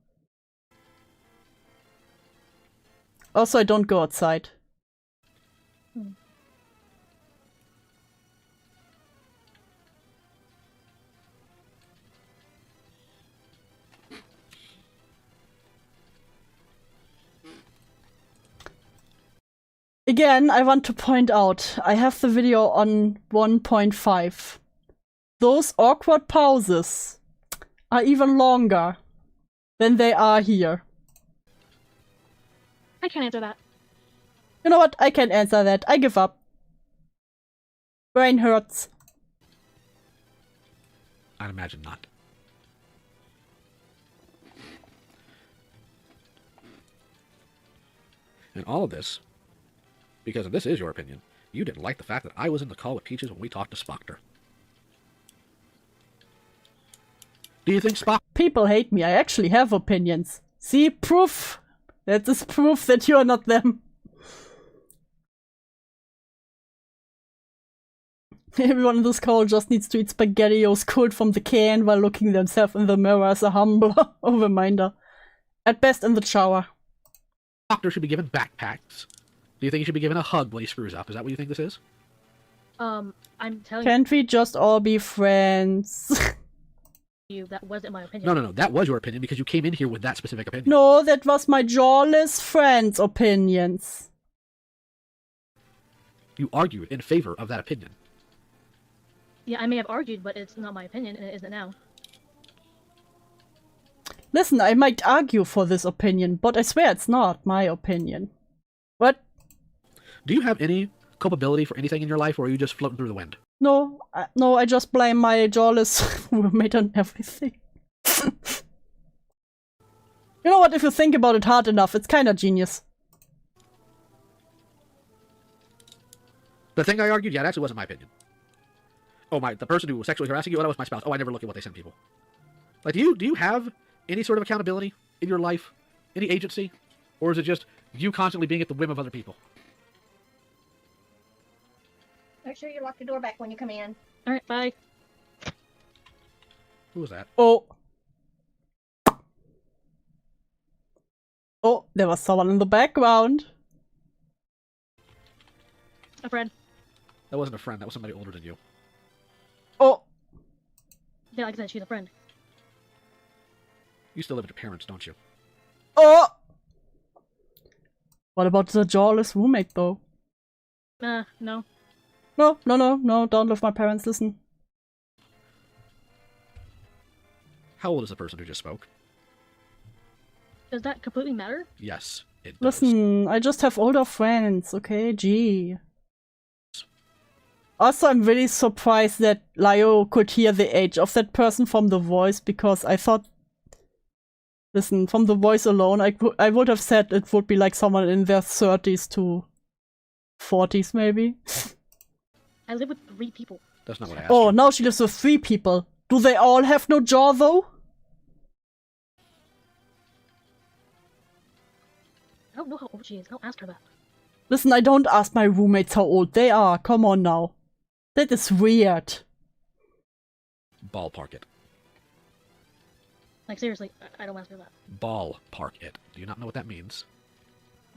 Also, I don't go outside. Again, I want to point out, I have the video on 1.5. Those awkward pauses are even longer than they are here. I can't answer that. You know what? I can't answer that. I give up. Brain hurts. I'd imagine not. And all of this, because if this is your opinion, you didn't like the fact that I was in the call with Peaches when we talked to Spoctor. Do you think Spock— People hate me. I actually have opinions. See? Proof! That is proof that you're not them. Everyone in this call just needs to eat SpaghettiOs cold from the can while looking themselves in the mirror as a humble reminder. At best in the shower. Spoctor should be given backpacks? Do you think he should be given a hug when he screws up? Is that what you think this is? I'm telling Can't we just all be friends? you that wasn't my opinion. No. That was your opinion because you came in here with that specific opinion. No, that was my jawless friend's opinions. You argued in favor of that opinion. Yeah, I may have argued, but it's not my opinion, and it isn't now. Listen, I might argue for this opinion, but I swear it's not my opinion. What? Do you have any culpability for anything in your life, or are you just floating through the wind? No, I just blame my jawless roommate on everything. You know what, if you think about it hard enough, it's kinda genius. The thing I argued, yeah, that actually wasn't my opinion. Oh, the person who was sexually harassing you, oh, that was my spouse. Oh, I never look at what they send people. Like, do you have any sort of accountability in your life? Any agency? Or is it just you constantly being at the whim of other people? Make sure you lock the door back when you come in. Alright, bye. Who was that? Oh. Oh, there was someone in the background. A friend. That wasn't a friend, that was somebody older than you. Oh. Yeah, like I said, she's a friend. You still live with your parents, don't you? Oh! What about the jawless roommate, though? No. No, don't live with my parents, listen. How old is the person who just spoke? Does that completely matter? Yes, it does. Listen, I just have older friends, okay? Gee. Also, I'm really surprised that Lio could hear the age of that person from the voice, because I thought... Listen, from the voice alone, I would have said it would be like someone in their 30s to 40s, maybe. I live with 3 people. That's not what I asked. Oh, now she lives with 3 people. Do they all have no jaw, though? I don't know how old she is. Don't ask her that. Listen, I don't ask my roommates how old they are. Come on now. That is weird. Ballpark it. Like, seriously, I don't ask her that. Ballpark it. Do you not know what that means?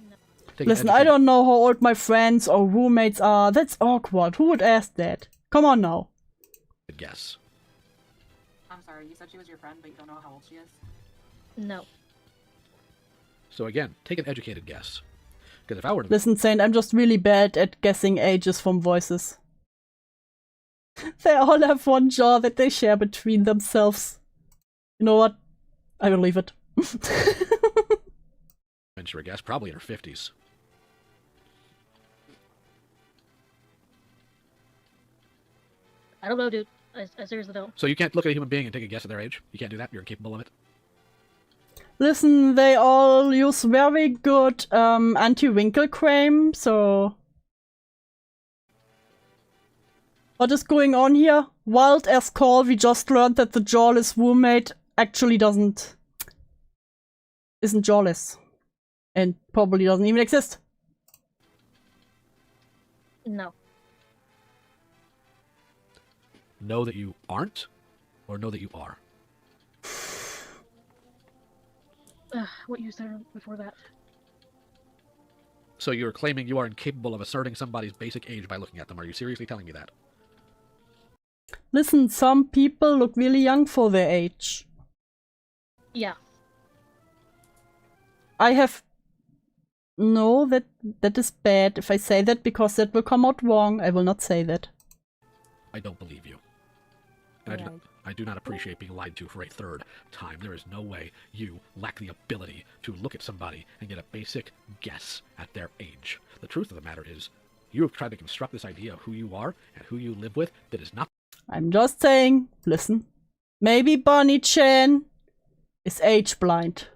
No. Listen, I don't know how old my friends or roommates are. That's awkward. Who would ask that? Come on now. Good guess. I'm sorry, you said she was your friend, but you don't know how old she is? No. So again, take an educated guess. Because if I were to... Listen, Saint, I'm just really bad at guessing ages from voices. They all have one jaw that they share between themselves. You know what? I will leave it. Venture a guess, probably in her 50s. I don't know, dude. I seriously don't. So you can't look at a human being and take a guess at their age? You can't do that? You're incapable of it? Listen, they all use very good anti-wrinkle cream, so... What is going on here? Wild as call, we just learned that the jawless roommate actually isn't jawless. And probably doesn't even exist. No. know that you aren't, or know that you are? What you said before that. So you're claiming you are incapable of asserting somebody's basic age by looking at them. Are you seriously telling me that? Listen, some people look really young for their age. Yeah. I have... No, that is bad if I say that, because that will come out wrong. I will not say that. I don't believe you. And I do not appreciate being lied to for a third time. There is no way you lack the ability to look at somebody and get a basic guess at their age. The truth of the matter is, you have tried to construct this idea of who you are and who you live with that is not... I'm just saying, listen. Maybe Bonnie Chan is age blind.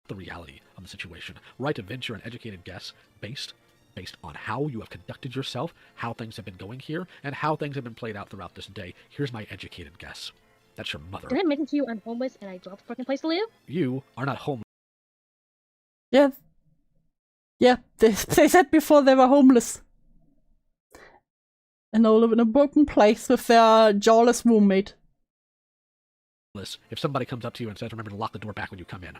the reality of the situation. Right to venture an educated guess based on how you have conducted yourself, how things have been going here, and how things have been played out throughout this day. Here's my educated guess. That's your mother. Did I mention to you I'm homeless and I dropped a fucking place to live? You are not homeless. Yeah. Yeah, they said before they were homeless. And they live in a broken place with their jawless roommate. If somebody comes up to you and says, remember to lock the door back when you come in.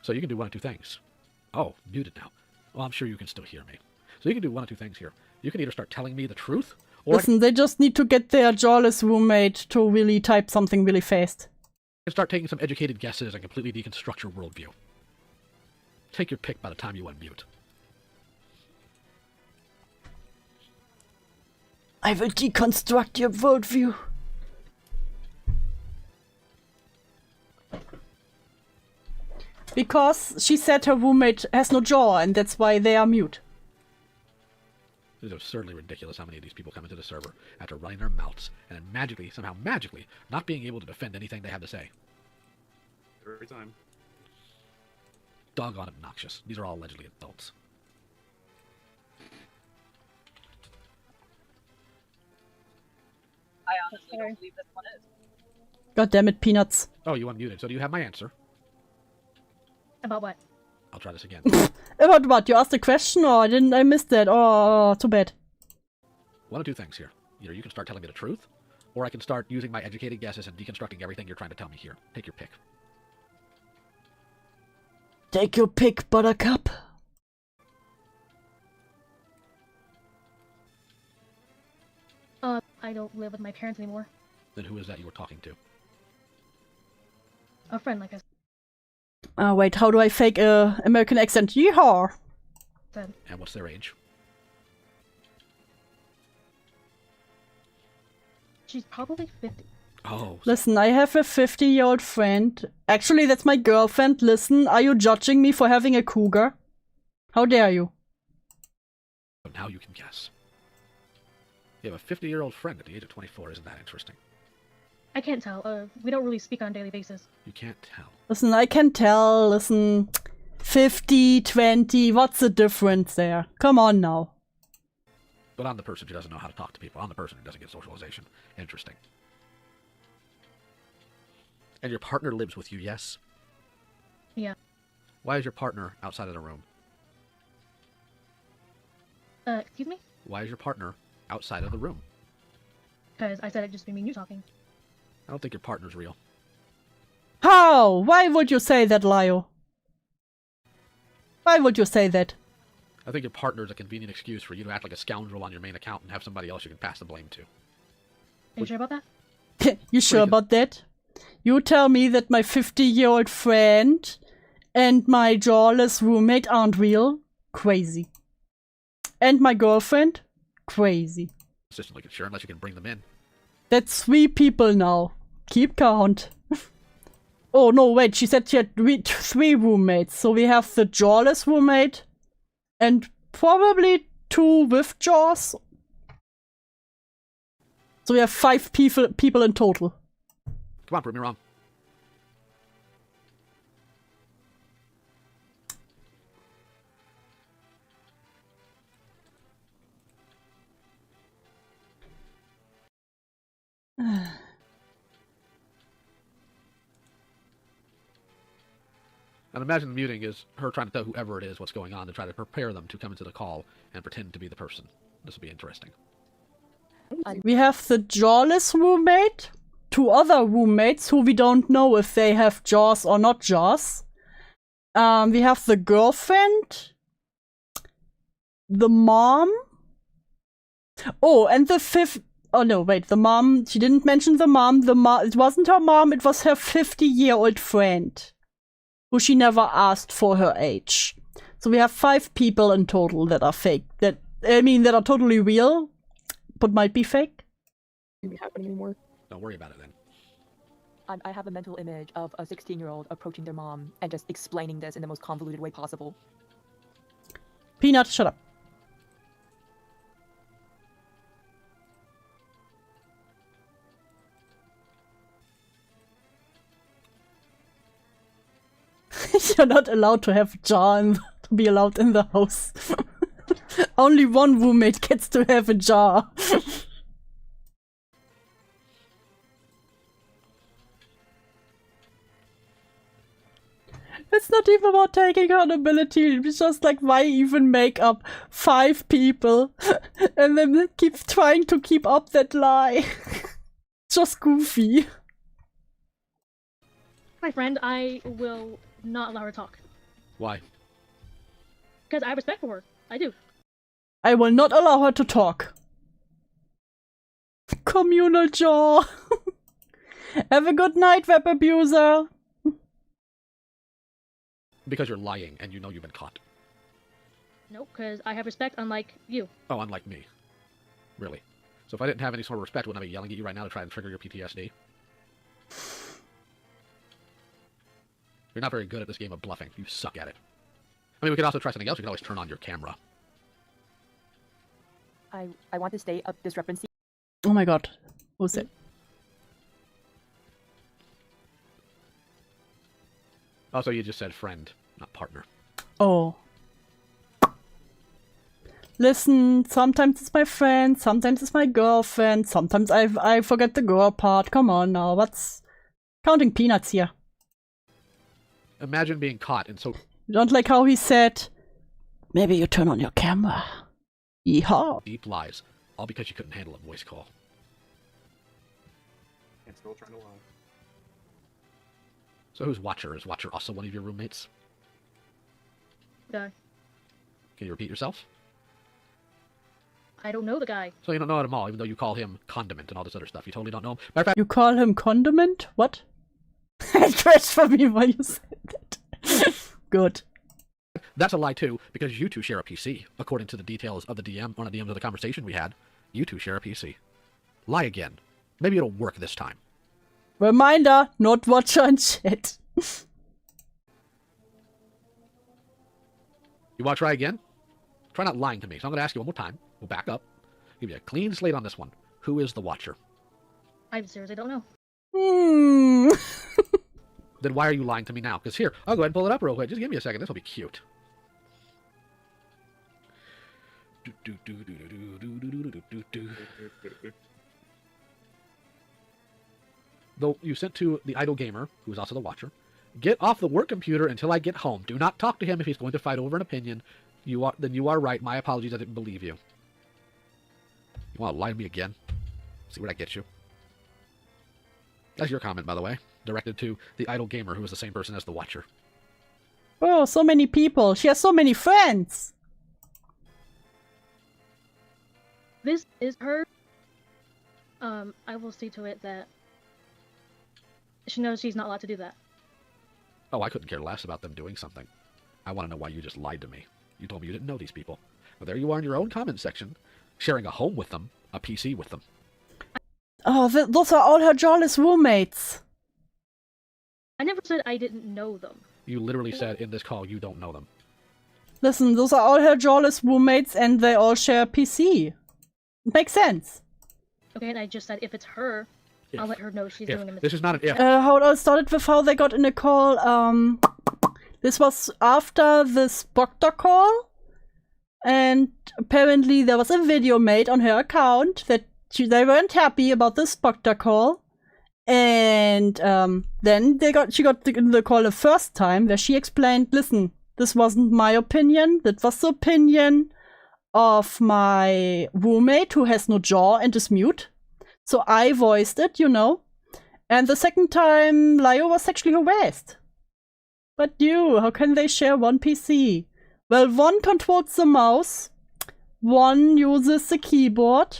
So you can do one of two things. Oh, muted now. Well, I'm sure you can still hear me. So you can do one of two things here. You can either start telling me the truth, or listen, they just need to get their jawless roommate to really type something really fast. You can start taking some educated guesses and completely deconstruct your worldview. Take your pick by the time you unmute. I will deconstruct your worldview. Because she said her roommate has no jaw, and that's why they are mute. It is absurdly ridiculous how many of these people come into the server after running their mouths and then magically, somehow magically, not being able to defend anything they have to say. Every time. Doggone obnoxious. These are all allegedly adults. I honestly don't believe this one is. God damn it, Peanuts. Oh, you unmuted. So do you have my answer? About what? I'll try this again. About what? You asked a question, or I missed that? Oh, too bad. One of two things here. Either you can start telling me the truth, or I can start using my educated guesses and deconstructing everything you're trying to tell me here. Take your pick. Take your pick, Buttercup. I don't live with my parents anymore. Then who is that you were talking to? A friend, like I Oh, wait, how do I fake a American accent? Yeehaw! said. And what's their age? She's probably 50. Oh. Listen, I have a 50-year-old friend. Actually, that's my girlfriend. Listen, are you judging me for having a cougar? How dare you? So now you can guess. You have a 50-year-old friend at the age of 24. Isn't that interesting? I can't tell. We don't really speak on a daily basis. You can't tell. Listen, I can tell. Listen, 50, 20, what's the difference there? Come on now. But I'm the person who doesn't know how to talk to people. I'm the person who doesn't get socialization. Interesting. And your partner lives with you, yes? Yeah. Why is your partner outside of the room? Excuse me? Why is your partner outside of the room? Because I said it'd just be me and you talking. I don't think your partner's real. How? Why would you say that, Lio? Why would you say that? I think your partner is a convenient excuse for you to act like a scoundrel on your main account and have somebody else you can pass the blame to. Are you sure about that? You sure about that? You tell me that my 50-year-old friend and my jawless roommate aren't real? Crazy. And my girlfriend? Crazy. Consistently can sure unless you can bring them in. That's 3 people now. Keep count. Oh, no, wait. She said she had 3 roommates. So we have the jawless roommate and probably 2 with jaws. So we have 5 people in total. Come on, prove me wrong. And imagine the muting is her trying to tell whoever it is what's going on to try to prepare them to come into the call and pretend to be the person. This will be interesting. We have the jawless roommate, 2 other roommates who we don't know if they have jaws or not jaws. We have the girlfriend, the mom. Oh, and the 5th. Oh no, wait, the mom. She didn't mention the mom. It wasn't her mom. It was her 50-year-old friend, who she never asked for her age. So we have 5 people in total that are fake. That are totally real, but might be fake. Doesn't happen anymore. Don't worry about it then. I have a mental image of a 16-year-old approaching their mom and just explaining this in the most convoluted way possible. Peanut, shut up. You're not allowed to have a jar to be allowed in the house. Only one roommate gets to have a jar. It's not even about taking accountability. It's just like, why even make up 5 people and then keep trying to keep up that lie? It's just goofy. My friend, I will not allow her to talk. Why? Because I have respect for her. I do. I will not allow her to talk. Communal jaw. Have a good night, web abuser. Because you're lying and you know you've been caught. Nope, because I have respect, unlike you. Oh, unlike me. Really. So if I didn't have any sort of respect, wouldn't I be yelling at you right now to try and trigger your PTSD? You're not very good at this game of bluffing. You suck at it. I mean, we could also try something else. We could always turn on your camera. I want to state a discrepancy. Oh my god. What was it? Also, you just said friend, not partner. Oh. Listen, sometimes it's my friend, sometimes it's my girlfriend, sometimes I forget the girl part. Come on now, what's counting peanuts here? Imagine being caught and so... You don't like how he said, maybe you turn on your camera. Yeehaw. Deep lies, all because you couldn't handle a voice call. And still trying to lie. So who's Watcher? Is Watcher also one of your roommates? Guy. Can you repeat yourself? I don't know the guy. So you don't know him all, even though you call him Condiment and all this other stuff. You totally don't know him. Matter of fact, You call him Condiment? What? It crashed for me while you said that. Good. that's a lie too, because you two share a PC. According to the details of the DM, one of the DMs of the conversation we had, you two share a PC. Lie again. Maybe it'll work this time. Reminder, not Watcher and chat. You want to try again? Try not lying to me. So I'm going to ask you one more time. We'll back up. Give you a clean slate on this one. Who is the Watcher? I seriously don't know. Then why are you lying to me now? Because here, I'll go ahead and pull it up real quick. Just give me a second. This will be cute. Though you sent to the idle gamer, who is also the Watcher. Get off the work computer until I get home. Do not talk to him if he's going to fight over an opinion. Then you are right. My apologies, I didn't believe you. You want to lie to me again? See where that gets you. That's your comment, by the way. Directed to the idle gamer, who is the same person as the Watcher. Oh, so many people. She has so many friends. This is her. I will see to it that she knows she's not allowed to do that. Oh, I couldn't care less about them doing something. I want to know why you just lied to me. You told me you didn't know these people. But there you are in your own comment section, sharing a home with them, a PC with them. Oh, those are all her jawless roommates. I never said I didn't know them. You literally said in this call you don't know them. Listen, those are all her jawless roommates and they all share a PC. Makes sense. Okay, and I just said if it's her, I'll let her know she's doing a mistake. This is not an if. How it all started with how they got in a call. This was after this Proctor call. And apparently there was a video made on her account that they weren't happy about this Proctor call. And then she got the call the first time where she explained, listen, this wasn't my opinion. That was the opinion of my roommate who has no jaw and is mute. So I voiced it, you know. And the second time, Lio was sexually harassed. But how can they share one PC? Well, one controls the mouse, one uses the keyboard,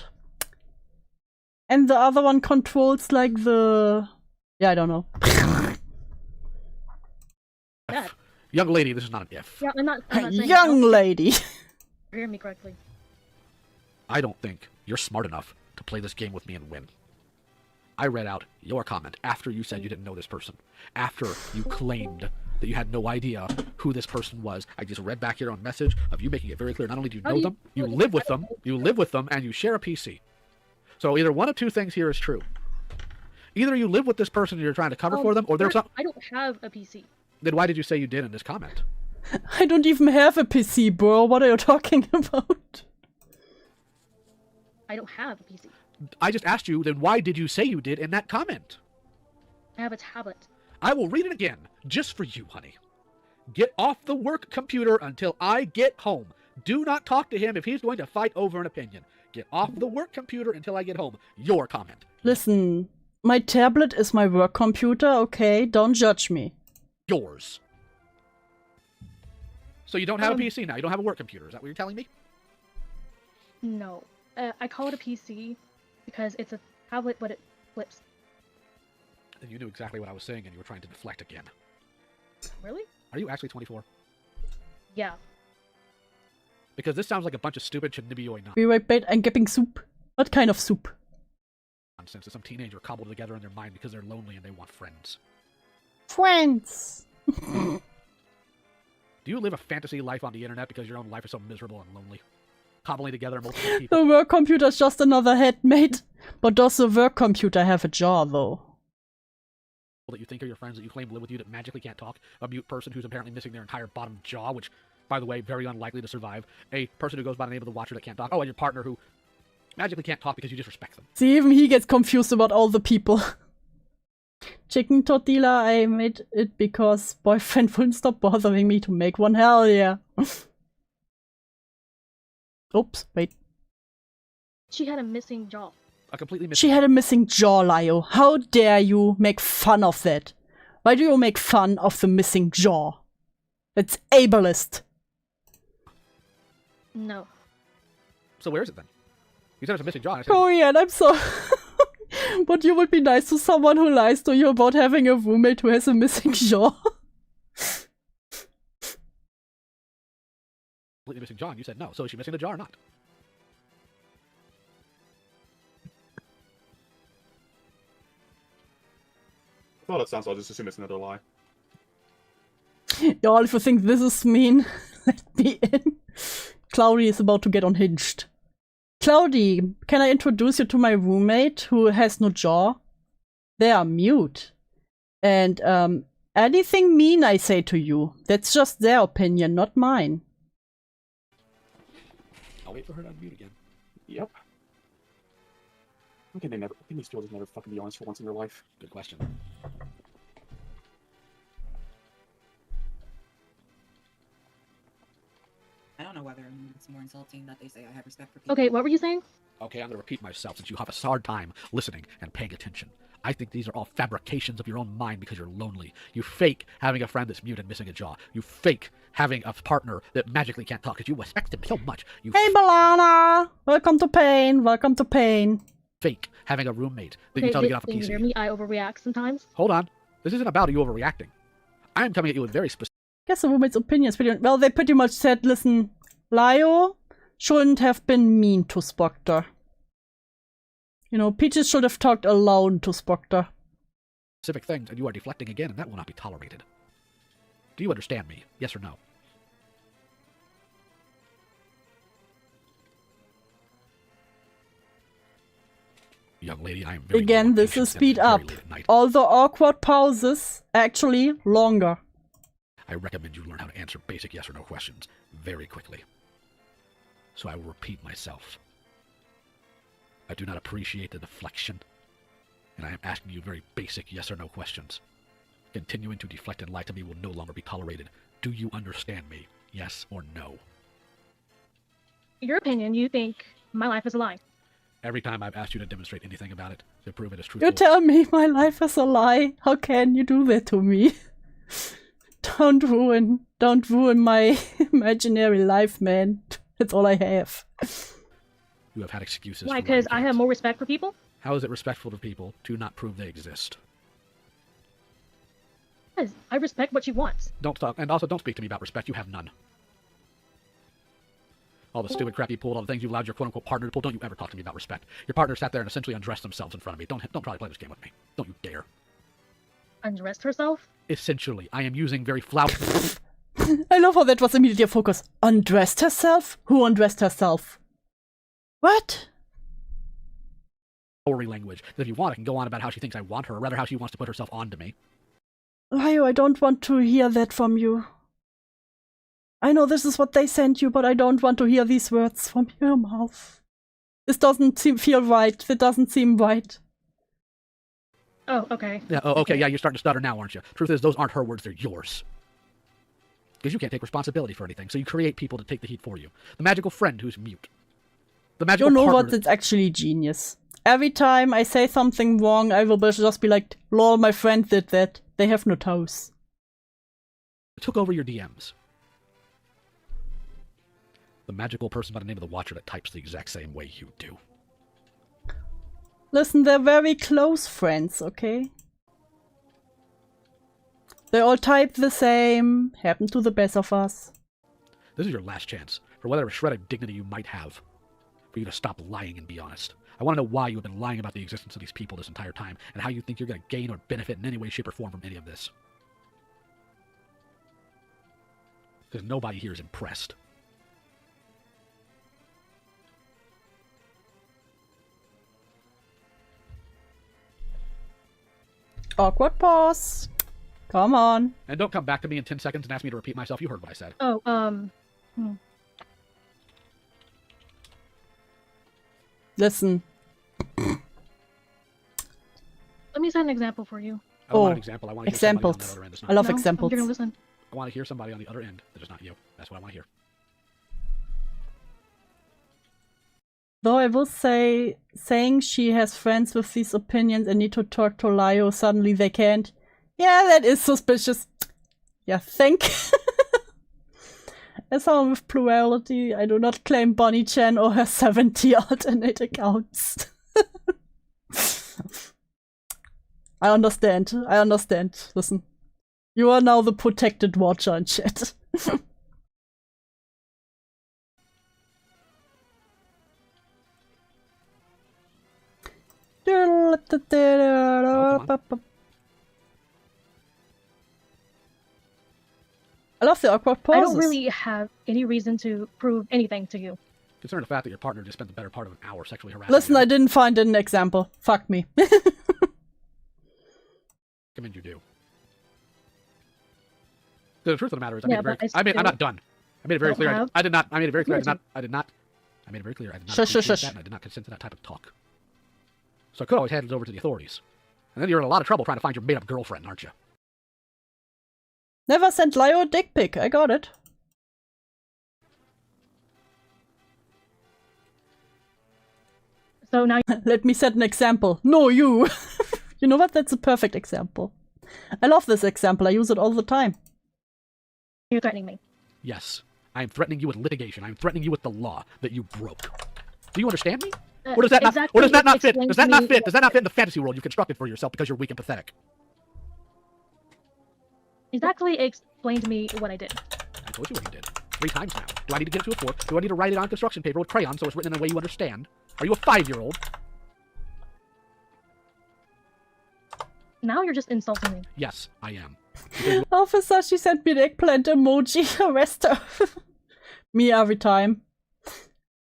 and the other one controls, like, the... Yeah, I don't know. Young lady, this is not an if. Yeah, I'm not saying Young lady! Hear me correctly. I don't think you're smart enough to play this game with me and win. I read out your comment after you said you didn't know this person. After you claimed that you had no idea who this person was. I just read back your own message of you making it very clear. Not only do you know them, you live with them, and you share a PC. So either one of two things here is true. Either you live with this person and you're trying to cover for them, or there's some... I don't have a PC. Then why did you say you did in this comment? I don't even have a PC, bro. What are you talking about? I don't have a PC. I just asked you, then why did you say you did in that comment? I have a tablet. I will read it again, just for you, honey. Get off the work computer until I get home. Do not talk to him if he's going to fight over an opinion. Get off the work computer until I get home. Your comment. Listen, my tablet is my work computer, okay? Don't judge me. Yours. So you don't have a PC now? You don't have a work computer? Is that what you're telling me? No. I call it a PC because it's a tablet, but it flips. Then you knew exactly what I was saying and you were trying to deflect again. Really? Are you actually 24? Yeah. Because this sounds like a bunch of stupid Chinibioi Be right back, I'm getting soup. What kind of soup? nonsense that some teenager cobbled together in their mind because they're lonely and they want friends. Friends! Do you live a fantasy life on the internet because your own life is so miserable and lonely? Cobbling together multiple people. The work computer's just another headmate. But does the work computer have a jaw, though? That you think are your friends that you claim live with you that magically can't talk, a mute person who's apparently missing their entire bottom jaw, which, by the way, very unlikely to survive, a person who goes by the name of the Watcher that can't talk, oh, and your partner who magically can't talk because you disrespect them. See, even he gets confused about all the people. Chicken tortilla, I made it because boyfriend wouldn't stop bothering me to make one. Hell yeah. Oops, wait. She had a missing jaw. A completely missing. She had a missing jaw, Lio. How dare you make fun of that? Why do you make fun of the missing jaw? It's ableist. No. So where is it then? You said it's a missing jaw. And I said, Korean, I'm sorry. But you would be nice to someone who lies to you about having a roommate who has a missing jaw. Completely missing jaw, and you said no. So is she missing the jaw or not? Well, that sounds like I'll just assume it's another lie. Y'all, if you think this is mean, let me in. Cloudy is about to get unhinged. Cloudy, can I introduce you to my roommate who has no jaw? They are mute. And, anything mean I say to you, that's just their opinion, not mine. I'll wait for her to unmute again. Yep. How can these people just never fucking be honest for once in their life? Good question. I don't know whether it's more insulting that they say I have respect for people. Okay, what were you saying? Okay, I'm going to repeat myself since you have a hard time listening and paying attention. I think these are all fabrications of your own mind because you're lonely. You fake having a friend that's mute and missing a jaw. You fake having a partner that magically can't talk because you respect him so much. You hey, Balana! Welcome to pain. Welcome to pain. Fake having a roommate that you tell to get off a Can you PC. hear me? I overreact sometimes. Hold on. This isn't about you overreacting. I am coming at you with very specific... Guess the roommate's opinion is pretty... Well, they pretty much said, listen, Lio shouldn't have been mean to Spoctor. You know, Peaches should have talked alone to Spoctor. Specific things, and you are deflecting again, and that will not be tolerated. Do you understand me? Yes or no? Young lady, I am very Again, this is speed up. All the awkward pauses, actually, longer. I recommend you learn how to answer basic yes or no questions very quickly. So I will repeat myself. I do not appreciate the deflection. And I am asking you very basic yes or no questions. Continuing to deflect and lie to me will no longer be tolerated. Do you understand me? Yes or no? Your opinion, you think my life is a lie. Every time I've asked you to demonstrate anything about it, to prove it is truthful. You tell me my life is a lie. How can you do that to me? Don't ruin my imaginary life, man. That's all I have. You have had excuses. Why? Because I have more respect for people? How is it respectful to people to not prove they exist? Because I respect what she wants. Don't talk, and also don't speak to me about respect. You have none. All the stupid crap you pulled, all the things you allowed your quote-unquote partner to pull. Don't you ever talk to me about respect. Your partner sat there and essentially undressed themselves in front of me. Don't try to play this game with me. Don't you dare. Undressed herself? Essentially, I am using very flowery. I love how that was immediately a focus. Undressed herself? Who undressed herself? What? Language. If you want, I can go on about how she thinks I want her, or rather how she wants to put herself onto me. Lio, I don't want to hear that from you. I know this is what they sent you, but I don't want to hear these words from your mouth. This doesn't feel right. It doesn't seem right. Oh, okay. Yeah, okay, yeah, you're starting to stutter now, aren't you? Truth is, those aren't her words, they're yours. Because you can't take responsibility for anything, so you create people to take the heat for you. The magical friend who's mute. The magical You know partner... what? It's actually genius. Every time I say something wrong, I will just be like, lol, my friend did that. They have no toes. Took over your DMs. The magical person by the name of the Watcher that types the exact same way you do. Listen, they're very close friends, okay? They all type the same, happen to the best of us. This is your last chance, for whatever shred of dignity you might have, for you to stop lying and be honest. I want to know why you have been lying about the existence of these people this entire time, and how you think you're going to gain or benefit in any way, shape, or form from any of this. Because nobody here is impressed. Awkward pause. Come on. And don't come back to me in 10 seconds and ask me to repeat myself. You heard what I said. Oh, Listen. Let me set an example for you. I don't want an example. I want to hear somebody on the other end. I love No, examples. You're gonna listen. I want to hear somebody on the other end that is not you. That's what I want to hear. Though I will say, saying she has friends with these opinions and need to talk to Lio, suddenly they can't. Yeah, that is suspicious. Yeah, think. As someone with plurality, I do not claim Bonnie Chan or her 70 alternate accounts. I understand. I understand. Listen. You are now the protected watcher in chat. I love the awkward pauses. I don't really have any reason to prove anything to you. Considering the fact that your partner just spent the better part of an hour sexually harassing Listen, you. I didn't find an example. Fuck me. Recommend you do. The truth of the matter is, I'm not done. I made it very clear. I made it very clear. I did not appreciate that, and I did not consent to that type of talk. So I could always hand it over to the authorities. And then you're in a lot of trouble trying to find your made-up girlfriend, aren't you? Never sent Lio a dick pic. I got it. So now let me set an example. No, you. You know what? That's a perfect example. I love this example. I use it all the time. You're threatening me. Yes. I am threatening you with litigation. I am threatening you with the law that you broke. Do you understand me? Or does that not fit? Does that not fit? Does that not fit in the fantasy world you've constructed for yourself because you're weak and pathetic? Exactly explain to me what I did. I told you what you did. 3 times now. Do I need to get it to a 4th? Do I need to write it on construction paper with crayon so it's written in a way you understand? Are you a 5-year-old? Now you're just insulting me. Yes, I am. Officer, she sent me an eggplant emoji. Arrest her. Me every time.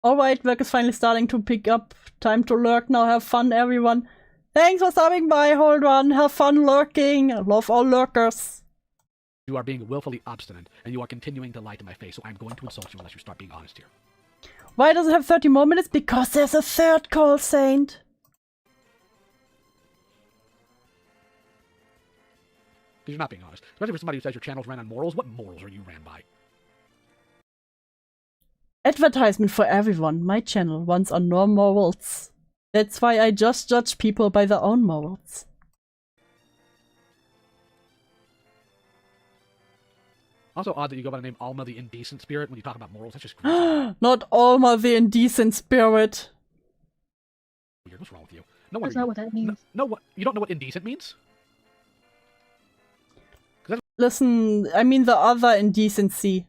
Alright, work is finally starting to pick up. Time to lurk now. Have fun, everyone. Thanks for stopping by. Hold on. Have fun lurking. I love all lurkers. You are being willfully obstinate, and you are continuing to lie to my face, so I'm going to insult you unless you start being honest here. Why does it have 30 more minutes? Because there's a third call, Saint. Because you're not being honest. Especially for somebody who says your channel's ran on morals. What morals are you ran by? Advertisement for everyone. My channel runs on no morals. That's why I just judge people by their own morals. Also odd that you go by the name Alma the Indecent Spirit when you talk about morals. That's just gross. Not Alma the Indecent Spirit. Weird. What's wrong with you? No wonder That's not what that means. No, you don't know what indecent means? Listen, I mean the other indecency.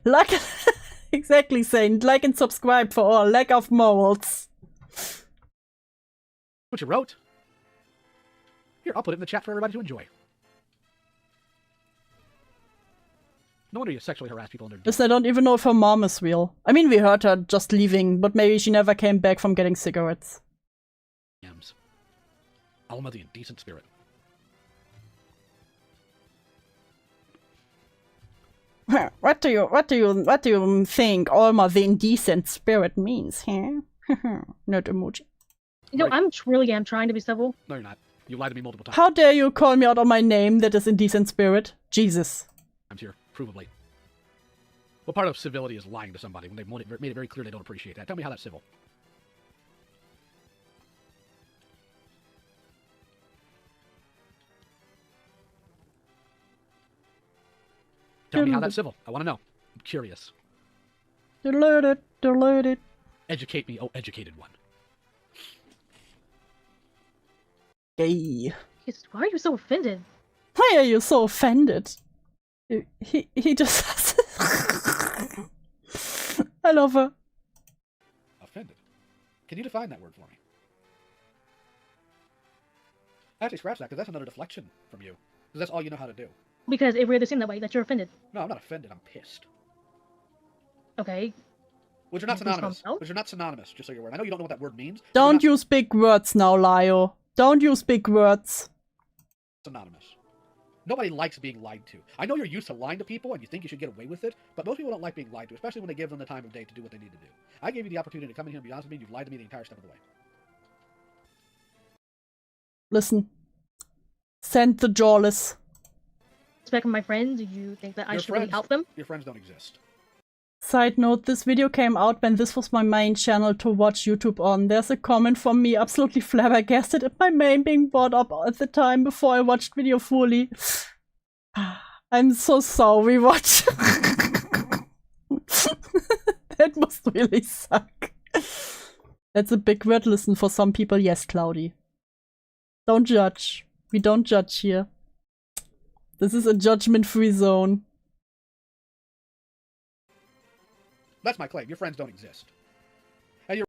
Like, exactly, Saint. Like and subscribe for our lack of morals. What you wrote? Here, I'll put it in the chat for everybody to enjoy. No wonder you sexually harass people in their Listen, I don't even know if her mom is real. I mean, we heard her just leaving, but maybe she never came back from getting cigarettes. DMs. Alma the Indecent Spirit. What do you think Alma the Indecent Spirit means, huh? Not emoji. You know, I'm trying to be civil. No, you're not. You lied to me multiple times. How dare you call me out on my name that is Indecent Spirit? Jesus. I'm here, provably. What part of civility is lying to somebody when they've made it very clear they don't appreciate that? Tell me how that's civil. Tell me how that's civil. I want to know. I'm curious. Delete. Educate me, oh educated one. Gay. Why are you so offended? Why are you so offended? He just I love her. Offended? Can you define that word for me? Actually, scratch that, because that's another deflection from you. Because that's all you know how to do. Because it really seemed that way, that you're offended. No, I'm not offended, I'm pissed. Okay. Which are not synonymous. Which are not synonymous, just so you're aware. I know you don't know what that word means. Don't use big words now, Lio. Don't use big words. Synonymous. Nobody likes being lied to. I know you're used to lying to people and you think you should get away with it, but most people don't like being lied to, especially when they give them the time of day to do what they need to do. I gave you the opportunity to come in here and be honest with me, and you've lied to me the entire step of the way. Listen. Send the jawless. Respect from my friends, do you think that I should really help them? Your friends don't exist. Side note, this video came out when this was my main channel to watch YouTube on. There's a comment from me absolutely flabbergasted at my main being brought up at the time before I watched video fully. I'm so sorry, watch. That must really suck. That's a big word listen for some people, yes, Cloudy. Don't judge. We don't judge here. This is a judgment-free zone. That's my claim. Your friends don't exist. And you're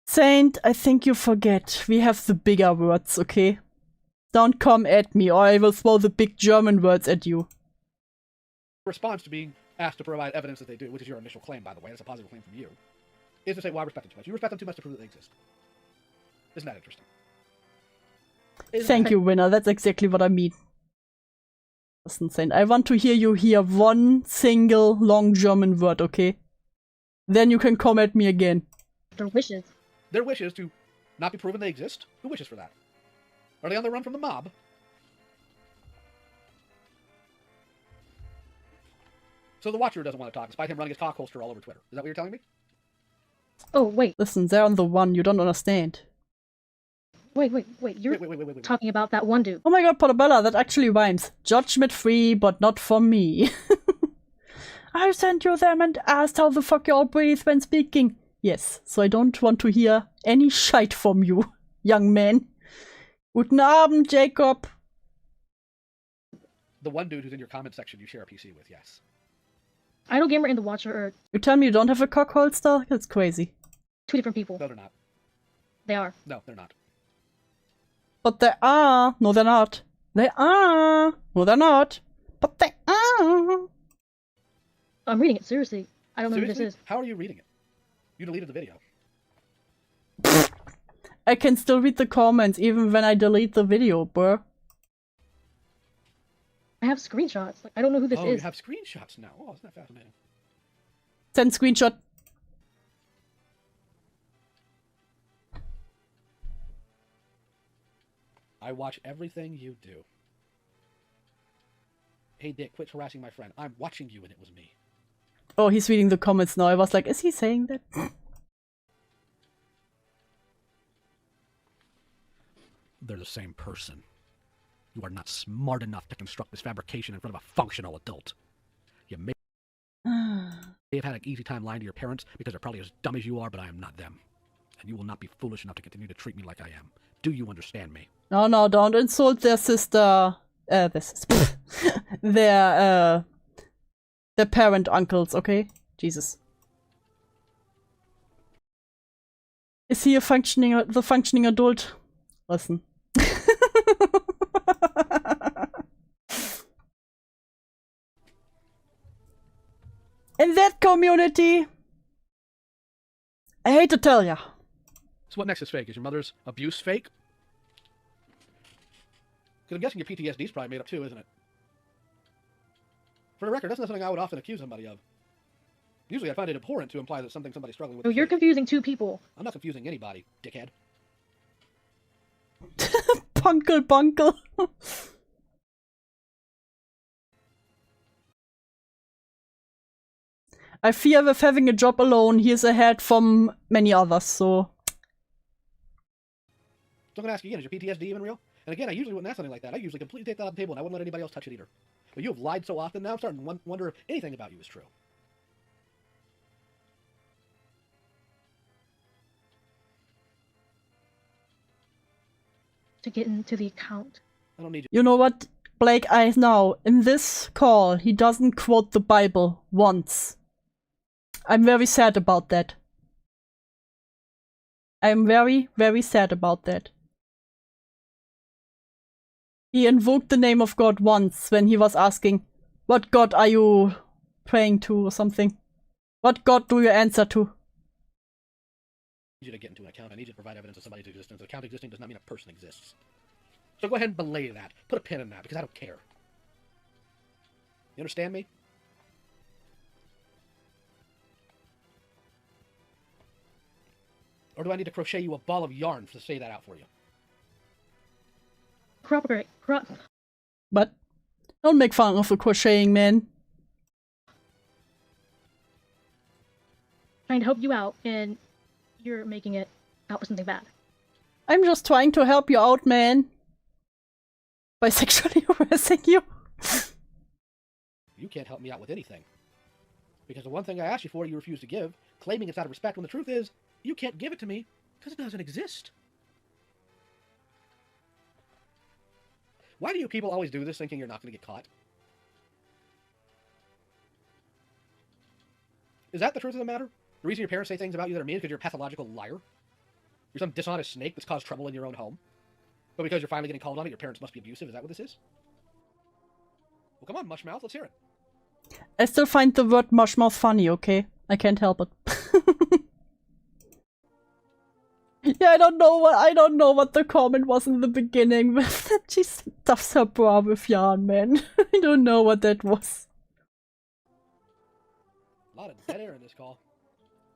Saint, I think you forget. We have the bigger words, okay? Don't come at me or I will throw the big German words at you. response to being asked to provide evidence that they do, which is your initial claim, by the way, that's a positive claim from you, is to say, well, I respect them too much. You respect them too much to prove that they exist. Isn't that interesting? Thank you, winner. That's exactly what I mean. Listen, Saint, I want to hear you hear one single long German word, okay? Then you can come at me again. Their wishes. Their wish is to not be proven they exist? Who wishes for that? Are they on the run from the mob? So the Watcher doesn't want to talk, despite him running his cock holster all over Twitter. Is that what you're telling me? Oh, wait. Listen, they're on the one. You don't understand. Wait. You're talking about that one dude. Oh my god, Portobello, that actually rhymes. Judgment-free, but not for me. I sent you them and asked how the fuck you all breathe when speaking. Yes, so I don't want to hear any shite from you, young man. Guten Abend, Jacob. The one dude who's in your comment section you share a PC with, yes. Idle Gamer and the Watcher are You tell me you don't have a cock holster? That's crazy. two different people. No, they're not. They are. No, they're not. But they are. No, they're not. They are. No, they're not. But they are. I'm reading it, seriously. I don't know who this is. How are you reading it? You deleted the video. I can still read the comments even when I delete the video, bro. I have screenshots. Like, I don't know who this Oh, is. you have screenshots now. Oh, isn't that fascinating? Send screenshot. I watch everything you do. Hey Dick, quit harassing my friend. I'm watching you and it was me. Oh, he's reading the comments now. I was like, is he saying that? They're the same person. You are not smart enough to construct this fabrication in front of a functional adult. You may have had an easy time lying to your parents because they're probably as dumb as you are, but I am not them. And you will not be foolish enough to continue to treat me like I am. Do you understand me? No, no, don't insult their sister. Their parent uncles, okay? Jesus. Is he the functioning adult? Listen. In that community, I hate to tell ya. So what next is fake? Is your mother's abuse fake? Because I'm guessing your PTSD is probably made up too, isn't it? For the record, that's not something I would often accuse somebody of. Usually I find it abhorrent to imply that somebody's struggling with. Oh, you're confusing two people. I'm not confusing anybody, dickhead. Punkle bunkle. I fear with having a job alone, he is ahead from many others, so... So I'm going to ask you again, is your PTSD even real? And again, I usually wouldn't ask something like that. I usually completely take that off the table and I wouldn't let anybody else touch it either. But you have lied so often now, I'm starting to wonder if anything about you is true. To get into the account. I don't need you. You know what, Blake, I know, in this call, he doesn't quote the Bible once. I'm very sad about that. I'm very, very sad about that. He invoked the name of God once when he was asking, what God are you praying to or something? What God do you answer to? I need you to get into an account. I need you to provide evidence of somebody's existence. An account existing does not mean a person exists. So go ahead and belay that. Put a pin in that because I don't care. You understand me? Or do I need to crochet you a ball of yarn to say that out for you? Corroborate. But don't make fun of the crocheting, man. Trying to help you out, and you're making it out with something bad. I'm just trying to help you out, man. By sexually harassing you. You can't help me out with anything. Because the one thing I asked you for, you refuse to give, claiming it's out of respect when the truth is, you can't give it to me because it doesn't exist. Why do you people always do this thinking you're not going to get caught? Is that the truth of the matter? The reason your parents say things about you that are mean is because you're a pathological liar? You're some dishonest snake that's caused trouble in your own home? But because you're finally getting called on it, your parents must be abusive? Is that what this is? Well, come on, Mushmouth, let's hear it. I still find the word mushmouth funny, okay? I can't help it. Yeah, I don't know what the comment was in the beginning, but she stuffs her bra with yarn, man. I don't know what that was. A lot of dead air in this call.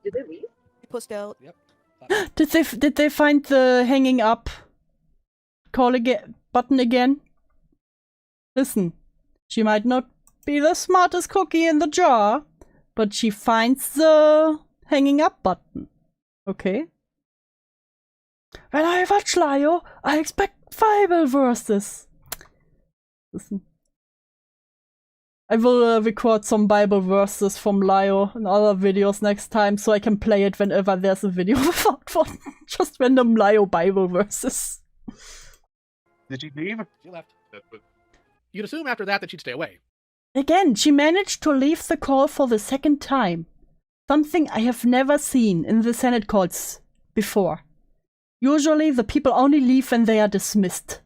Did they leave? Pushed out. Yep. Did they find the hanging up button again? Listen, she might not be the smartest cookie in the jar, but she finds the hanging up button. Okay? When I watch Lio, I expect Bible verses. Listen. I will record some Bible verses from Lio in other videos next time so I can play it whenever there's a video without one. Just random Lio Bible verses. Did she leave? She left. You'd assume after that she'd stay away. Again, she managed to leave the call for the second time. Something I have never seen in the Senate calls before. Usually the people only leave when they are dismissed.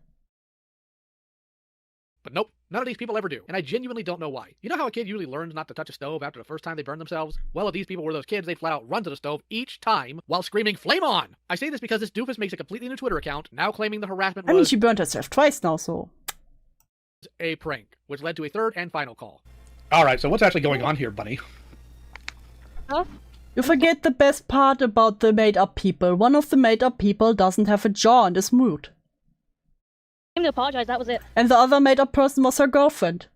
But nope, none of these people ever do, and I genuinely don't know why. You know how a kid usually learns not to touch a stove after the first time they burn themselves? Well, if these people were those kids, they'd flat out run to the stove each time while screaming, "Flame on!" I say this because this doofus makes a completely new Twitter account, now claiming the harassment was... I mean, she burned herself twice now, so... a prank, which led to a third and final call. Alright, so what's actually going on here, bunny? Huh? You forget the best part about the made-up people. One of the made-up people doesn't have a jaw and is mute. I came to apologize, that was it. And the other made-up person was her girlfriend.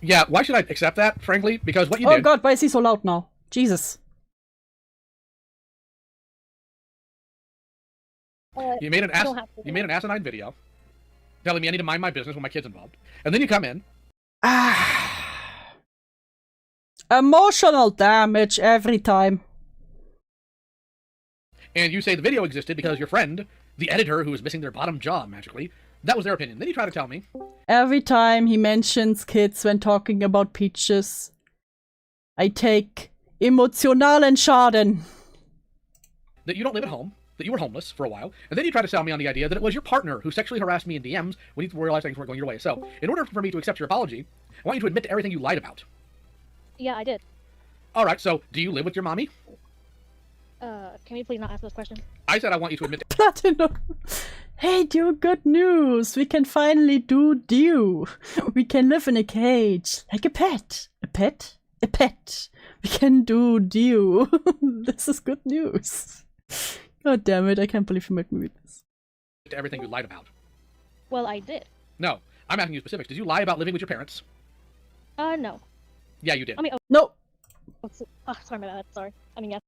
Yeah, why should I accept that, frankly? Because what you Oh did... god, why is he so loud now? Jesus. You made an asinine video telling me I need to mind my business when my kid's involved. And then you come in. Emotional damage every time. And you say the video existed because your friend, the editor who was missing their bottom jaw magically, that was their opinion. Then you try to tell me. Every time he mentions kids when talking about peaches, I take emotionalen Schaden. That you don't live at home, that you were homeless for a while, and then you try to sell me on the idea that it was your partner who sexually harassed me in DMs when you realized things weren't going your way. So, in order for me to accept your apology, I want you to admit to everything you lied about. Yeah, I did. Alright, so, do you live with your mommy? Can you please not ask those questions? I said I want you to admit to... Platinum! Hey, Dew, good news! We can finally do Dew! We can live in a cage, like a pet! A pet? A pet! We can do Dew! This is good news! God damn it, I can't believe you made me read this. To everything you lied about. Well, I did. No, I'm asking you specifics. Did you lie about living with your parents? No. Yeah, you did. I mean, no! Sorry about that, sorry. I mean, yes.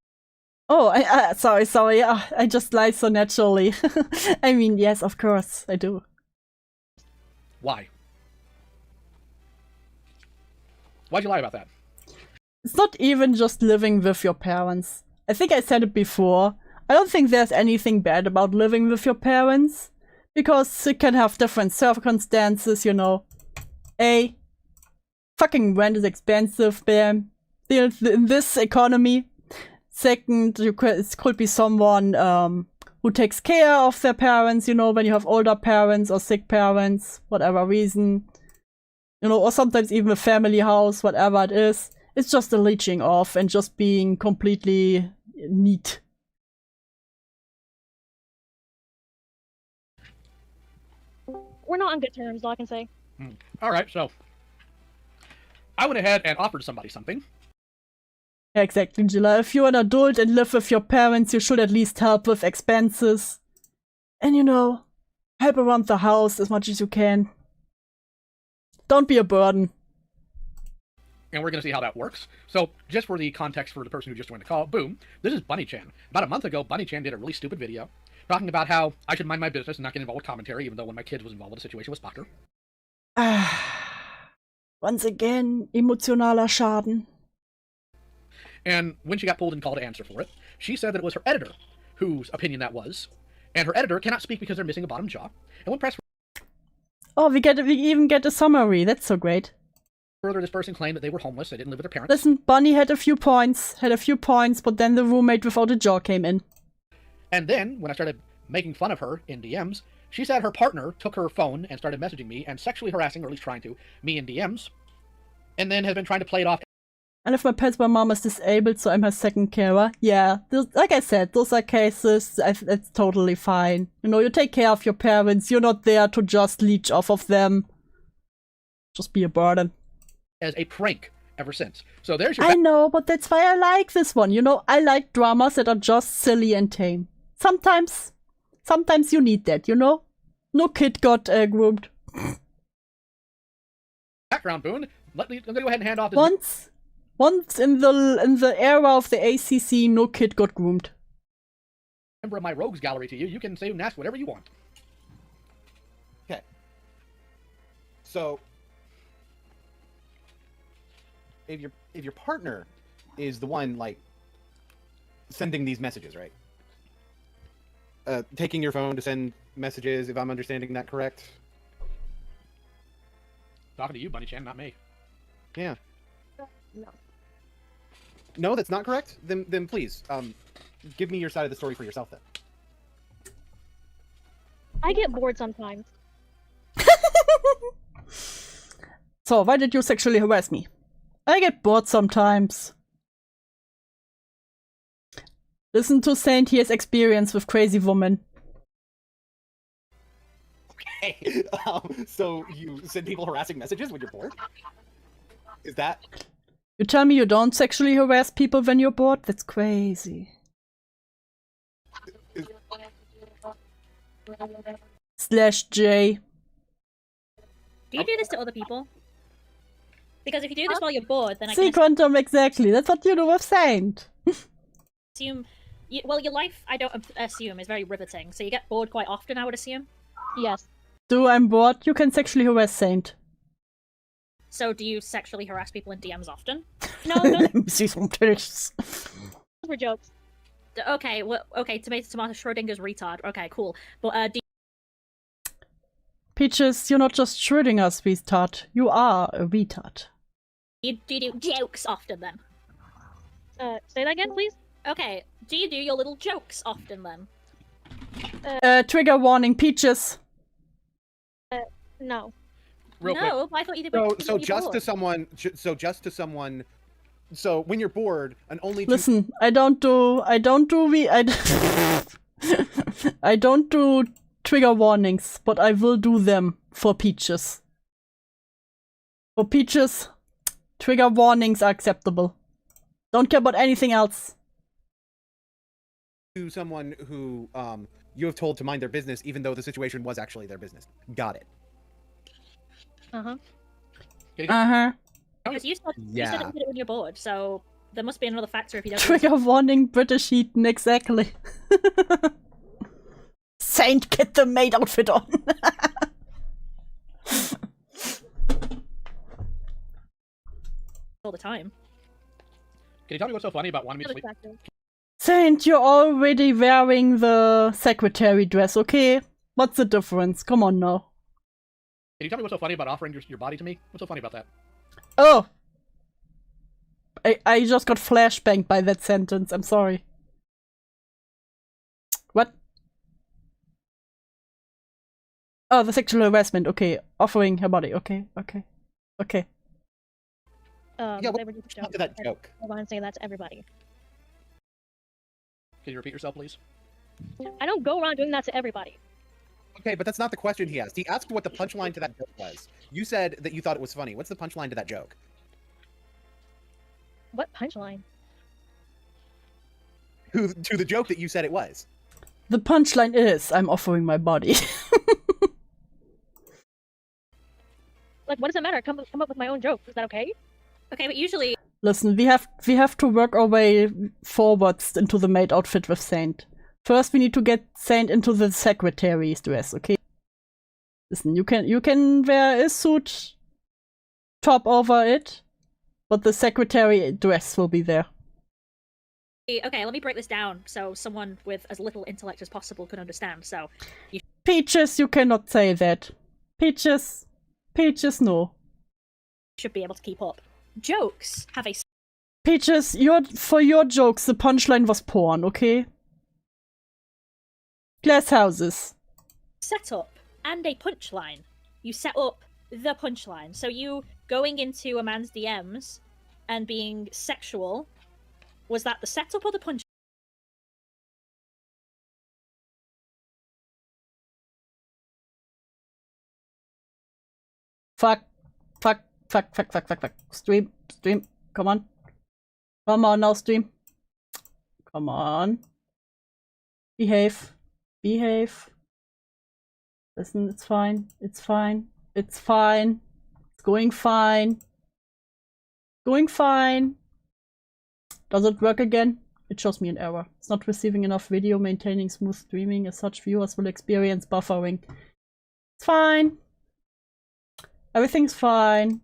Oh, sorry. I just lie so naturally. I mean, yes, of course, I do. Why? Why'd you lie about that? It's not even just living with your parents. I think I said it before. I don't think there's anything bad about living with your parents. Because you can have different circumstances, you know. Fucking rent is expensive, man. In this economy. Second, it could be someone who takes care of their parents, you know, when you have older parents or sick parents, whatever reason. You know, or sometimes even a family house, whatever it is. It's just a leeching off and just being completely neat. We're not on good terms, all I can say. Alright, so... I went ahead and offered somebody something. Exactly, Jilla. If you're an adult and live with your parents, you should at least help with expenses. And you know, help around the house as much as you can. Don't be a burden. And we're going to see how that works. So, just for the context for the person who just joined the call, boom, this is Bunny-chan. About a month ago, Bunny-chan did a really stupid video talking about how I should mind my business and not get involved with commentary, even though when my kid was involved with a situation with Spoctor. Once again, emotionaler Schaden. And when she got pulled and called to answer for it, she said that it was her editor whose opinion that was. And her editor cannot speak because they're missing a bottom jaw. And when pressed Oh, we even get a summary. That's so great. further, this person claimed that they were homeless, they didn't live with their parents. Listen, Bunny had a few points, but then the roommate without a jaw came in. And then, when I started making fun of her in DMs, she said her partner took her phone and started messaging me and sexually harassing, or at least trying to, me in DMs. And then has been trying to play it off. And if my pet, my mom is disabled, so I'm her second carer. Yeah, like I said, those are cases, it's totally fine. You know, you take care of your parents, you're not there to just leech off of them. Just be a burden. As a prank ever since. So there's your... I know, but that's why I like this one. You know, I like dramas that are just silly and tame. Sometimes you need that, you know? No kid got groomed. Background, Boone. I'm gonna go ahead and hand off this... Once in the era of the ACC, no kid got groomed. Member of my rogues gallery to you. You can say and ask whatever you want. Okay. So, if your partner is the one like sending these messages, right? Taking your phone to send messages, if I'm understanding that correct. Talking to you, Bunny-chan, not me. Yeah. No. No, that's not correct? Then please, give me your side of the story for yourself then. I get bored sometimes. So, why did you sexually harass me? I get bored sometimes. Listen to Saint, he has experience with crazy women. Okay, so you send people harassing messages when you're bored? Is that... You tell me you don't sexually harass people when you're bored? That's crazy. /J. Do you do this to other people? Because if you do this while you're bored, then I See, can Quantum, exactly. That's what you do with Saint. assume... well, your life, I don't assume, is very riveting, so you get bored quite often, I would assume. Yes. Do I'm bored? You can sexually harass Saint. So do you sexually harass people in DMs often? No, those Let me see some titties. were jokes. Okay, well, okay, tomato, Schrodinger's retard. Okay, cool. But, Peaches, you're not just Schrödinger's retard. You are a retard. do you do jokes often, then? Say that again, please? Okay, do you do your little jokes often, then? Trigger warning, Peaches. No. Real no, quick. I thought you did. So just to someone, so when you're bored, and only two... Listen, I don't do trigger warnings, but I will do them for Peaches. For Peaches, trigger warnings are acceptable. Don't care about anything else. to someone who you have told to mind their business, even though the situation was actually their business. Got it. Because you said you did it when you're bored, so there must be another factor if you don't. Trigger warning, British Heaton, exactly. Saint, get the maid outfit on. All the time. Can you tell me what's so funny about wanting me to sleep? Saint, you're already wearing the secretary dress, okay? What's the difference? Come on now. Can you tell me what's so funny about offering your body to me? What's so funny about that? Oh! I just got flashbanged by that sentence, I'm sorry. What? Oh, the sexual harassment, okay. Offering her body, okay. Yeah, They were just to that joke. I want to say that to everybody. Can you repeat yourself, please? I don't go around doing that to everybody. Okay, but that's not the question he asked. He asked what the punchline to that joke was. You said that you thought it was funny. What's the punchline to that joke? What punchline? To the joke that you said it was. The punchline is, I'm offering my body. Like, what does it matter? Come up with my own joke. Is that okay? Okay, but usually... Listen, we have to work our way forwards into the maid outfit with Saint. First, we need to get Saint into the secretary's dress, okay? Listen, you can wear a suit top over it, but the secretary dress will be there. Okay, let me break this down so someone with as little intellect as possible can understand. So, Peaches, you cannot say that. Peaches, no. Should be able to keep up. Jokes have a... Peaches, for your jokes, the punchline was porn, okay? Glass houses. Setup and a punchline. You set up the punchline. So you going into a man's DMs and being sexual, was that the setup or the punch? Fuck. Stream. Come on now, stream. Come on. Behave. Listen, it's fine. It's going fine. Does it work again? It shows me an error. It's not receiving enough video, maintaining smooth streaming. As such, viewers will experience buffering. It's fine. Everything's fine.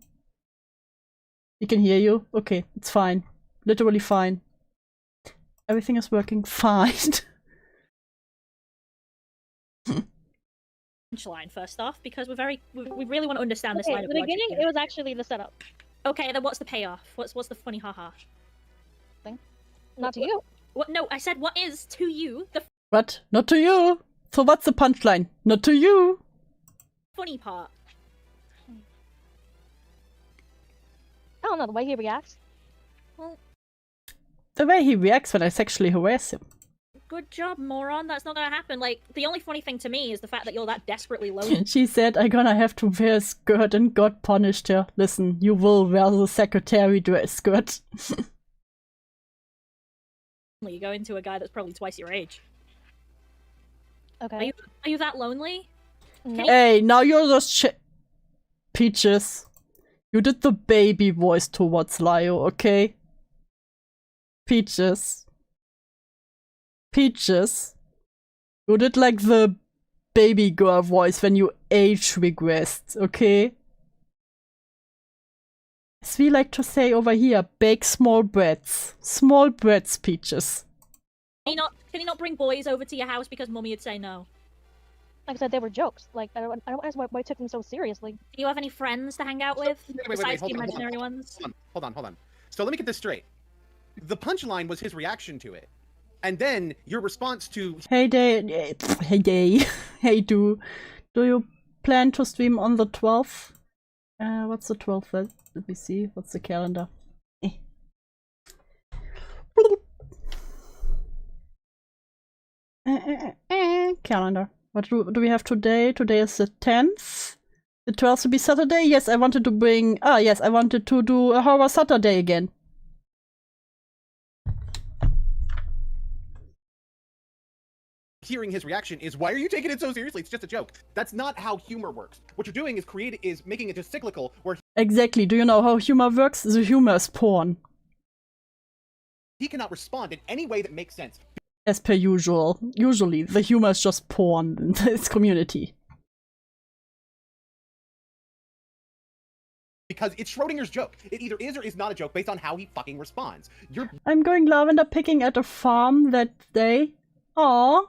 We can hear you. Okay, it's fine. Literally fine. Everything is working fine. Punchline first off, because we really want to understand this line of in the logic beginning, here. it was actually the setup. Okay, then what's the payoff? What's the funny haha? Not to you. What? No, I said what is to you the What? Not to you. So what's the punchline? Not to you. funny part? I don't know, the way he reacts. Well, The way he reacts when I sexually harass him. good job, moron. That's not gonna happen. Like, the only funny thing to me is the fact that you're that desperately lonely. She said, I'm gonna have to wear a skirt, and God punished her. Listen, you will wear the secretary dress skirt. You go into a guy that's probably twice your age. Okay. Are you that lonely? No. Hey, now you're just Peaches. You did the baby voice towards Lio, okay? Peaches. Peaches. You did like the baby girl voice when you age regressed, okay? As we like to say over here, bake small breads. Small breads, Peaches. Can you not bring boys over to your house because mummy would say no? Like I said, they were jokes. Like I don't understand why I took them so seriously. Do you have any friends to hang out with besides the hold on, imaginary ones? Hold on. So let me get this straight. The punchline was his reaction to it, and then your response to Hey Day, hey Do you plan to stream on the 12th? What's the 12th? Let me see. What's the calendar? Calendar. What do we have today? Today is the 10th. The 12th will be Saturday. Yes, I wanted to bring. Yes, I wanted to do a horror Saturday again. hearing his reaction is, why are you taking it so seriously? It's just a joke. That's not how humor works. What you're doing is making it just cyclical, where Exactly. Do you know how humor works? The humor is porn. he cannot respond in any way that makes sense. As per usual. Usually, the humor is just porn in this community. Because it's Schrodinger's joke. It either is or is not a joke based on how he fucking responds. I'm going lavender picking at a farm that day. Aww.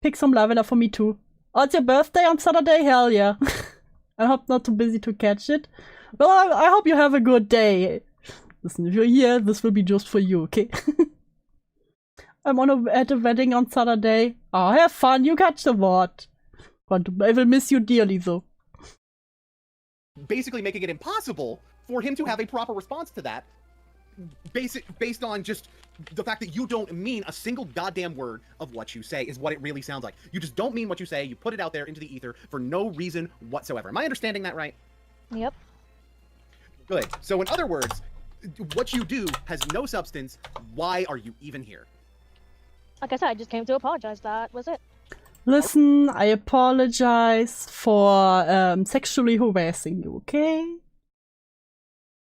Pick some lavender for me too. Oh, it's your birthday on Saturday? Hell yeah. I hope not too busy to catch it. Well, I hope you have a good day. Listen, if you're here, this will be just for you, okay? I'm at a wedding on Saturday. Oh, have fun, you catch the what. I will miss you dearly though. Basically making it impossible for him to have a proper response to that, based on just the fact that you don't mean a single goddamn word of what you say is what it really sounds like. You just don't mean what you say. You put it out there into the ether for no reason whatsoever. Am I understanding that right? Yep. Good. So in other words, what you do has no substance. Why are you even here? Like I said, I just came to apologize. That was it. Listen, I apologize for sexually harassing you, okay?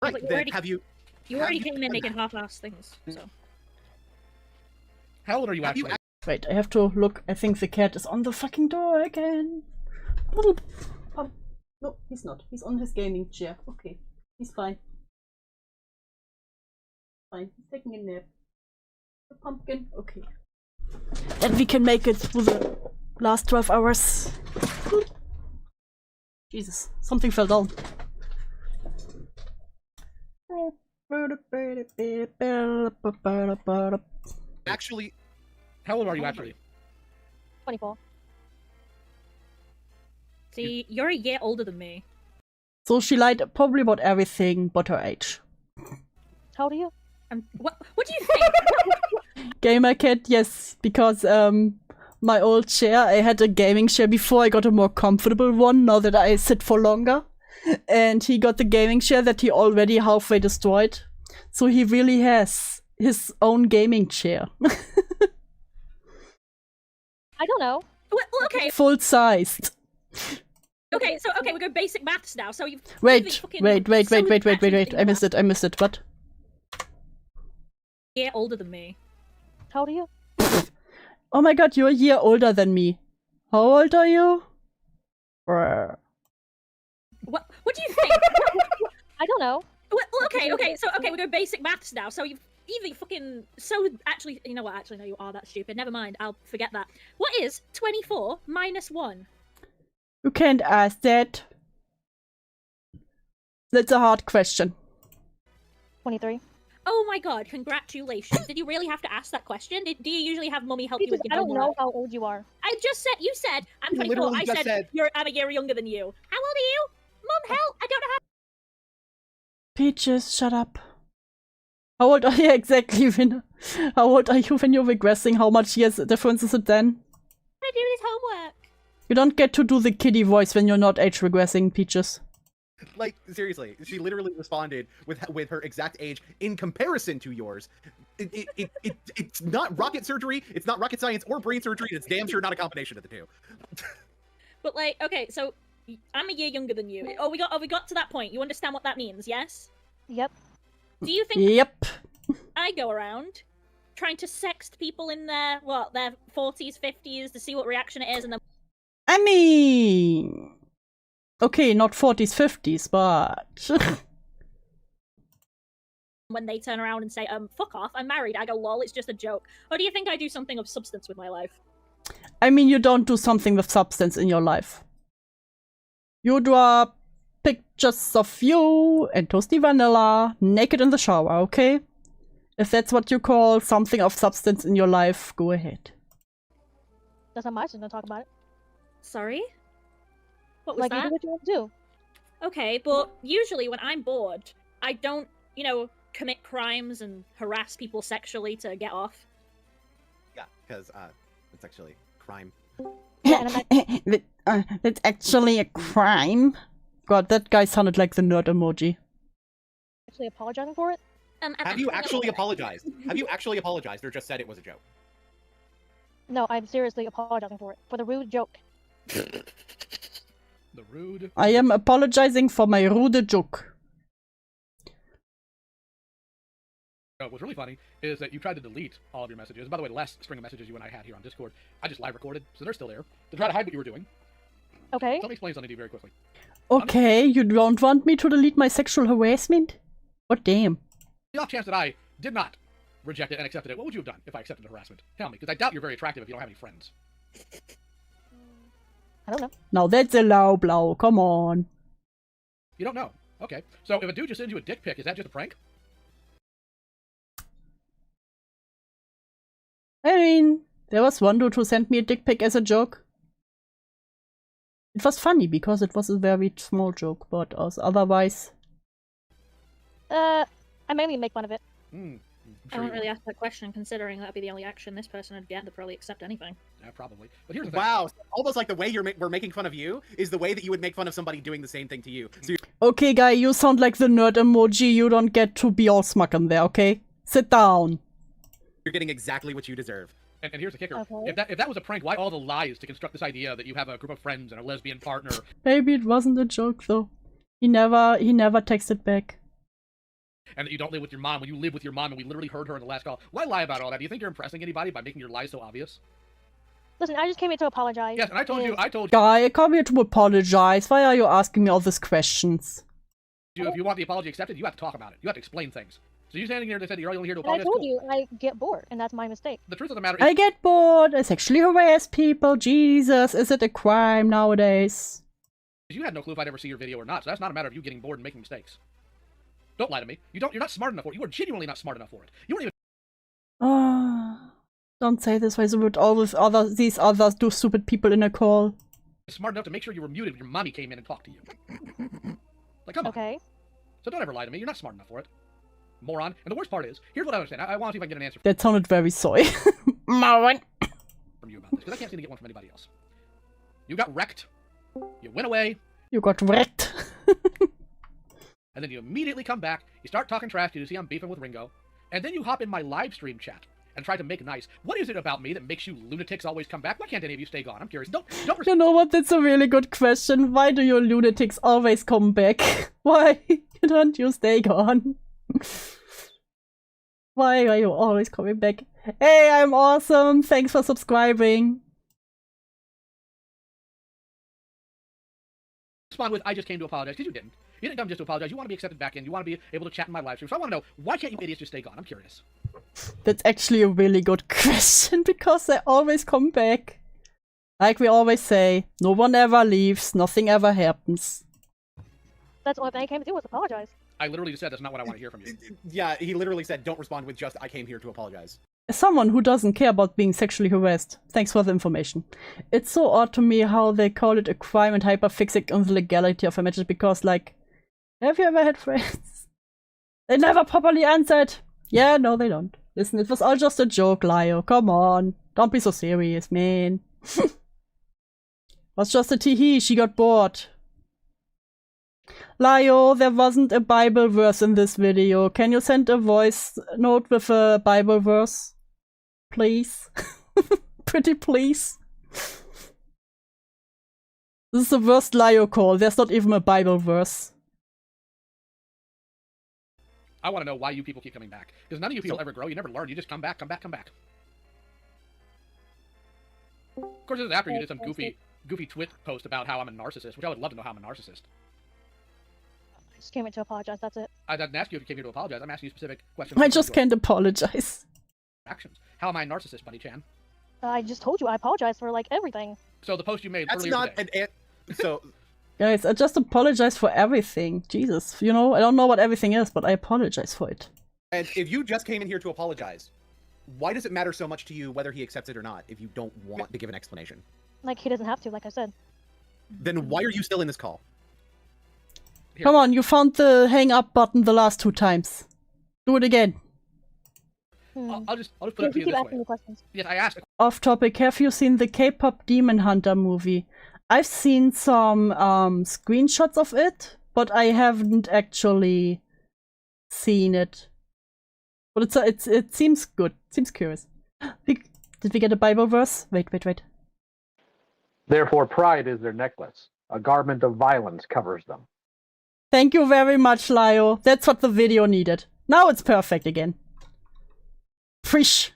Right, But then have you... You already came in making half-assed things, so... How old are you actually? Wait, I have to look. I think the cat is on the fucking door again. No, he's not. He's on his gaming chair. Okay, he's fine. Fine, he's taking a nap. The pumpkin, okay. Then we can make it through the last 12 hours. Jesus, something fell down. Actually, how old are you actually? 24. See, you're a year older than me. So she lied probably about everything but her age. How old are you? What do you think? Gamer cat, yes, because my old chair, I had a gaming chair before, I got a more comfortable one now that I sit for longer. And he got the gaming chair that he already halfway destroyed. So he really has his own gaming chair. I don't know. Well, okay. Full sized. Okay, we're going basic maths now. So you Wait. I missed it. What? Year older than me. How old are you? Oh my god, you're a year older than me. How old are you? What do you think? I don't know. Well, okay, we're going basic maths now. So you either fucking actually, you know what? Actually, no, you are that stupid. Never mind. I'll forget that. What is 24 minus 1? You can't ask that. That's a hard question. 23. Oh my god! Congratulations. Did you really have to ask that question? Do you usually have mummy help you with your I don't homework? know how old you are. You said I'm 24. literally I just said- I'm a year younger than you. How old are you? Mum, help! I don't know how. Peaches, shut up. How old are you exactly how old are you when you're regressing? How much years difference is it then? I do this homework. You don't get to do the kiddie voice when you're not age regressing, Peaches. Like, seriously, she literally responded with her exact age in comparison to yours. It's not rocket surgery, it's not rocket science or brain surgery, and it's damn sure not a combination of the two. But like, okay, so I'm a year younger than you. Oh, we got to that point. You understand what that means, yes? Yep. Do you think Yep. I go around trying to sext people in their 40s, 50s to see what reaction it is, and then I mean, okay, not 40s, 50s, but when they turn around and say, fuck off, I'm married, I go, lol, it's just a joke. Or do you think I do something of substance with my life? I mean, you don't do something with substance in your life. You draw pictures of you and Toasty Vanilla naked in the shower, okay? If that's what you call something of substance in your life, go ahead. That's not my turn to talk about it. Sorry? What was Like, that? you do what you want to do. Okay, but usually when I'm bored, I don't, commit crimes and harass people sexually to get off. Yeah, because it's actually crime. That's actually a crime. God, that guy sounded like the nerd emoji. Actually apologizing for it? Have you actually apologized? Have you actually apologized or just said it was a joke? No, I'm seriously apologizing for it. For the rude joke. The rude. I am apologizing for my rude joke. What's really funny is that you tried to delete all of your messages. By the way, the last string of messages you and I had here on Discord, I just live recorded, so they're still there, to try to hide what you were doing. Okay. So let me explain something to you very quickly. Okay, you don't want me to delete my sexual harassment? What damn. The off chance that I did not reject it and accepted it, what would you have done if I accepted the harassment? Tell me, because I doubt you're very attractive if you don't have any friends. I don't know. Now that's a low blow, come on. You don't know. Okay. So if a dude just sends you a dick pic, is that just a prank? I mean, there was one dude who sent me a dick pic as a joke. It was funny because it was a very small joke, but otherwise... I mainly make fun of it. I won't really ask that question, considering that'd be the only action this person would get to probably accept anything. Yeah, probably. But here's the thing. Wow, almost like the way we're making fun of you is the way that you would make fun of somebody doing the same thing to you. So Okay, guy, you sound like the nerd emoji. You don't get to be all smug in there, okay? Sit down. you're getting exactly what you deserve. And here's the kicker. Okay. If that was a prank, why all the lies to construct this idea that you have a group of friends and a lesbian partner? Maybe it wasn't a joke, though. He never texted back. And that you don't live with your mom when you live with your mom, and we literally heard her in the last call. Why lie about all that? Do you think you're impressing anybody by making your lies so obvious? Listen, I just came here to apologize. Yes, and I told you. Guy, I come here to apologize. Why are you asking me all these questions? If you want the apology accepted, you have to talk about it. You have to explain things. So you standing here and said you're only here to And I apologize. told Cool. you I get bored, and that's my mistake. The truth of the matter is, I get bored. I sexually harass people. Jesus, is it a crime nowadays? you had no clue if I'd ever see your video or not. So that's not a matter of you getting bored and making mistakes. Don't lie to me. You're not smart enough for it. You are genuinely not smart enough for it. You weren't even Don't say this way. So would all these other stupid people in a call. smart enough to make sure you were muted when your mommy came in and talked to you. Like, come on. Okay. So don't ever lie to me. You're not smart enough for it. Moron. And the worst part is, here's what I understand. I want to see if I can get an answer That sounded very soy. Moron. from you about this, because I can't seem to get one from anybody else. You got wrecked. You went away. You got wrecked. And then you immediately come back. You start talking trash because you see I'm beefing with Ringo. And then you hop in my live stream chat and try to make nice. What is it about me that makes you lunatics always come back? Why can't any of you stay gone? I'm curious. Don't You know what? That's a really good question. Why do you lunatics always come back? Why don't you stay gone? Why are you always coming back? Hey, I'm awesome. Thanks for subscribing. respond with, I just came to apologize, because you didn't. You didn't come just to apologize. You want to be accepted back in. You want to be able to chat in my live stream. So I want to know, why can't you idiots just stay gone? I'm curious. That's actually a really good question, because they always come back. Like we always say, no one ever leaves, nothing ever happens. That's all I came to do was apologize. I literally just said that's not what I want to hear from you. Yeah, he literally said, don't respond with just, I came here to apologize. As someone who doesn't care about being sexually harassed, thanks for the information. It's so odd to me how they call it a crime and hyperfixate on the legality of a message, because, like, have you ever had friends? They never properly answered. Yeah, no, they don't. Listen, it was all just a joke, Lio. Come on. Don't be so serious, man. Was just a tee-hee, she got bored. Lio, there wasn't a Bible verse in this video. Can you send a voice note with a Bible verse? Please? Pretty please? This is the worst Lio call. There's not even a Bible verse. I want to know why you people keep coming back. Because none of you people ever grow. You never learn. You just come back, come back, come back. Of course, this is after you did some goofy twit post about how I'm a narcissist, which I would love to know how I'm a narcissist. I just came in to apologize, that's it. I didn't ask you if you came here to apologize. I'm asking you specific questions. I just can't apologize. Actions. How am I a narcissist, Buddy Chan? I just told you I apologize for, like, everything. So the post you made That's earlier not today. So... Guys, I just apologize for everything. Jesus, you know, I don't know what everything is, but I apologize for it. And if you just came in here to apologize, why does it matter so much to you whether he accepts it or not if you don't want to give an explanation? Like, he doesn't have to, like I said. Then why are you still in this call? Here. Come on, you found the hang up button the last 2 times. Do it again. I'll just put it to you keep this asking way. me questions. Yes, I asked. Off topic, have you seen the K-pop Demon Hunter movie? I've seen some screenshots of it, but I haven't actually seen it. But it seems good. Seems curious. Did we get a Bible verse? Wait. Therefore, pride is their necklace. A garment of violence covers them. Thank you very much, Lio. That's what the video needed. Now it's perfect again. Frisch.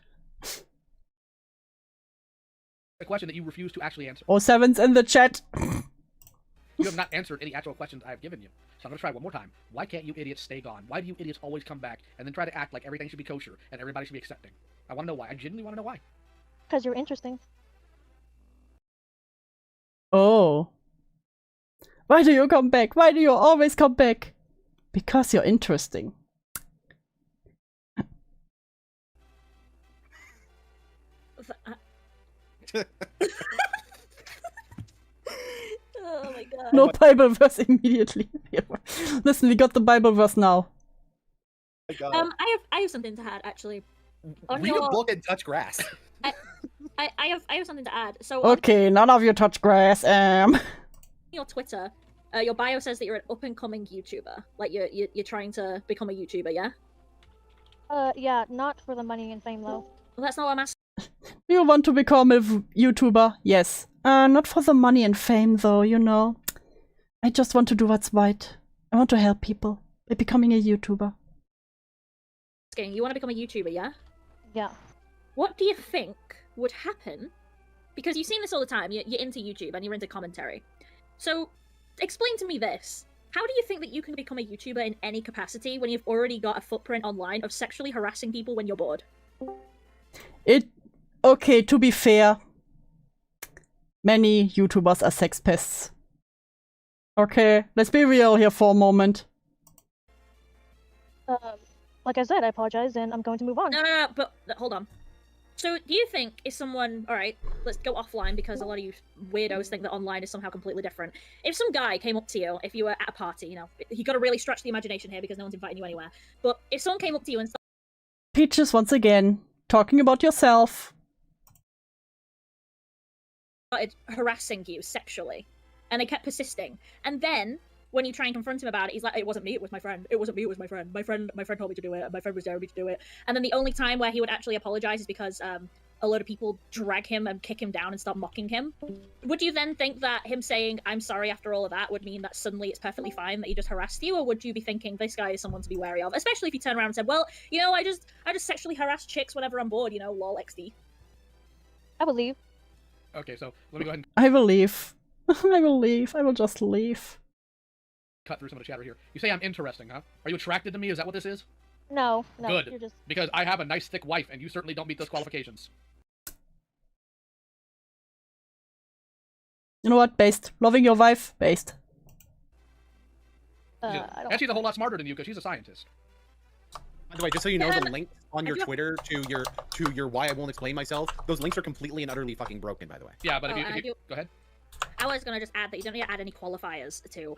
A question that you refuse to actually answer. 07's in the chat. You have not answered any actual questions I have given you. So I'm going to try one more time. Why can't you idiots stay gone? Why do you idiots always come back and then try to act like everything should be kosher and everybody should be accepting? I want to know why. I genuinely want to know why. Because you're interesting. Oh. Why do you come back? Why do you always come back? Because you're interesting. Oh my god. No Bible verse immediately. Listen, we got the Bible verse now. I have something to add actually. Read a book and touch grass. I have something to add. So Okay, none of you touch grass. your Twitter, your bio says that you're an up and coming YouTuber. Like you're trying to become a YouTuber, yeah? Yeah, not for the money and fame though. Well, that's not what I'm asking. You want to become a YouTuber? Yes. Not for the money and fame though, you know. I just want to do what's right. I want to help people by becoming a YouTuber. You want to become a YouTuber, yeah? Yeah. What do you think would happen? Because you've seen this all the time. You're into YouTube and you're into commentary. So, explain to me this. How do you think that you can become a YouTuber in any capacity when you've already got a footprint online of sexually harassing people when you're bored? Okay, to be fair, many YouTubers are sex pests. Okay, let's be real here for a moment. Like I said, I apologize and I'm going to move on. No, but hold on. So, do you think if someone... Alright, let's go offline because a lot of you weirdos think that online is somehow completely different. If some guy came up to you, if you were at a party, you know, you gotta really stretch the imagination here because no one's inviting you anywhere. But if someone came up to you and Peaches, once again, talking about yourself. started harassing you sexually, and they kept persisting, and then when you try and confront him about it, he's like, it wasn't me, it was my friend. It wasn't me, it was my friend. My friend told me to do it, and my friend was daring me to do it. And then the only time where he would actually apologize is because a lot of people drag him and kick him down and start mocking him. Would you then think that him saying, I'm sorry after all of that would mean that suddenly it's perfectly fine that he just harassed you? Or would you be thinking, this guy is someone to be wary of? Especially if you turn around and said, well, you know, I just sexually harass chicks whenever I'm bored, you know, lol XD. I believe. Okay, so let me go ahead and I will leave. I will leave. I will just leave. cut through some of the chatter here. You say I'm interesting, huh? Are you attracted to me? Is that what this is? No, Good, you're just... because I have a nice thick wife, and you certainly don't meet those qualifications. You know what? Based. Loving your wife? Based. And she's a whole lot smarter than you, because she's a scientist. By the way, just so you know, the links on your Twitter to your why I won't explain myself, those links are completely and utterly fucking broken, by the way. Yeah, but if you go ahead. I was gonna just add that you don't need to add any qualifiers to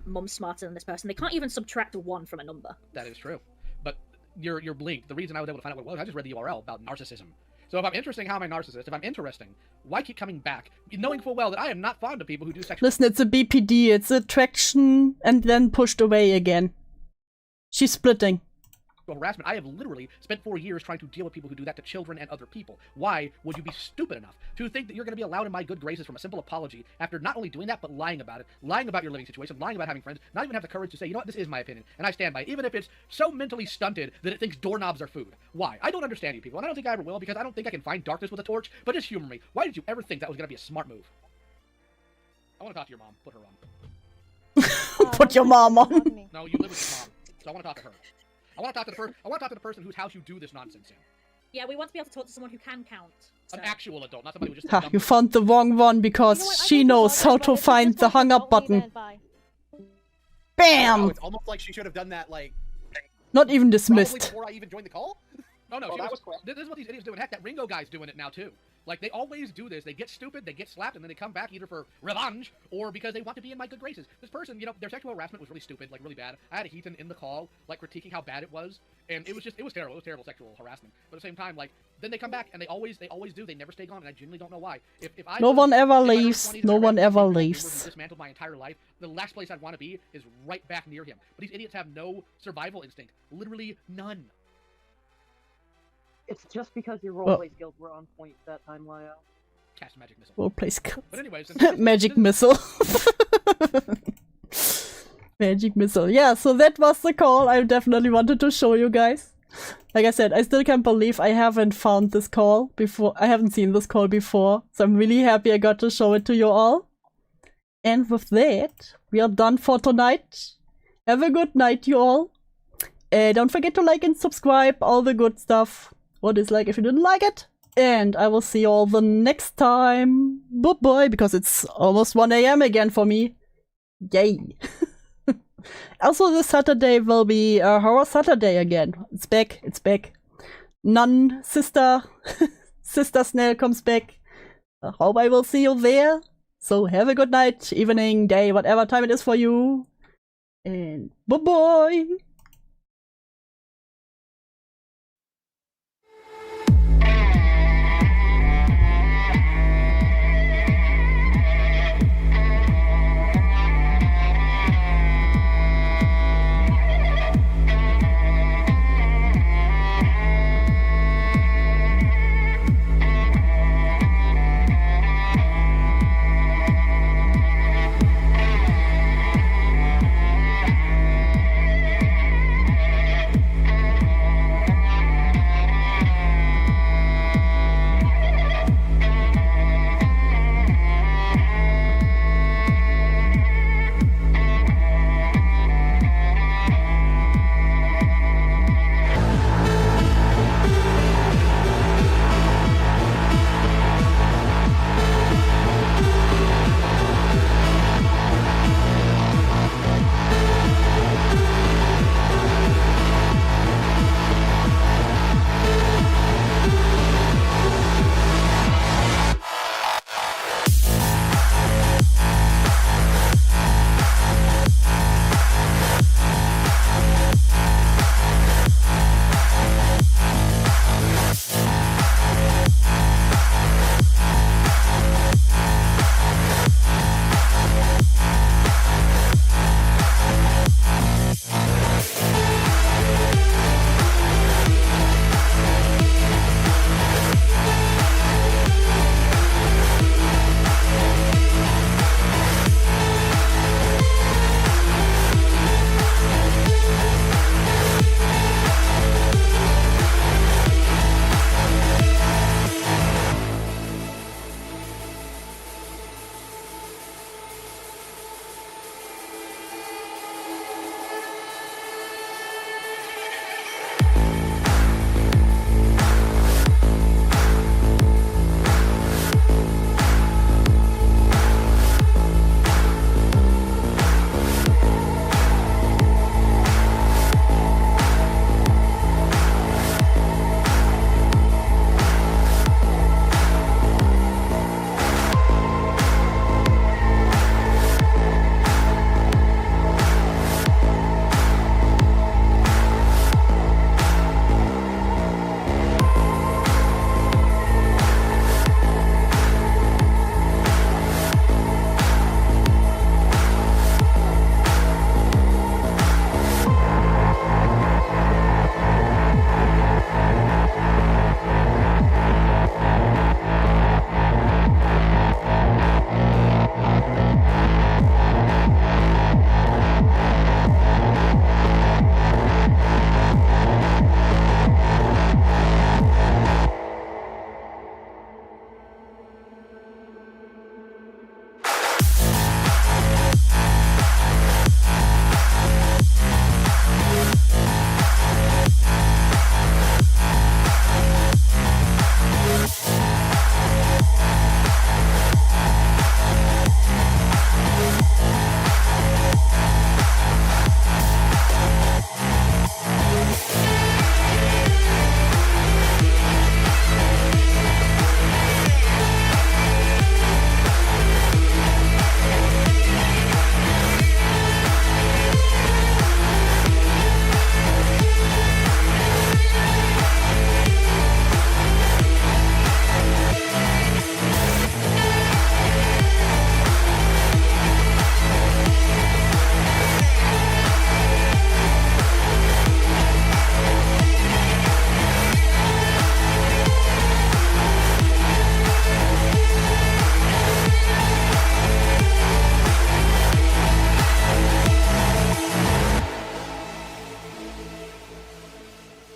mum's smarter than this person. They can't even subtract 1 from a number. That is true. But your blink, the reason I was able to find out what it was, I just read the URL about narcissism. So if I'm interesting, how am I narcissist? If I'm interesting, why keep coming back? Knowing full well that I am not fond of people who do sexual... Listen, it's a BPD. It's attraction and then pushed away again. She's splitting. harassment. I have literally spent 4 years trying to deal with people who do that to children and other people. Why would you be stupid enough to think that you're going to be allowed in my good graces from a simple apology after not only doing that, but lying about it, lying about your living situation, lying about having friends, not even have the courage to say, you know what, this is my opinion, and I stand by it, even if it's so mentally stunted that it thinks doorknobs are food. Why? I don't understand you people, and I don't think I ever will, because I don't think I can find darkness with a torch, but just humor me. Why did you ever think that was going to be a smart move? I want to talk to your mom. Put her on. Put your mom on. No, you live with your mom, so I want to talk to her. I want to talk to the person whose house you do this nonsense in. Yeah, we want to be able to talk to someone who can count. An actual adult, not somebody who just. Ha, you found the wrong one because she knows how to find the hung up button. Bam! Oh, it's almost like she should have done that, like. Not even dismissed. Before I even joined the call? Oh no, well, this is what these idiots do. And heck, that Ringo guy's doing it now too. Like, they always do this. They get stupid, they get slapped, and then they come back either for revenge or because they want to be in my good graces. This person, you know, their sexual harassment was really stupid, like really bad. I had a Heathen in the call, like critiquing how bad it was, and it was terrible. It was terrible sexual harassment. But at the same time, like, then they come back and they always do. They never stay gone, and I genuinely don't know why. If I no one ever leaves. No one ever leaves. Dismantled my entire life. The last place I'd want to be is right back near him. But these idiots have no survival instinct. Literally none. It's just because your roleplay skills were on point that time, Lio. Cast magic missile. Roleplay skills. But anyways, magic missile. Magic missile. Yeah, so that was the call I definitely wanted to show you guys. Like I said, I still can't believe I haven't found this call before. I haven't seen this call before. So I'm really happy I got to show it to you all. And with that, we are done for tonight. Have a good night, you all. Don't forget to like and subscribe, all the good stuff. What is like if you didn't like it? And I will see you all the next time. Bye-bye, because it's almost 1 AM again for me. Yay. Also, this Saturday will be a Horror Saturday again. It's back. It's back. Nun, sister, sister Snail comes back. I hope I will see you there. So have a good night, evening, day, whatever time it is for you. And bye-bye.